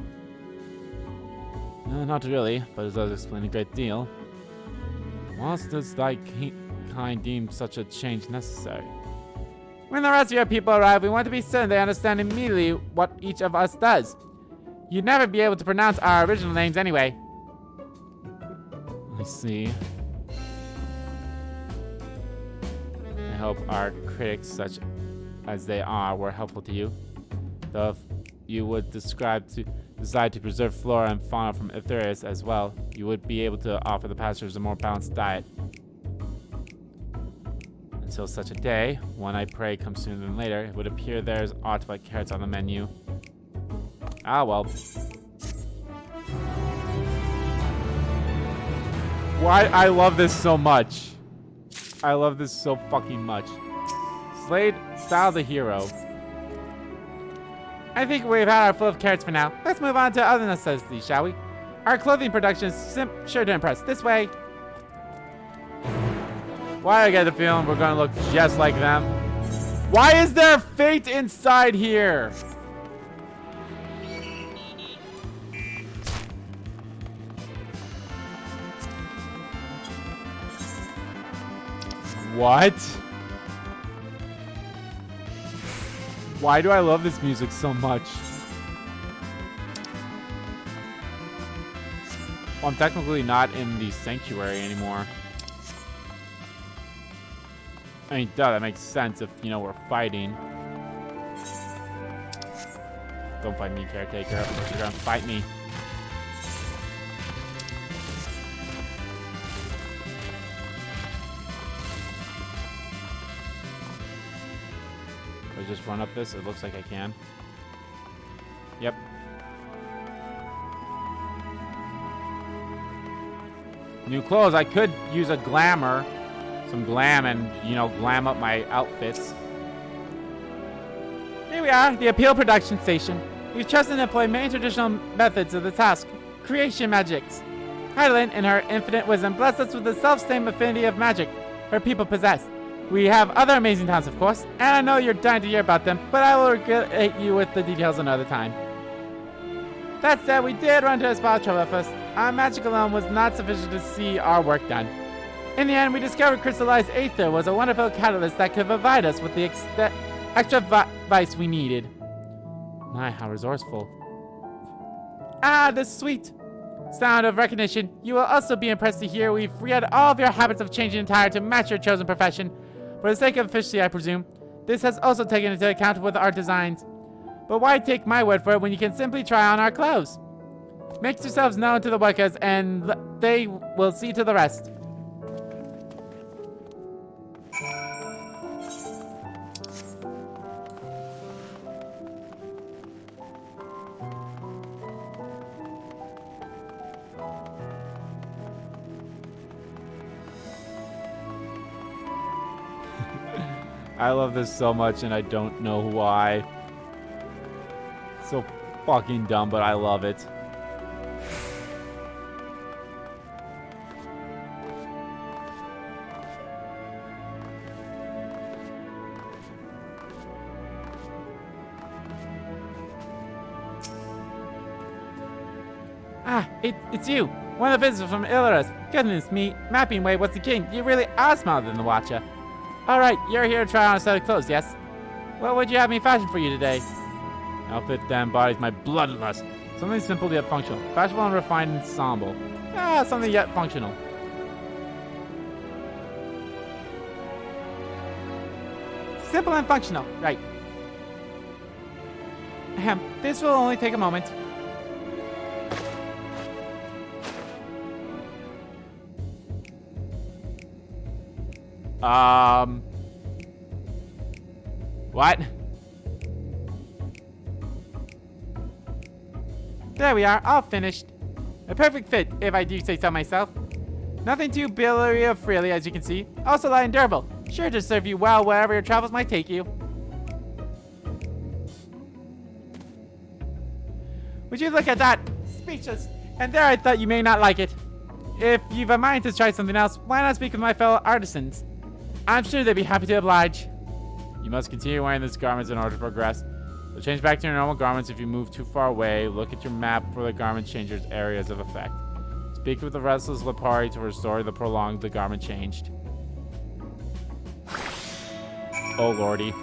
Not really, but it does explain a great deal. Why does thy kind deem such a change necessary? When the rest of your people arrive, we want to be certain they understand immediately what each of us does. You'd never be able to pronounce our original names anyway. I see. I hope our critics, such as they are, were helpful to you. Though if you would decide to preserve flora and fauna from Aetherius as well, you would be able to offer the passengers a more balanced diet. Until such a day, one I pray comes sooner than later, it would appear there's aught but carrots on the menu. Ah well. Why I love this so much. I love this so fucking much. Slade, style the hero. I think we've had our full of carrots for now. Let's move on to other necessities, shall we? Our clothing production is sure to impress. This way. Why I get the feeling we're gonna look just like them? Why is there fate inside here? What? Why do I love this music so much? Well, I'm technically not in the sanctuary anymore. I mean, duh, that makes sense if, you know, we're fighting. Don't fight me, caretaker. Unless you're gonna fight me. If I just run up this, it looks like I can. Yep. New clothes. I could use a glamour. Some glam and, you know, glam up my outfits. Here we are, the Appeal Production Station. We've chosen to employ many traditional methods of the task. Creation magics. Hydaelyn, in her infinite wisdom, blessed us with the self-same affinity of magic her people possess. We have other amazing talents, of course, and I know you're dying to hear about them, but I will regale you with the details another time. That said, we did run into a spot of trouble at first. Our magic alone was not sufficient to see our work done. In the end, we discovered crystallized aether was a wonderful catalyst that could provide us with the extra vice we needed. My, how resourceful. Ah, the sweet sound of recognition. You will also be impressed to hear we've freed all of your habits of changing attire to match your chosen profession. For the sake of efficiency, I presume. This has also taken into account with our designs. But why take my word for it when you can simply try on our clothes? Make yourselves known to the workers, and they will see to the rest. I love this so much, and I don't know why. So fucking dumb, but I love it. Ah, it's you. One of the visitors from Illyris. Goodness me, Mapping Way, what's the king? You really are smarter than the Watcher. Alright, you're here to try on a set of clothes, yes? What would you have me fashion for you today? Outfit that embodies my bloodlust. Something simple yet functional. Fashionable and refined ensemble. Ah, something yet functional. Simple and functional, right. Ahem, this will only take a moment. What? There we are, all finished. A perfect fit, if I do say so myself. Nothing too billowy or frilly, as you can see. Also light and durable. Sure to serve you well wherever your travels might take you. Would you look at that? Speechless. And there I thought you may not like it. If you've a mind to try something else, why not speak with my fellow artisans? I'm sure they'd be happy to oblige. You must continue wearing these garments in order to progress. They'll change back to your normal garments if you move too far away. Look at your map for the garment changer's areas of effect. Speak with the restless Lipari to restore the prolonged the garment changed. Oh lordy.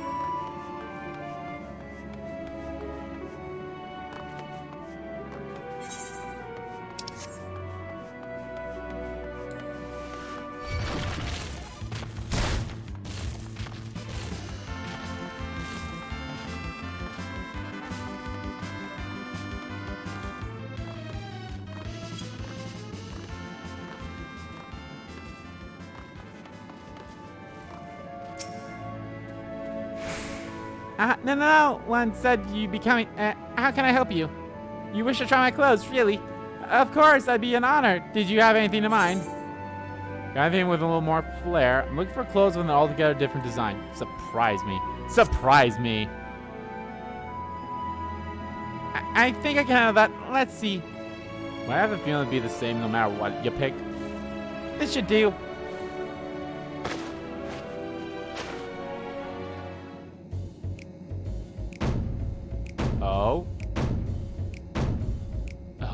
No. One said you'd be coming. How can I help you? You wish to try my clothes, really? Of course, that'd be an honor. Did you have anything in mind? Got anything with a little more flair? I'm looking for clothes with an altogether different design. Surprise me. Surprise me. I think I can handle that. Let's see. Well, I have a feeling it'd be the same no matter what you pick. This should do. Oh.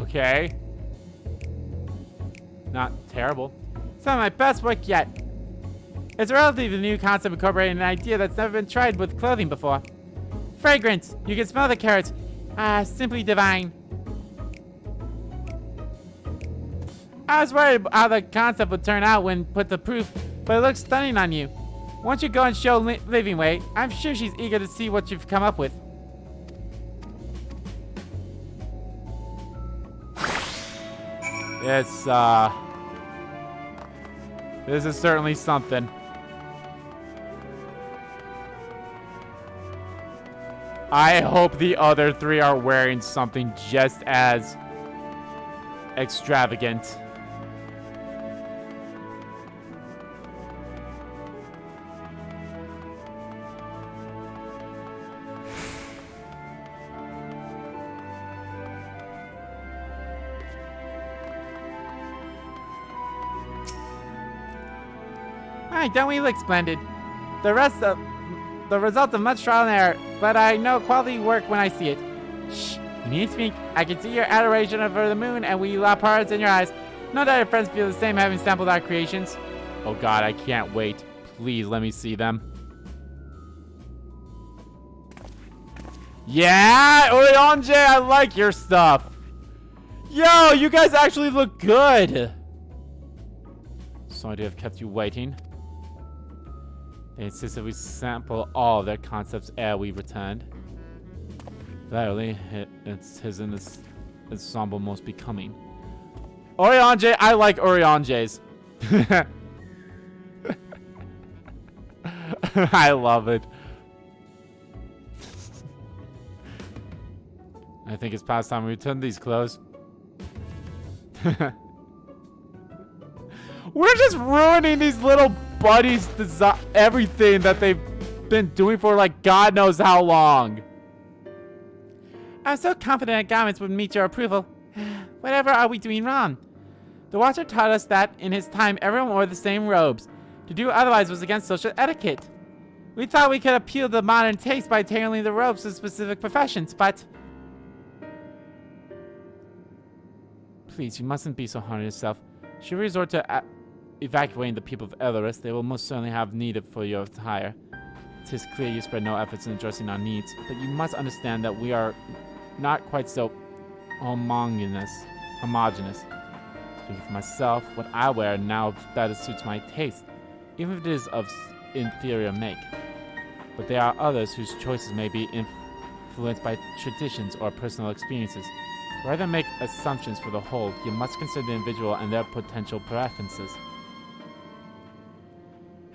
Okay. Not terrible. Some of my best work yet. It's a relatively new concept incorporating an idea that's never been tried with clothing before. Fragrance. You can smell the carrots. Simply divine. I was worried how the concept would turn out when put to proof, but it looks stunning on you. Once you go and show Living Way, I'm sure she's eager to see what you've come up with. This is certainly something. I hope the other three are wearing something just as extravagant. Alright, don't we look splendid? The result of much trial and error, but I know quality work when I see it. Shh, you need to speak. I can see your adoration for the moon and we Lapards in your eyes. No doubt your friends feel the same having sampled our creations. Oh god, I can't wait. Please let me see them. Yeah, Oriange, I like your stuff. Yo, you guys actually look good. Sorry to have kept you waiting. They insisted we sample all of their concepts ere we returned. Verily, it's his in this ensemble most becoming. Oriange, I like Orianges. I love it. I think it's past time we return these clothes. We're just ruining these little buddies' everything that they've been doing for like God knows how long. I'm so confident our garments would meet your approval. Whatever are we doing wrong? The Watcher taught us that in his time everyone wore the same robes. To do otherwise was against social etiquette. We thought we could appeal to modern taste by tailoring the robes to specific professions, but... Please, you mustn't be so hard on yourself. Should we resort to evacuating the people of Elorus, they will most certainly have need for your attire. It is clear you spread no efforts in addressing our needs, but you must understand that we are not quite so homogeneous. Speaking for myself, what I wear now better suits my taste, even if it is of inferior make. But there are others whose choices may be influenced by traditions or personal experiences. Rather than make assumptions for the whole, you must consider the individual and their potential preferences.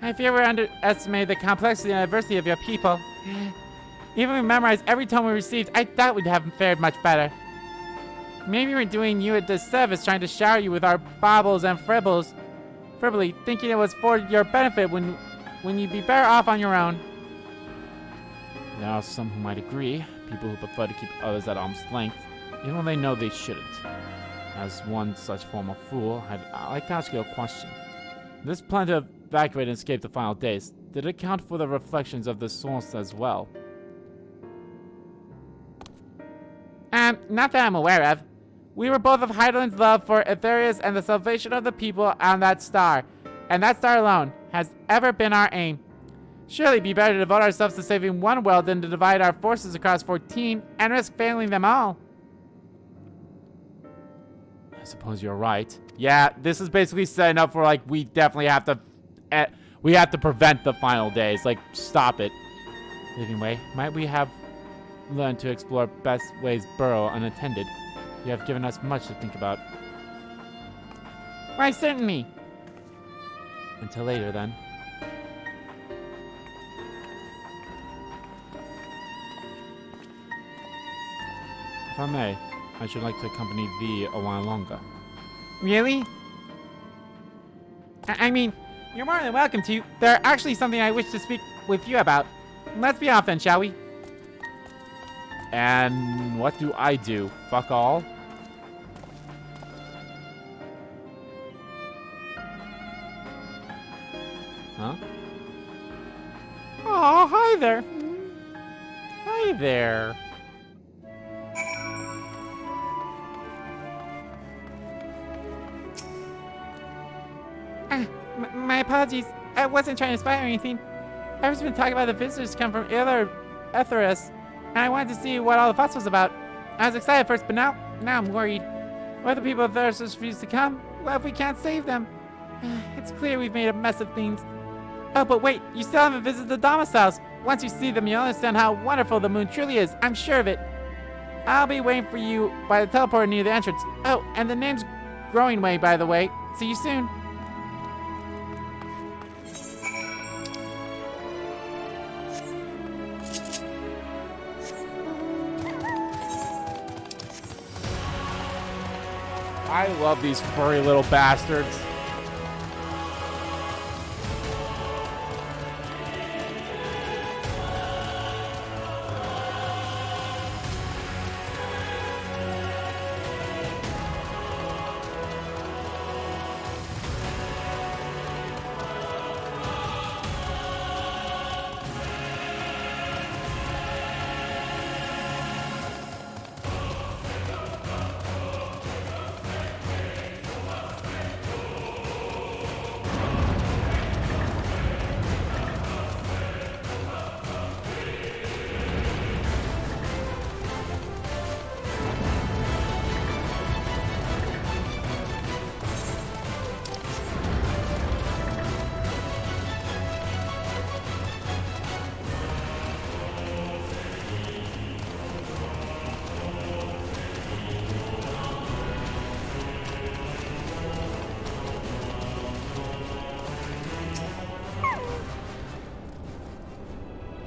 I fear we underestimate the complexity and diversity of your people. Even if we memorized every tome we received, I doubt we'd have fared much better. Maybe we're doing you a disservice trying to shower you with our baubles and frivolity, thinking it was for your benefit when you'd be better off on your own. There are some who might agree, people who prefer to keep others at arm's length, even when they know they shouldn't. As one such former fool, I'd like to ask you a question. This plan to evacuate and escape the final days, did it account for the reflections of the source as well? Not that I'm aware of. We were both of Heidelin's love for Aetherius and the salvation of the people on that star, and that star alone has ever been our aim. Surely it'd be better to devote ourselves to saving one world than to divide our forces across 14 and risk failing them all. I suppose you're right. Yeah, this is basically setting up for, like, we definitely have to prevent the final days. Like, stop it. Anyway, might we have learned to explore best ways burrow unattended? You have given us much to think about. Why, certainly. Until later, then. If I may, I should like to accompany thee a while longer. Really? I mean, you're more than welcome to. There's actually something I wish to speak with you about. Let's be off then, shall we? And what do I do? Fuck all? Huh? Oh, hi there. Hi there. My apologies. I wasn't trying to spy or anything. I was been talking about the visitors come from Aetherius, and I wanted to see what all the fuss was about. I was excited first, but now I'm worried. What if the people of Aetherius refuse to come? What if we can't save them? It's clear we've made a mess of things. Oh, but wait, you still haven't visited the domiciles. Once you see them, you'll understand how wonderful the moon truly is. I'm sure of it. I'll be waiting for you by the teleporter near the entrance. Oh, and the name's Growing Way, by the way. See you soon. I love these furry little bastards.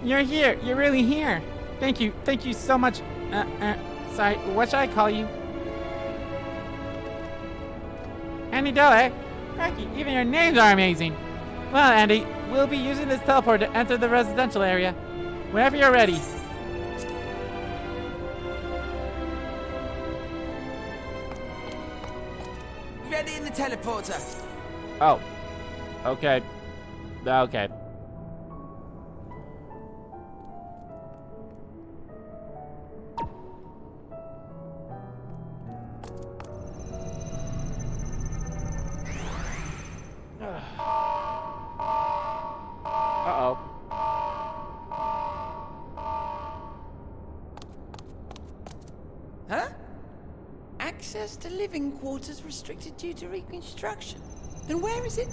You're here. You're really here. Thank you. Thank you so much. Sorry, what should I call you? Andy Doe, eh? Cracky, even your names are amazing. Well, Andy, we'll be using this teleport to enter the residential area. Whenever you're ready. Ready in the teleporter. Oh. Okay. Okay. Uh-oh. Huh? Access to living quarters restricted due to reconstruction. Then where is it?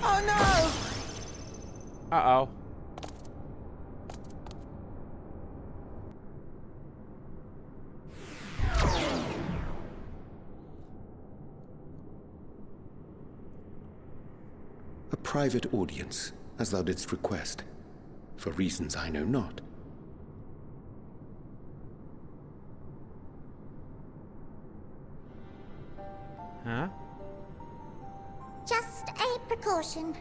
Oh no! Uh-oh. A private audience, as thou didst request, for reasons I know not. Huh? Just a precaution.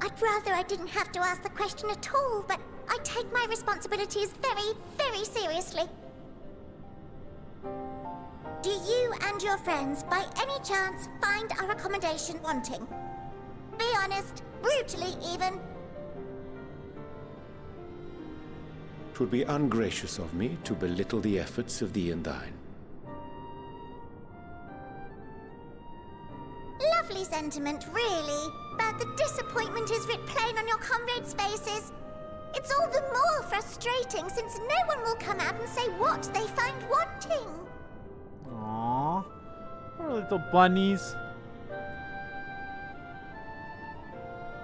I'd rather I didn't have to ask the question at all, but I take my responsibilities very, very seriously. Do you and your friends, by any chance, find our accommodation wanting? Be honest, brutally even. 'Twould be ungracious of me to belittle the efforts of thee and thine. Lovely sentiment, really. But the disappointment is writ plain on your comrades' faces. It's all the more frustrating since no one will come out and say what they find wanting. Aww. Poor little bunnies.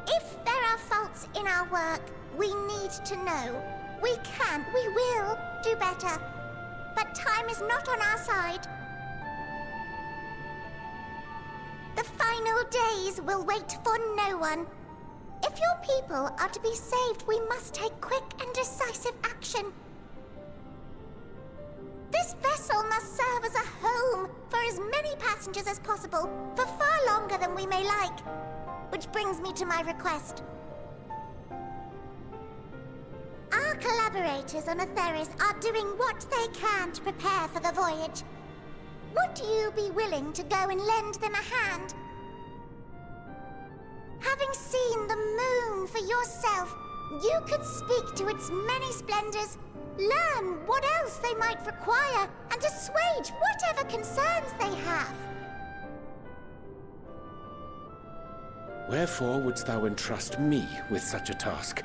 If there are faults in our work, we need to know. We can, we will do better. But time is not on our side. The final days will wait for no one. If your people are to be saved, we must take quick and decisive action. This vessel must serve as a home for as many passengers as possible, for far longer than we may like. Which brings me to my request. Our collaborators on Atheris are doing what they can to prepare for the voyage. Would you be willing to go and lend them a hand? Having seen the moon for yourself, you could speak to its many splendors, learn what else they might require, and assuage whatever concerns they have. Wherefore wouldst thou entrust me with such a task?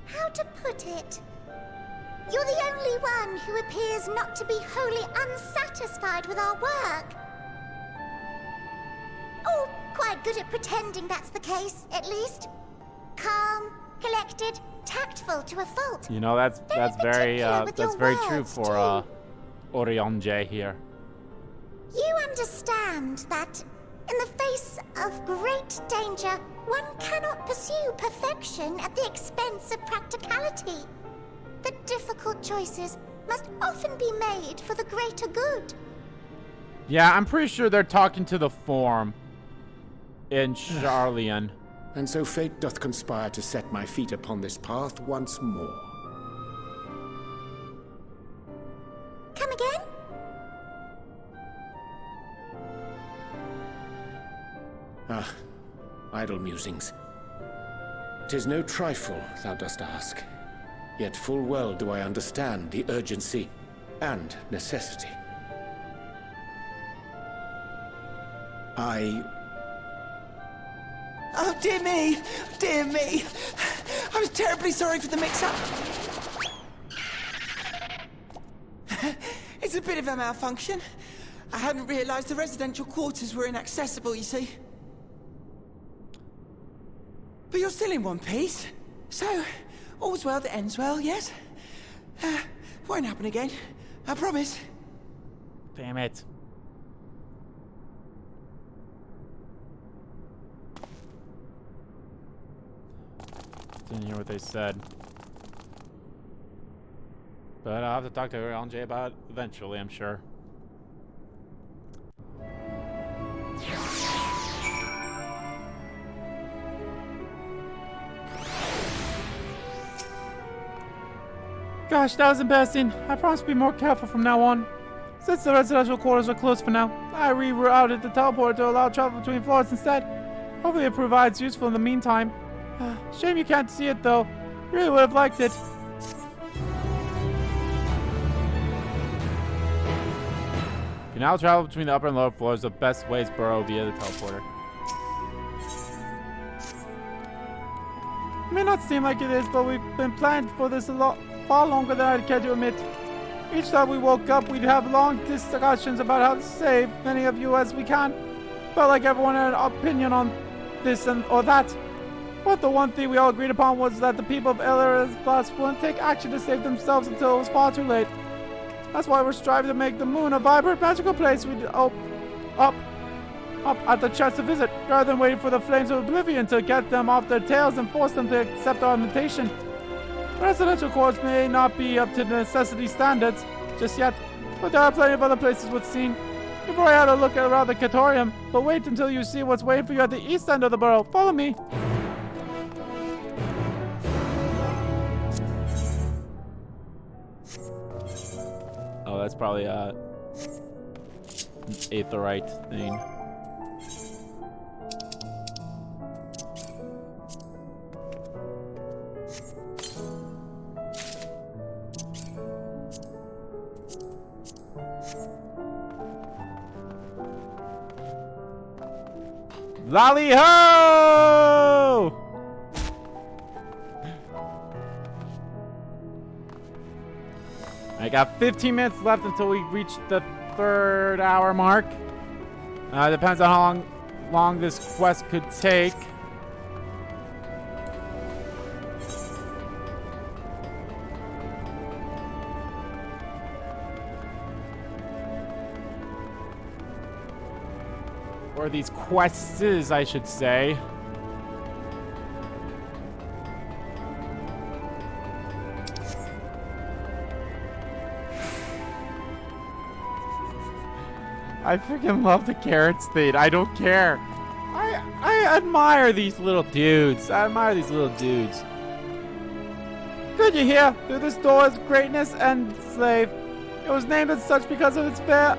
How to put it? You're the only one who appears not to be wholly unsatisfied with our work. Or quite good at pretending that's the case, at least. Calm, collected, tactful to a fault. You know, that's very true words, for Orionje here. You understand that in the face of great danger, one cannot pursue perfection at the expense of practicality. The difficult choices must often be made for the greater good. Yeah, I'm pretty sure they're talking to the form in Charlian. And so fate doth conspire to set my feet upon this path once more. Come again? Ah, idle musings. 'Tis no trifle thou dost ask. Yet full well do I understand the urgency and necessity. Oh, dear me! Dear me! I was terribly sorry for the mix-up. It's a bit of a malfunction. I hadn't realized the residential quarters were inaccessible, you see. But you're still in one piece, so all's well that ends well, yes? Won't happen again, I promise. Damn it. Didn't hear what they said. But I'll have to talk to Orionje about it eventually, I'm sure. Gosh, that was embarrassing. I promise to be more careful from now on. Since the residential quarters are closed for now, I rerouted the teleporter to allow travel between floors instead. Hopefully it provides useful in the meantime. Shame you can't see it though. Really would have liked it. You can now travel between the upper and lower floors. The best ways burrow via the teleporter. It may not seem like it is, but we've been planning for this far longer than I'd care to admit. Each time we woke up, we'd have long discussions about how to save many of you as we can. Felt like everyone had an opinion on this or that. But the one thing we all agreed upon was that the people of Eris wouldn't take action to save themselves until it was far too late. That's why we're striving to make the moon a vibrant, magical place we'd up at the chance to visit, rather than waiting for the flames of oblivion to get them off their tails and force them to accept our invitation. Residential quarters may not be up to the necessity standards just yet, but there are plenty of other places worth seeing. You've already had a look around the Catorium, but wait until you see what's waiting for you at the east end of the borough. Follow me. Oh, that's probably an aetheryte thing. Lolly ho! I got 15 minutes left until we reach the 3rd hour mark. Depends on how long this quest could take. Or these quests, I should say. I freaking love the carrots thing. I don't care. I admire these little dudes. I admire these little dudes. Could you hear? Through this door is greatness and slave. It was named as such because of its veil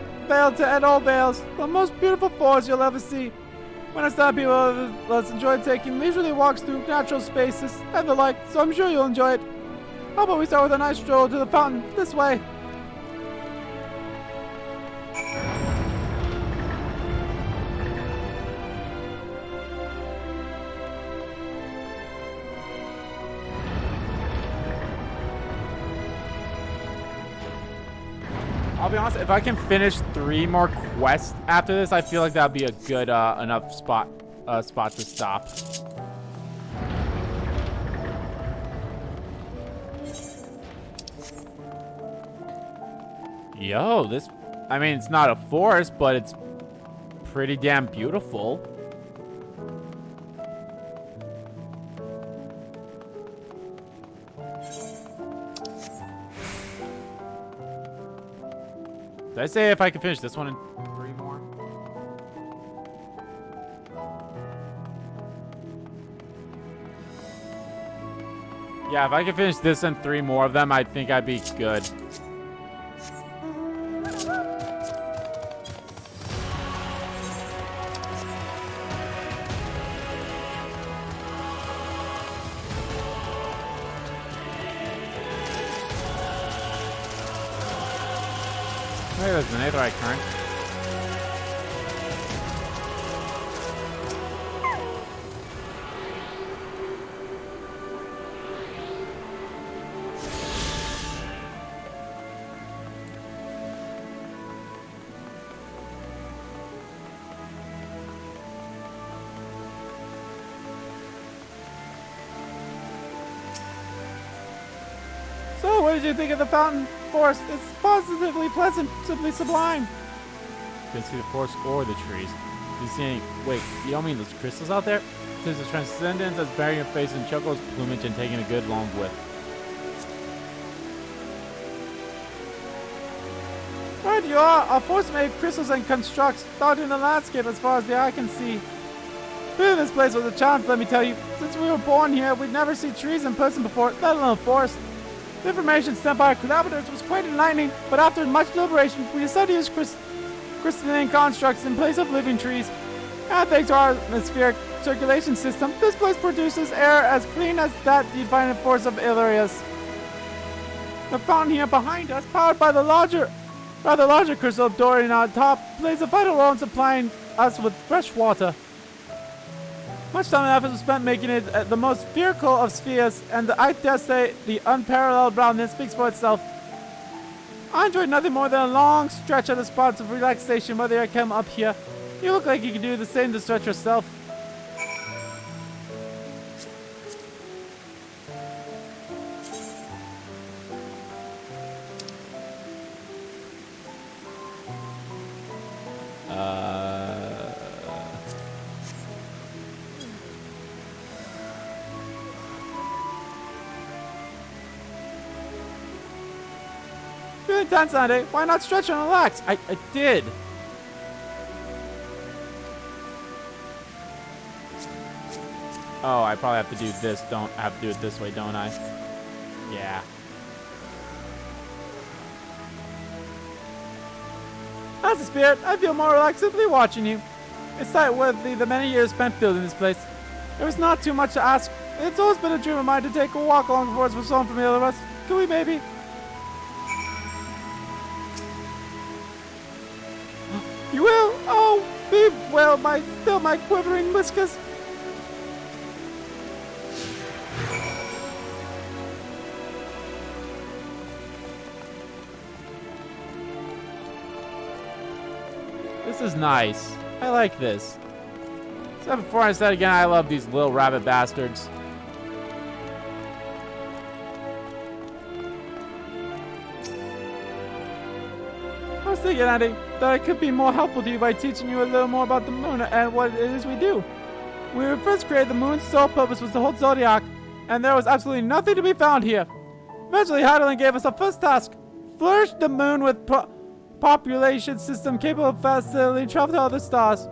to end all veils. The most beautiful forest you'll ever see. When I start people, let's enjoy taking leisurely walks through natural spaces and the like, so I'm sure you'll enjoy it. How about we start with a nice stroll to the fountain this way? I'll be honest, if I can finish 3 more quests after this, I feel like that'd be a good enough spot to stop. Yo, this, I mean, it's not a forest, but it's pretty damn beautiful. Did I say if I could finish this one in 3 more? Yeah, if I could finish this and 3 more of them, I think I'd be good. Maybe there's an aetheryte current. So, what did you think of the fountain forest? It's positively pleasant, simply sublime. You can see the forest or the trees. Do you see any? Wait, you don't mean those crystals out there? There's a transcendence that's burying your face in Choco's plumage and taking a good long whiff. Right, you are. A force made crystals and constructs, dotting the landscape as far as the eye can see. Being this place was a challenge, let me tell you. Since we were born here, we'd never seen trees in person before, let alone a forest. The information sent by our collaborators was quite enlightening, but after much deliberation, we decided to use crystalline constructs in place of living trees. And thanks to our atmospheric circulation system, this place produces air as clean as that you'd find in the forests of Illyrius. The fountain here behind us, powered by the rather larger crystal of Dorian on top, plays a vital role in supplying us with fresh water. Much time and effort was spent making it the most spherical of spheres, and I dare say the unparalleled roundness speaks for itself. I enjoyed nothing more than a long stretch of the spots of relaxation whether I came up here. You look like you could do the same to stretch yourself. feeling tense, Andy? Why not stretch and relax? I did. Oh, I probably have to do this. Don't have to do it this way, don't I? Yeah. That's the spirit. I feel more relaxed simply watching you. It's that worthy the many years spent building this place. It was not too much to ask. It's always been a dream of mine to take a walk along the forest with someone familiar with us. Can we maybe? You will? Oh, be well, my quivering whiskers. This is nice. I like this. So before I said again, I love these little rabbit bastards. I was thinking, Andy, that I could be more helpful to you by teaching you a little more about the moon and what it is we do. When we first created the moon's sole purpose was to hold Zodiac, and there was absolutely nothing to be found here. Eventually, Heidelin gave us our first task: flourish the moon with population system capable of facilitating travel to other stars.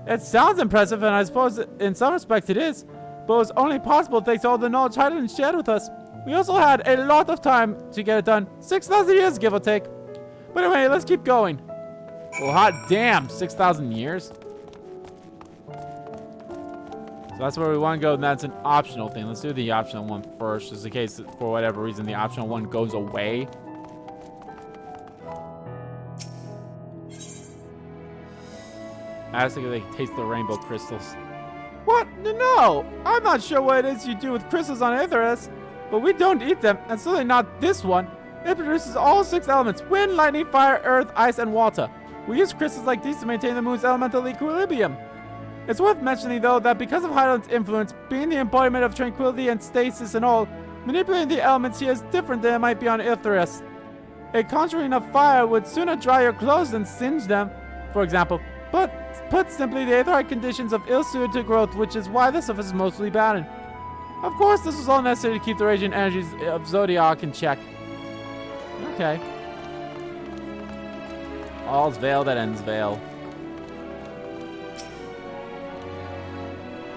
It sounds impressive, and I suppose in some respects it is, but it was only possible thanks to all the knowledge Heidelin shared with us. We also had a lot of time to get it done, 6,000 years give or take. But anyway, let's keep going. Well, hot damn, 6,000 years? So that's where we want to go, and that's an optional thing. Let's do the optional one first, just in case, for whatever reason, the optional one goes away. I also think they can taste the rainbow crystals. What? No! I'm not sure what it is you do with crystals on Aetheris, but we don't eat them, and certainly not this one. It produces all 6 elements: wind, lightning, fire, earth, ice, and water. We use crystals like these to maintain the moon's elemental equilibrium. It's worth mentioning, though, that because of Heidelin's influence, being the embodiment of tranquility and stasis and all, manipulating the elements here is different than it might be on Aetheris. A conjuring of fire would sooner dry your clothes than singe them, for example. But put simply, the Aetherite conditions of ill-suited to growth, which is why the surface is mostly barren. Of course, this was all necessary to keep the raging energies of Zodiark in check. Okay. All's veil that ends veil.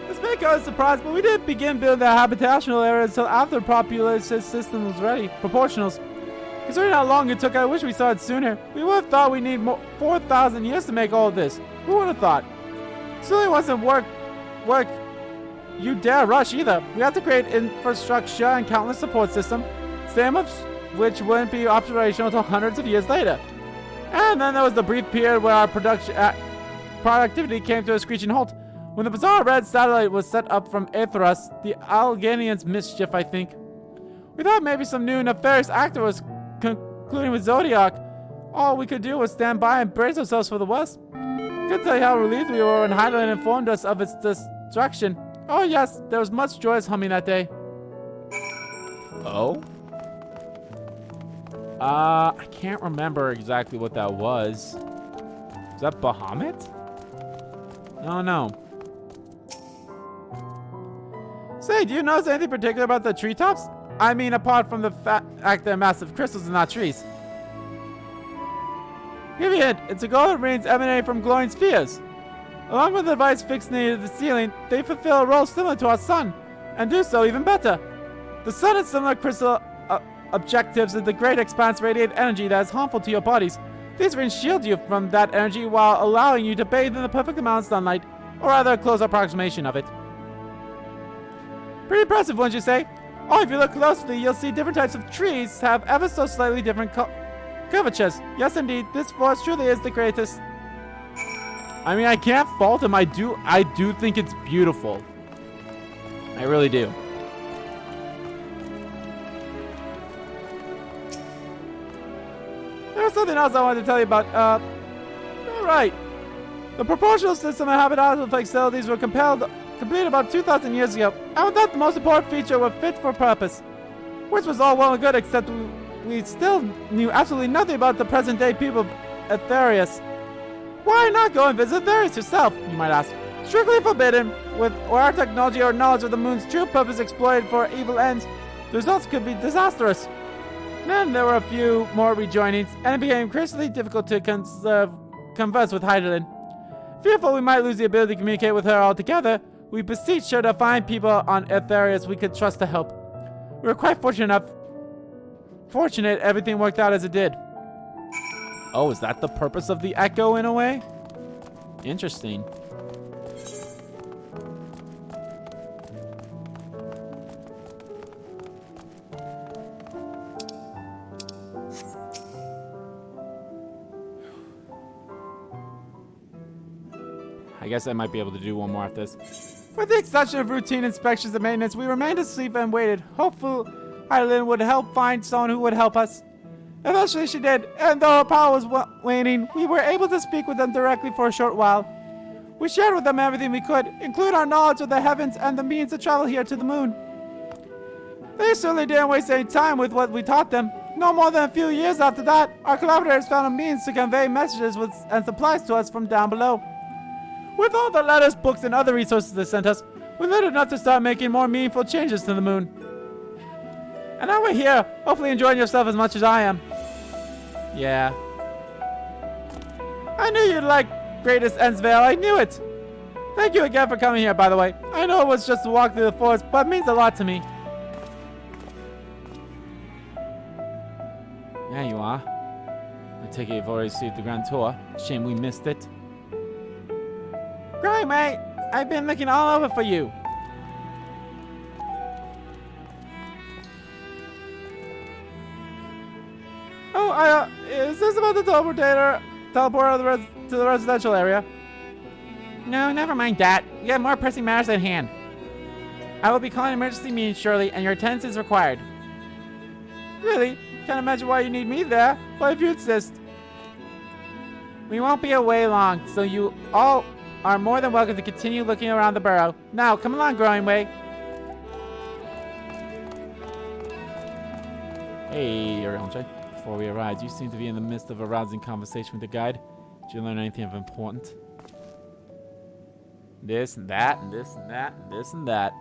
This may come as a surprise, but we didn't begin building the habitational area until after the population system was ready. Proportionals. Considering how long it took, I wish we started sooner. We would have thought we need 4,000 years to make all of this. Who would have thought? Certainly wasn't work you dare rush either. We had to create infrastructure and countless support system, some of which wouldn't be operational until hundreds of years later. And then there was the brief period where our productivity came to a screeching halt. When the bizarre red satellite was set up from Aetheris, the Alganians' mischief, I think. We thought maybe some new nefarious actor was concluding with Zodiark. All we could do was stand by and brace ourselves for the worst. I can't tell you how relieved we were when Heidelin informed us of its destruction. Oh yes, there was much joyous humming that day. Oh? I can't remember exactly what that was. Is that Bahamut? No. Say, do you notice anything particular about the treetops? I mean, apart from the fact they're massive crystals and not trees. Give you a hint, it's a golden rings emanating from glowing spheres. Along with the device fixed near the ceiling, they fulfill a role similar to our sun, and do so even better. The sun has similar crystal objectives in the great expanse radiate energy that is harmful to your bodies. These rings shield you from that energy while allowing you to bathe in the perfect amount of sunlight, or rather a close approximation of it. Pretty impressive, wouldn't you say? Oh, if you look closely, you'll see different types of trees have ever so slightly different curvatures. Yes, indeed, this forest truly is the greatest. I mean, I can't fault him. I do think it's beautiful. I really do. There's something else I wanted to tell you about. Alright. The proportional system and habitable facilities were completed about 2,000 years ago, and with that, the most important feature were fit for purpose. Which was all well and good, except we still knew absolutely nothing about the present-day people of Aetheris. Why not go and visit Aetheris yourself, you might ask. Strictly forbidden. With our technology or knowledge of the moon's true purpose exploited for evil ends, the results could be disastrous. Then there were a few more rejoinings, and it became increasingly difficult to converse with Heidelin. Fearful we might lose the ability to communicate with her altogether, we beseeched her to find people on Etherius we could trust to help. We were quite fortunate everything worked out as it did. Oh, is that the purpose of the echo in a way? Interesting. I guess I might be able to do one more after this. With the exception of routine inspections and maintenance, we remained asleep and waited. Hopefully, Heidelin would help find someone who would help us. Eventually she did, and though her power was waning, we were able to speak with them directly for a short while. We shared with them everything we could, including our knowledge of the heavens and the means to travel here to the moon. They certainly didn't waste any time with what we taught them. No more than a few years after that, our collaborators found a means to convey messages and supplies to us from down below. With all the letters, books, and other resources they sent us, we learned enough to start making more meaningful changes to the moon. And now we're here, hopefully enjoying yourself as much as I am. Yeah. I knew you'd like Greatest Ensvale, I knew it! Thank you again for coming here, by the way. I know it was just a walk through the forest, but it means a lot to me. Yeah, you are. I take it you've already received the Grand Tour. Shame we missed it. Great, mate! I've been looking all over for you. Oh, is this about the teleporter to the residential area? No, never mind that. We have more pressing matters at hand. I will be calling an emergency meeting shortly, and your attendance is required. Really? Can't imagine why you need me there, but if you insist. We won't be away long, so you all are more than welcome to continue looking around the burrow. Now, come along, Growing Way. Hey, Orion. Before we arrived, you seem to be in the midst of a rousing conversation with the guide. Did you learn anything of importance? This and that, and this and that, and this and that.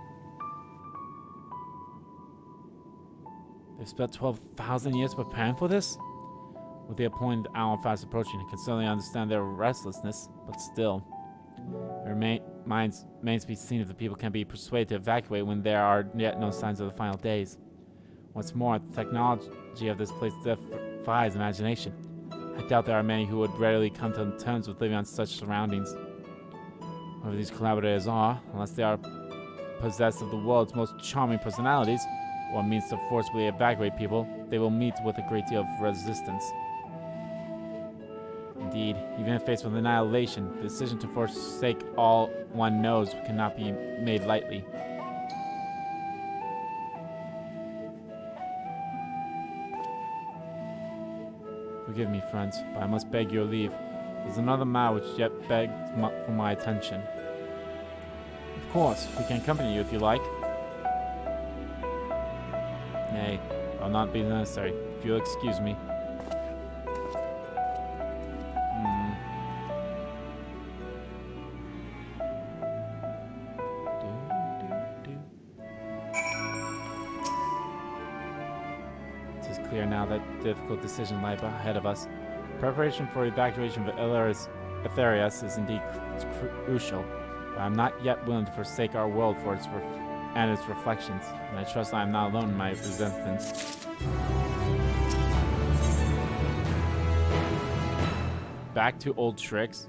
They've spent 12,000 years preparing for this? With the appointed hour fast approaching, I can certainly understand their restlessness, but still. It remains to be seen if the people can be persuaded to evacuate when there are yet no signs of the final days. What's more, the technology of this place defies imagination. I doubt there are many who would readily come to terms with living on such surroundings. Whoever these collaborators are, unless they are possessed of the world's most charming personalities, or means to forcibly evacuate people, they will meet with a great deal of resistance. Indeed, even if faced with annihilation, the decision to forsake all one knows cannot be made lightly. Forgive me, friends, but I must beg your leave. There's another matter which yet begs for my attention. Of course, we can accompany you if you like. Nay, I'll not be necessary, if you'll excuse me. It is clear now that difficult decisions lie ahead of us. Preparation for evacuation of Etherius is indeed crucial, but I'm not yet willing to forsake our world for its reflections, and I trust I am not alone in my resentments. Back to old tricks.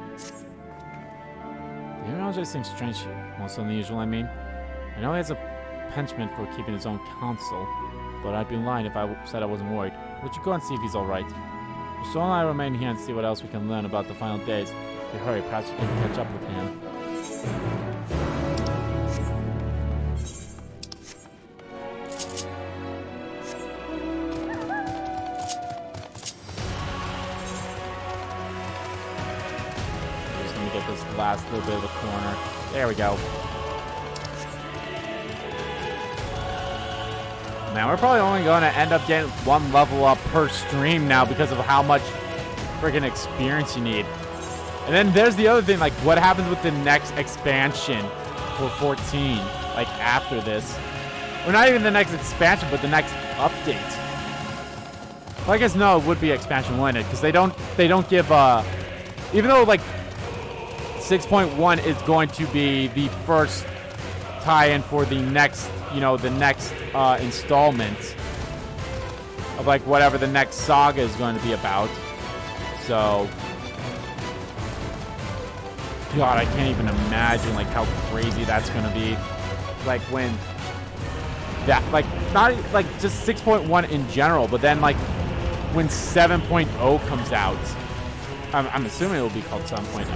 The Uriange seems strange here, most unusual, I mean. I know he has a penchant for keeping his own counsel, but I'd be lying if I said I wasn't worried. Would you go and see if he's alright? So and I remain here and see what else we can learn about the final days. If you hurry, perhaps we can catch up with him. Just let me get this last little bit of the corner. There we go. Man, we're probably only going to end up getting one level up per stream now because of how much freaking experience you need. And then there's the other thing, like what happens with the next expansion for 14, like after this. Or not even the next expansion, but the next update. Well, I guess no, it would be expansion limited because they don't give even though like 6.1 is going to be the first tie-in for the next, you know, the next installment of like whatever the next saga is going to be about. So, God, I can't even imagine like how crazy that's going to be. Like when that, like not like just 6.1 in general, but then like when 7.0 comes out, I'm assuming it will be called 7.0.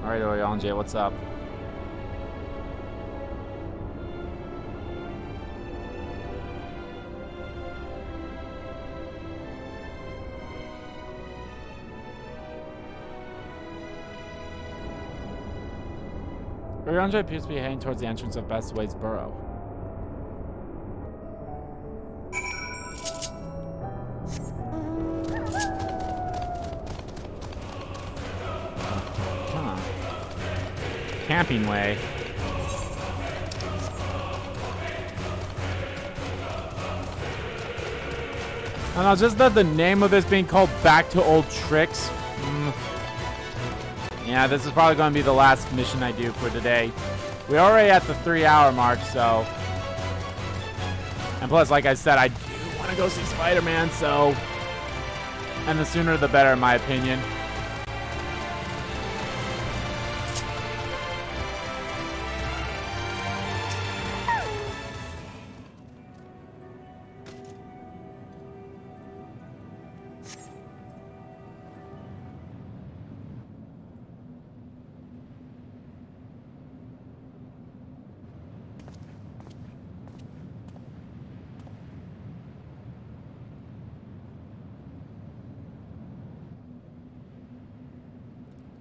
Alright, Jay, what's up? Oriange appears to be heading towards the entrance of Bestway's burrow. Huh. Camping way. I don't know, just that the name of this being called Back to Old Tricks. Yeah, this is probably going to be the last mission I do for today. We're already at the 3-hour mark, so... And plus, like I said, I do want to go see Spider-Man, so... And the sooner the better, in my opinion.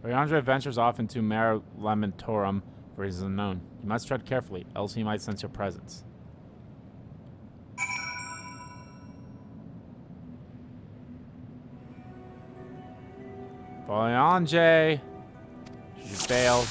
Oriandre ventures off into Mare Lamentorum for reasons unknown. You must tread carefully, else he might sense your presence. Oriandre! You failed.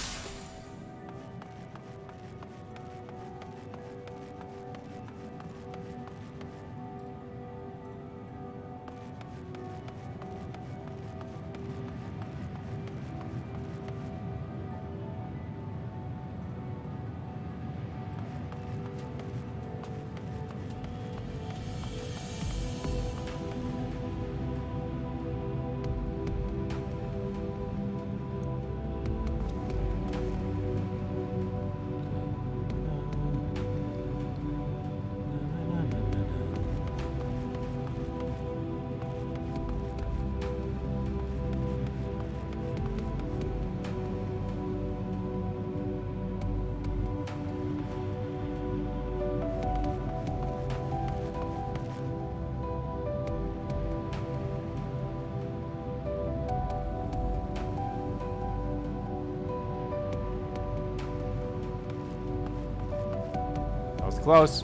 Close.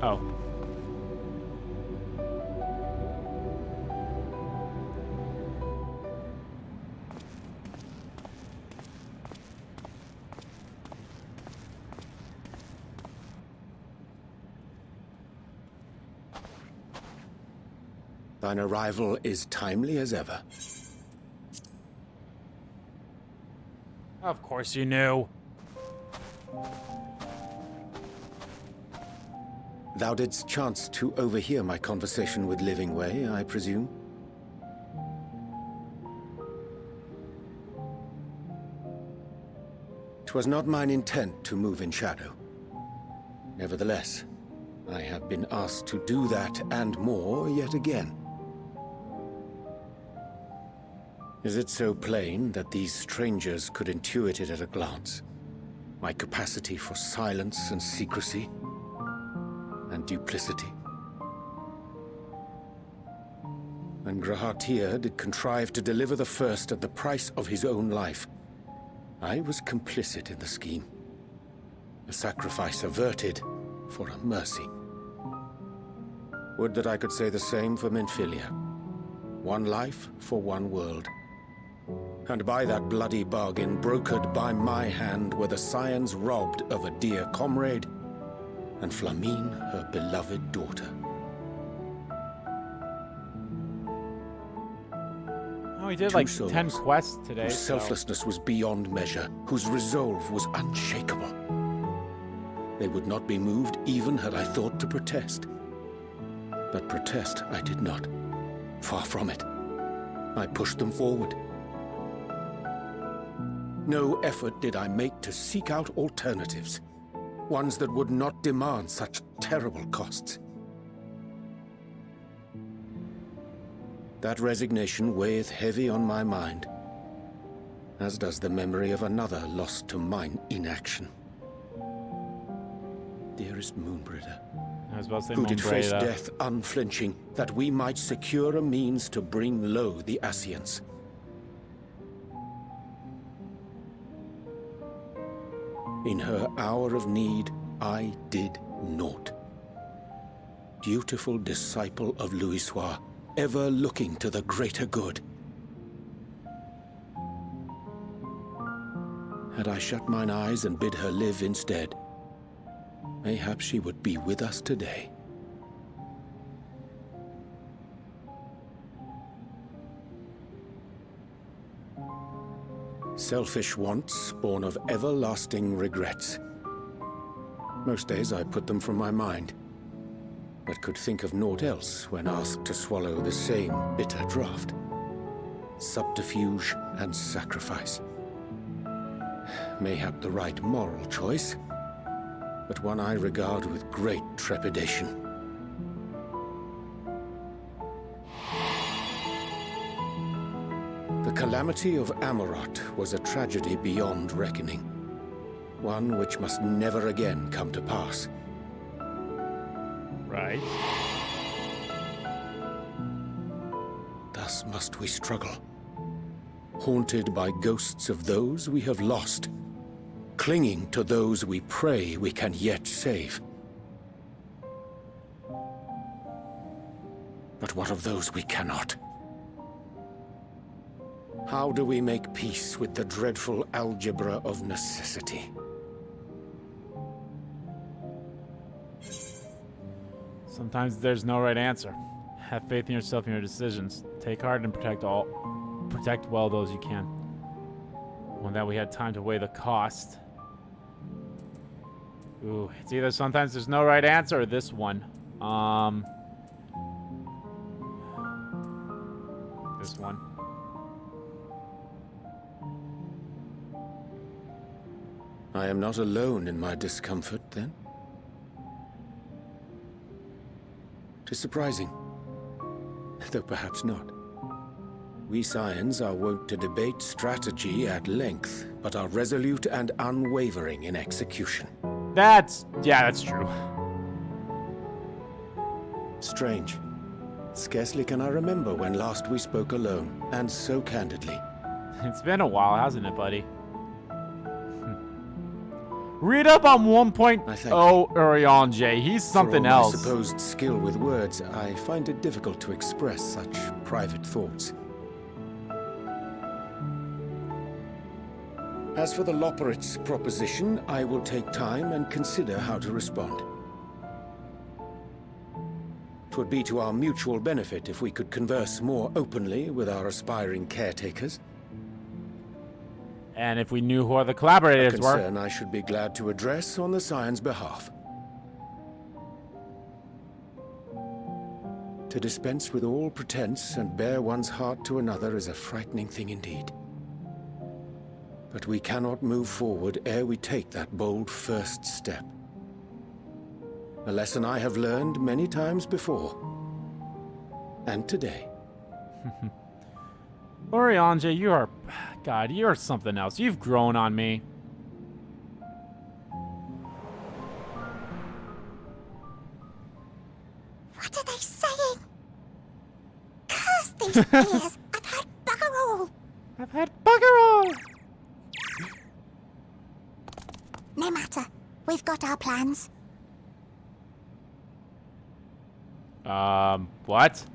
Oh. Thine arrival is timely as ever. Of course you knew. Thou didst chance to overhear my conversation with Living Way, I presume? 'Twas not mine intent to move in shadow. Nevertheless, I have been asked to do that and more yet again. Is it so plain that these strangers could intuit it at a glance? My capacity for silence and secrecy, and duplicity. When Grahatir did contrive to deliver the first at the price of his own life, I was complicit in the scheme. A sacrifice averted for a mercy. Would that I could say the same for Menphilia. One life for one world. And by that bloody bargain brokered by my hand were the scions robbed of a dear comrade, and Flamine her beloved daughter. Oh, he did like 10 quests today. Whose selflessness was beyond measure, whose resolve was unshakable. They would not be moved even had I thought to protest. But protest I did not. Far from it. I pushed them forward. No effort did I make to seek out alternatives. Ones that would not demand such terrible costs. That resignation weigheth heavy on my mind, as does the memory of another lost to mine inaction. Dearest Moonbringer, I was about to say who did face Moonbringer. death unflinching, that we might secure a means to bring low the Ascians. In her hour of need, I did naught. Dutiful disciple of Louisoix, ever looking to the greater good. Had I shut mine eyes and bid her live instead, mayhap she would be with us today. Selfish wants, born of everlasting regrets. Most days I put them from my mind, but could think of naught else when asked to swallow the same bitter draught. Subterfuge and sacrifice. Mayhap the right moral choice, but one I regard with great trepidation. The calamity of Amarot was a tragedy beyond reckoning. One which must never again come to pass. Right. Thus must we struggle. Haunted by ghosts of those we have lost. Clinging to those we pray we can yet save. But what of those we cannot? How do we make peace with the dreadful algebra of necessity? Sometimes there's no right answer. Have faith in yourself and your decisions. Take heart and protect well those you can. When that we had time to weigh the cost. Ooh, it's either sometimes there's no right answer or this one. This one. I am not alone in my discomfort, then? 'Tis surprising, though perhaps not. We scions are wont to debate strategy at length, but are resolute and unwavering in execution. Yeah, that's true. Strange. Scarcely can I remember when last we spoke alone, and so candidly. It's been a while, hasn't it, buddy? Read up on 1.0 Urianger. He's something For all else. my supposed skill with words, I find it difficult to express such private thoughts. As for the Loporrit's proposition, I will take time and consider how to respond. 'Twould be to our mutual benefit if we could converse more openly with our aspiring caretakers. And if we knew who the collaborators A were... concern I should be glad to address on the Scion's behalf. To dispense with all pretense and bare one's heart to another is a frightening thing indeed. But we cannot move forward ere we take that bold first step. A lesson I have learned many times before. And today. Oriange, you are... God, you're something else. You've grown on me. What are they saying? Curse these ears! I've had bugger all! I've had bugger all! No matter. We've got our plans. What?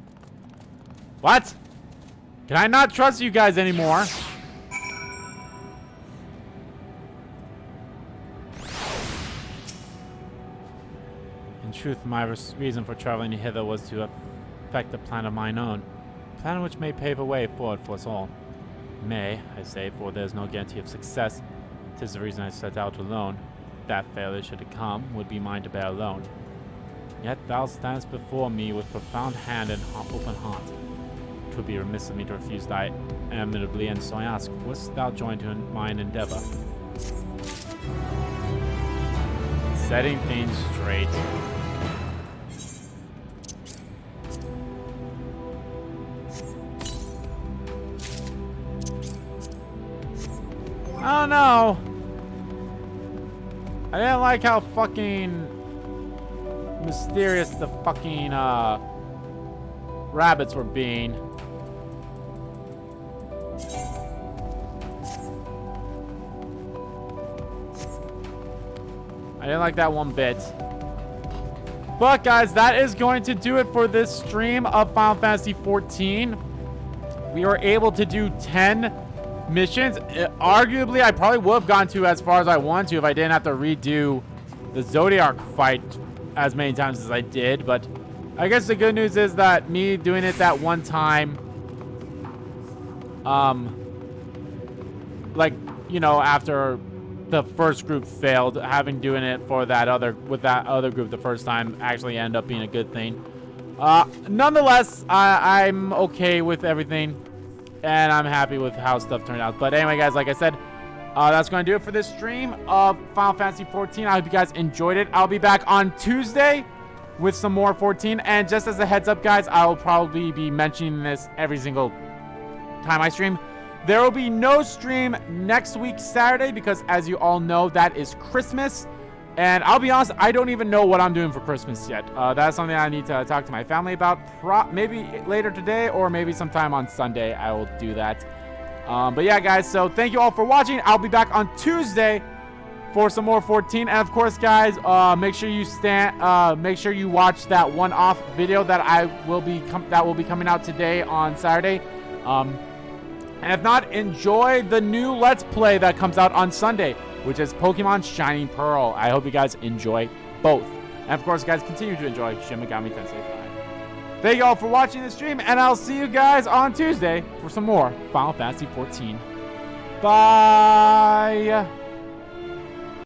What? Can I not trust you guys anymore? In truth, my reason for traveling hither was to effect a plan of mine own. A plan which may pave a way forward for us all. May, I say, for there is no guarantee of success. 'Tis the reason I set out alone. That failure should it come, would be mine to bear alone. Yet thou standest before me with profound hand and open heart. 'Twould be remiss of me to refuse thy amiably, and so I ask, wouldst thou join to mine endeavor? Setting things straight. I don't know. I didn't like how fucking mysterious the fucking rabbits were being. I didn't like that one bit. But guys, that is going to do it for this stream of Final Fantasy XIV. We were able to do 10 missions. Arguably, I probably would have gone to as far as I wanted to if I didn't have to redo the Zodiark fight as many times as I did. But I guess the good news is that me doing it that one time, like, you know, after the first group failed, having doing it for that other group the first time actually ended up being a good thing. Nonetheless, I'm okay with everything, and I'm happy with how stuff turned out. But anyway, guys, like I said, that's going to do it for this stream of Final Fantasy XIV. I hope you guys enjoyed it. I'll be back on Tuesday with some more 14. And just as a heads up, guys, I will probably be mentioning this every single time I stream. There will be no stream next week, Saturday, because as you all know, that is Christmas. And I'll be honest, I don't even know what I'm doing for Christmas yet. That's something I need to talk to my family about. Maybe later today or maybe sometime on Sunday I will do that. But yeah, guys, so thank you all for watching. I'll be back on Tuesday for some more 14. And of course, guys, make sure you watch that one-off video that will be coming out today on Saturday. And if not, enjoy the new Let's Play that comes out on Sunday, which is Pokemon Shining Pearl. I hope you guys enjoy both. And of course, guys, continue to enjoy Shin Megami Tensei 5. Thank you all for watching the stream, and I'll see you guys on Tuesday for some more Final Fantasy XIV. Bye!